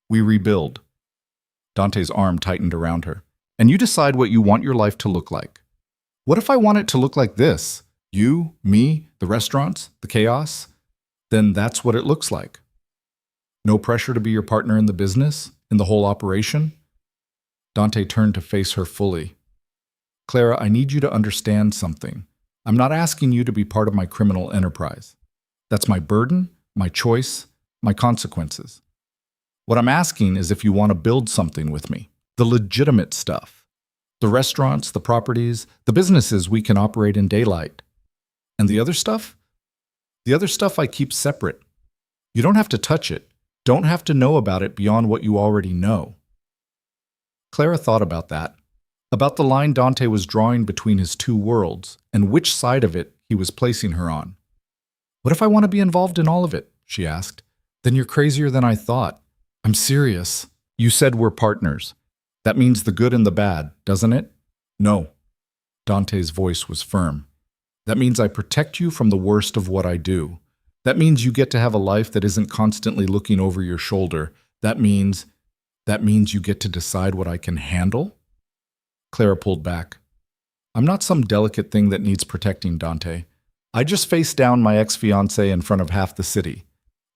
We rebuild." Dante's arm tightened around her. "And you decide what you want your life to look like." "What if I want it to look like this? You, me, the restaurants, the chaos? Then that's what it looks like. No pressure to be your partner in the business, in the whole operation?" Dante turned to face her fully. Clara, I need you to understand something. I'm not asking you to be part of my criminal enterprise. That's my burden, my choice, my consequences. What I'm asking is if you want to build something with me, the legitimate stuff. The restaurants, the properties, the businesses we can operate in daylight. And the other stuff? The other stuff I keep separate. You don't have to touch it, don't have to know about it beyond what you already know. Clara thought about that, about the line Dante was drawing between his two worlds and which side of it he was placing her on. What if I want to be involved in all of it? She asked. Then you're crazier than I thought. I'm serious. You said we're partners. That means the good and the bad, doesn't it? No. Dante's voice was firm. That means I protect you from the worst of what I do. That means you get to have a life that isn't constantly looking over your shoulder. That means you get to decide what I can handle? Clara pulled back. I'm not some delicate thing that needs protecting, Dante. I just faced down my ex-fiancé in front of half the city.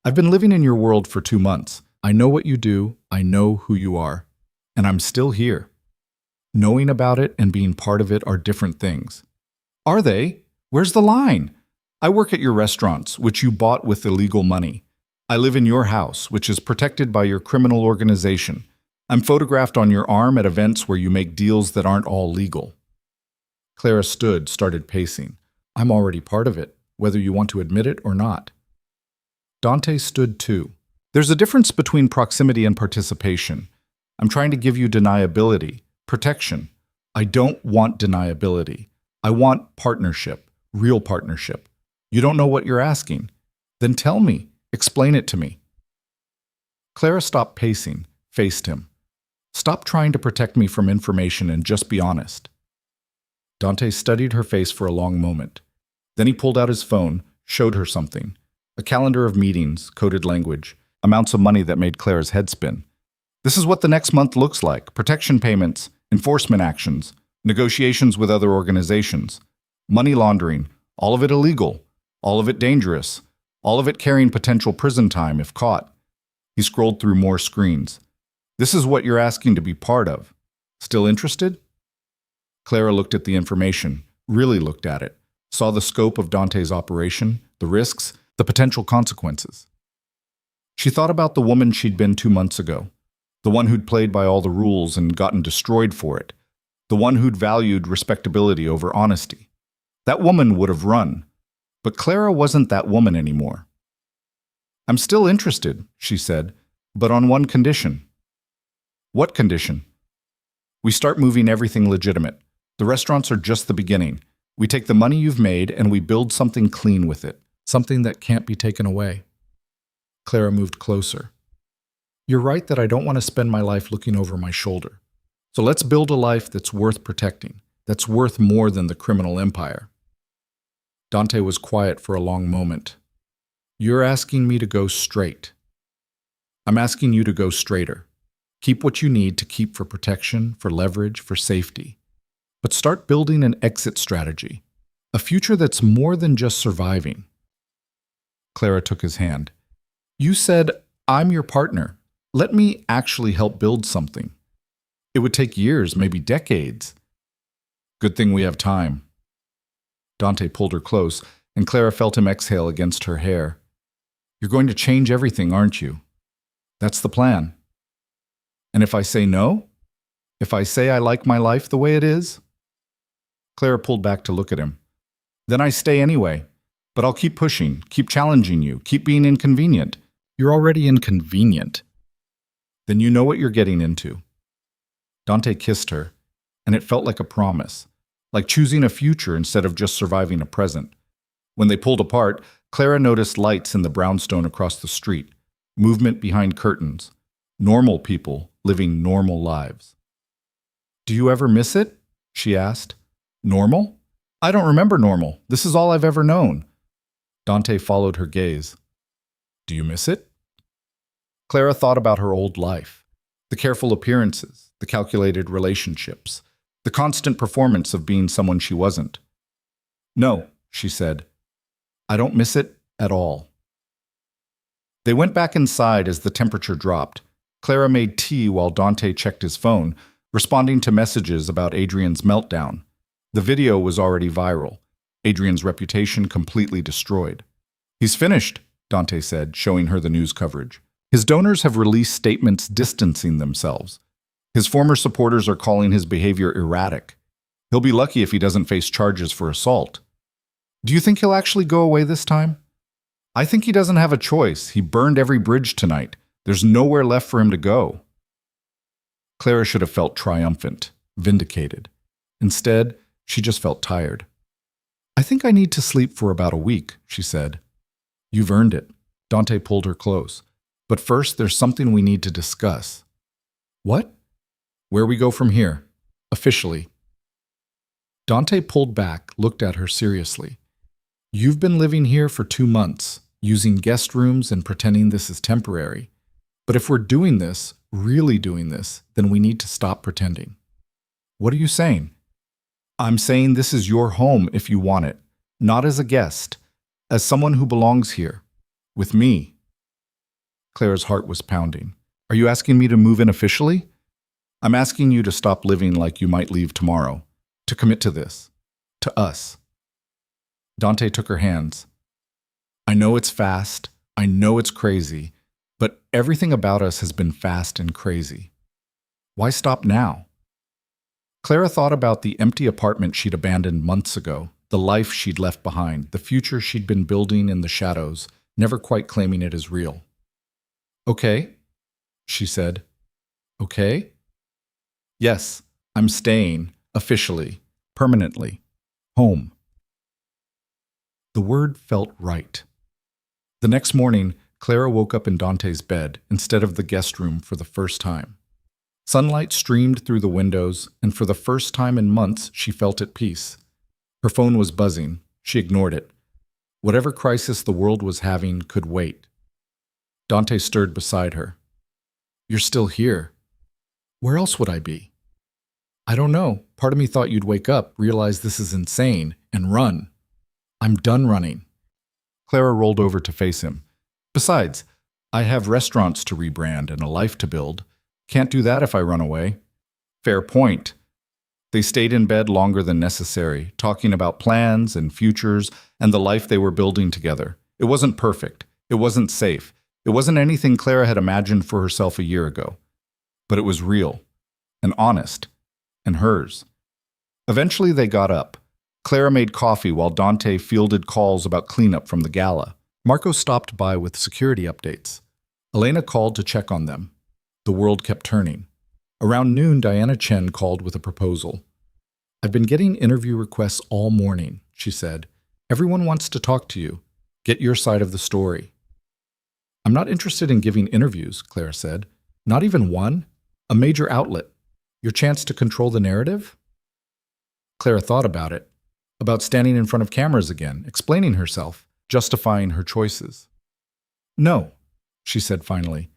I've been living in your world for 2 months. I know what you do. I know who you are. And I'm still here. Knowing about it and being part of it are different things. Are they? Where's the line? I work at your restaurants, which you bought with illegal money. I live in your house, which is protected by your criminal organization. I'm photographed on your arm at events where you make deals that aren't all legal. Clara stood, started pacing. I'm already part of it, whether you want to admit it or not. Dante stood too. There's a difference between proximity and participation. I'm trying to give you deniability, protection. I don't want deniability. I want partnership, real partnership. You don't know what you're asking? Then tell me. Explain it to me. Clara stopped pacing, faced him. Stop trying to protect me from information and just be honest. Dante studied her face for a long moment. Then he pulled out his phone, showed her something. A calendar of meetings, coded language, amounts of money that made Clara's head spin. This is what the next month looks like. Protection payments, enforcement actions, negotiations with other organizations, money laundering, all of it illegal, all of it dangerous, all of it carrying potential prison time if caught. He scrolled through more screens. This is what you're asking to be part of. Still interested? Clara looked at the information, really looked at it, saw the scope of Dante's operation, the risks, the potential consequences. She thought about the woman she'd been 2 months ago, the one who'd played by all the rules and gotten destroyed for it, the one who'd valued respectability over honesty. That woman would have run, but Clara wasn't that woman anymore. I'm still interested, she said, but on one condition. What condition? We start moving everything legitimate. The restaurants are just the beginning. We take the money you've made and we build something clean with it, something that can't be taken away. Clara moved closer. You're right that I don't want to spend my life looking over my shoulder. So let's build a life that's worth protecting, that's worth more than the criminal empire. Dante was quiet for a long moment. You're asking me to go straight. I'm asking you to go straighter. Keep what you need to keep for protection, for leverage, for safety. But start building an exit strategy, a future that's more than just surviving. Clara took his hand. You said, I'm your partner. Let me actually help build something. It would take years, maybe decades. Good thing we have time. Dante pulled her close, and Clara felt him exhale against her hair. You're going to change everything, aren't you? That's the plan. And if I say no? If I say I like my life the way it is? Clara pulled back to look at him. Then I stay anyway. But I'll keep pushing, keep challenging you, keep being inconvenient. You're already inconvenient. Then you know what you're getting into. Dante kissed her, and it felt like a promise, like choosing a future instead of just surviving a present. When they pulled apart, Clara noticed lights in the brownstone across the street, movement behind curtains, normal people living normal lives. Do you ever miss it? She asked. Normal? I don't remember normal. This is all I've ever known. Dante followed her gaze. Do you miss it? Clara thought about her old life, the careful appearances, the calculated relationships, the constant performance of being someone she wasn't. No, she said. I don't miss it at all. They went back inside as the temperature dropped. Clara made tea while Dante checked his phone, responding to messages about Adrian's meltdown. The video was already viral, Adrian's reputation completely destroyed. "He's finished," Dante said, showing her the news coverage. "His donors have released statements distancing themselves. His former supporters are calling his behavior erratic. He'll be lucky if he doesn't face charges for assault." "Do you think he'll actually go away this time?" "I think he doesn't have a choice. He burned every bridge tonight. There's nowhere left for him to go." Clara should have felt triumphant, vindicated. Instead, she just felt tired. "I think I need to sleep for about a week," she said. "You've earned it." Dante pulled her close. "But first, there's something we need to discuss." "What?" "Where we go from here. Officially." Dante pulled back, looked at her seriously. "You've been living here for 2 months, using guest rooms and pretending this is temporary. But if we're doing this, really doing this, then we need to stop pretending." "What are you saying?" "I'm saying this is your home if you want it, not as a guest, as someone who belongs here, with me." Clara's heart was pounding. "Are you asking me to move in officially?" "I'm asking you to stop living like you might leave tomorrow, to commit to this, to us." Dante took her hands. "I know it's fast, I know it's crazy, but everything about us has been fast and crazy. Why stop now?" Clara thought about the empty apartment she'd abandoned months ago, the life she'd left behind, the future she'd been building in the shadows, never quite claiming it as real. "Okay," she said. "Okay?" "Yes, I'm staying, officially, permanently, home." The word felt right. The next morning, Clara woke up in Dante's bed instead of the guest room for the first time. Sunlight streamed through the windows, and for the first time in months, she felt at peace. Her phone was buzzing. She ignored it. Whatever crisis the world was having could wait. Dante stirred beside her. "You're still here. Where else would I be?" "I don't know. Part of me thought you'd wake up, realize this is insane, and run." "I'm done running." Clara rolled over to face him. "Besides, I have restaurants to rebrand and a life to build. Can't do that if I run away." "Fair point." They stayed in bed longer than necessary, talking about plans and futures and the life they were building together. It wasn't perfect. It wasn't safe. It wasn't anything Clara had imagined for herself a year ago. But it was real, and honest, and hers. Eventually they got up. Clara made coffee while Dante fielded calls about cleanup from the gala. Marco stopped by with security updates. Elena called to check on them. The world kept turning. Around noon, Diana Chen called with a proposal. "I've been getting interview requests all morning," she said. "Everyone wants to talk to you. Get your side of the story." "I'm not interested in giving interviews," Clara said. "Not even one? A major outlet. Your chance to control the narrative?" Clara thought about it. About standing in front of cameras again, explaining herself, justifying her choices. "No," she said finally.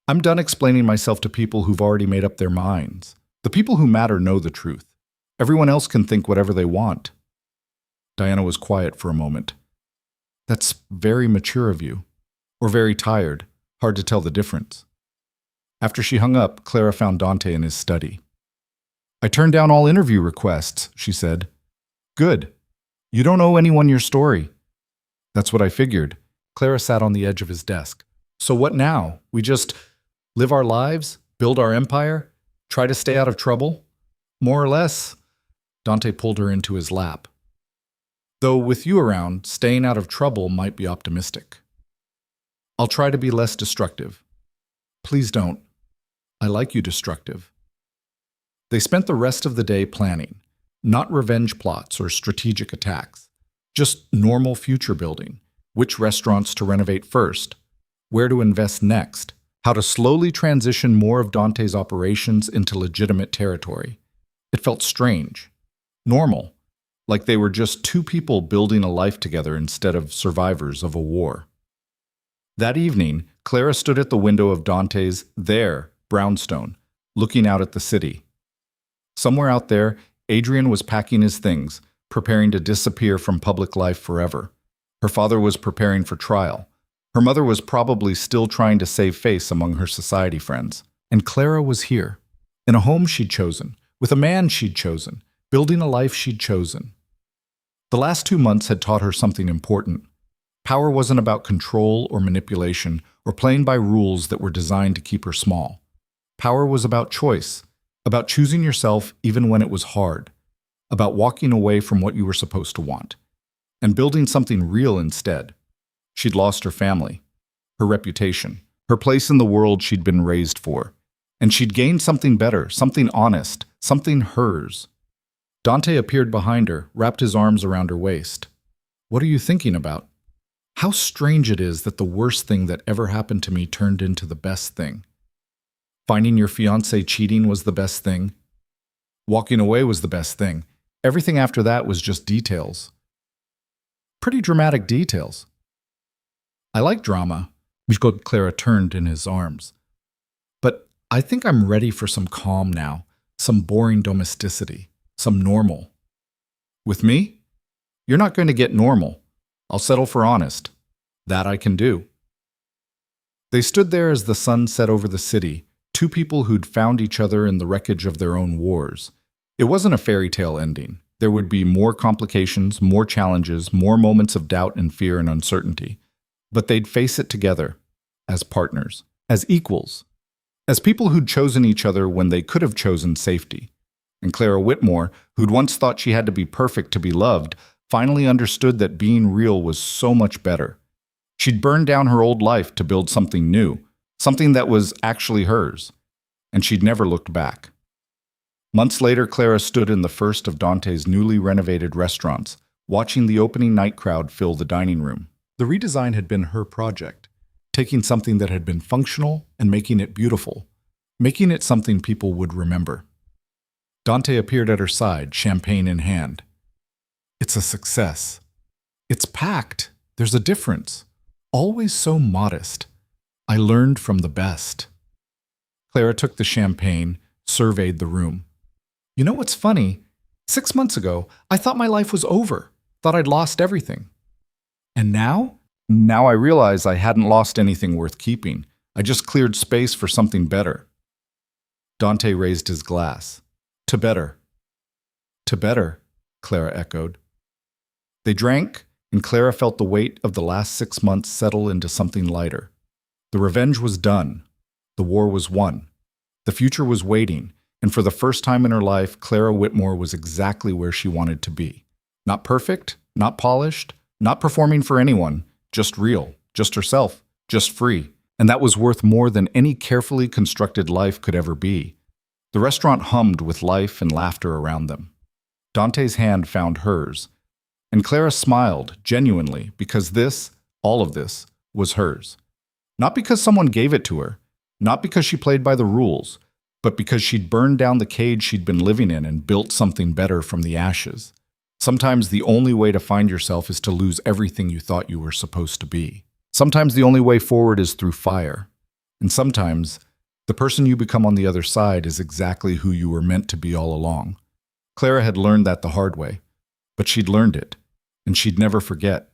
"I'm done explaining myself to people who've already made up their minds. The people who matter know the truth. Everyone else can think whatever they want." Diana was quiet for a moment. "That's very mature of you. Or very tired. Hard to tell the difference." After she hung up, Clara found Dante in his study. "I turned down all interview requests," she said. "Good. You don't owe anyone your story." "That's what I figured." Clara sat on the edge of his desk. "So what now? We just live our lives? Build our empire? Try to stay out of trouble?" "More or less." Dante pulled her into his lap. "Though with you around, staying out of trouble might be optimistic." "I'll try to be less destructive." "Please don't. I like you destructive." They spent the rest of the day planning. Not revenge plots or strategic attacks. Just normal future building. Which restaurants to renovate first. Where to invest next. How to slowly transition more of Dante's operations into legitimate territory. It felt strange. Normal. Like they were just two people building a life together instead of survivors of a war. That evening, Clara stood at the window of Dante's, their, brownstone, looking out at the city. Somewhere out there, Adrian was packing his things, preparing to disappear from public life forever. Her father was preparing for trial. Her mother was probably still trying to save face among her society friends. And Clara was here, in a home she'd chosen, with a man she'd chosen, building a life she'd chosen. The last 2 months had taught her something important. Power wasn't about control or manipulation or playing by rules that were designed to keep her small. Power was about choice, about choosing yourself even when it was hard, about walking away from what you were supposed to want, and building something real instead. She'd lost her family, her reputation, her place in the world she'd been raised for, and she'd gained something better, something honest, something hers. Dante appeared behind her, wrapped his arms around her waist. "What are you thinking about?" "How strange it is that the worst thing that ever happened to me turned into the best thing. Finding your fiancé cheating was the best thing. Walking away was the best thing. Everything after that was just details. Pretty dramatic details." "I like drama." Clara turned in his arms. "But I think I'm ready for some calm now, some boring domesticity, some normal." "With me? You're not going to get normal. I'll settle for honest. That I can do." They stood there as the sun set over the city, two people who'd found each other in the wreckage of their own wars. It wasn't a fairy tale ending. There would be more complications, more challenges, more moments of doubt and fear and uncertainty. But they'd face it together, as partners, as equals, as people who'd chosen each other when they could have chosen safety. And Clara Whitmore, who'd once thought she had to be perfect to be loved, finally understood that being real was so much better. She'd burned down her old life to build something new, something that was actually hers, and she'd never looked back. Months later, Clara stood in the first of Dante's newly renovated restaurants, watching the opening night crowd fill the dining room. The redesign had been her project, taking something that had been functional and making it beautiful, making it something people would remember. Dante appeared at her side, champagne in hand. "It's a success. It's packed. There's a difference. Always so modest. I learned from the best." Clara took the champagne, surveyed the room. "You know what's funny? 6 months ago, I thought my life was over, thought I'd lost everything. And now? Now I realize I hadn't lost anything worth keeping. I just cleared space for something better." Dante raised his glass. "To better." "To better," Clara echoed. They drank, and Clara felt the weight of the last 6 months settle into something lighter. The revenge was done. The war was won. The future was waiting, and for the first time in her life, Clara Whitmore was exactly where she wanted to be. Not perfect, not polished, not performing for anyone, just real, just herself, just free. And that was worth more than any carefully constructed life could ever be. The restaurant hummed with life and laughter around them. Dante's hand found hers, and Clara smiled genuinely because this, all of this, was hers. Not because someone gave it to her, not because she played by the rules, but because she'd burned down the cage she'd been living in and built something better from the ashes. Sometimes the only way to find yourself is to lose everything you thought you were supposed to be. Sometimes the only way forward is through fire. And sometimes the person you become on the other side is exactly who you were meant to be all along. Clara had learned that the hard way, but she'd learned it, and she'd never forget.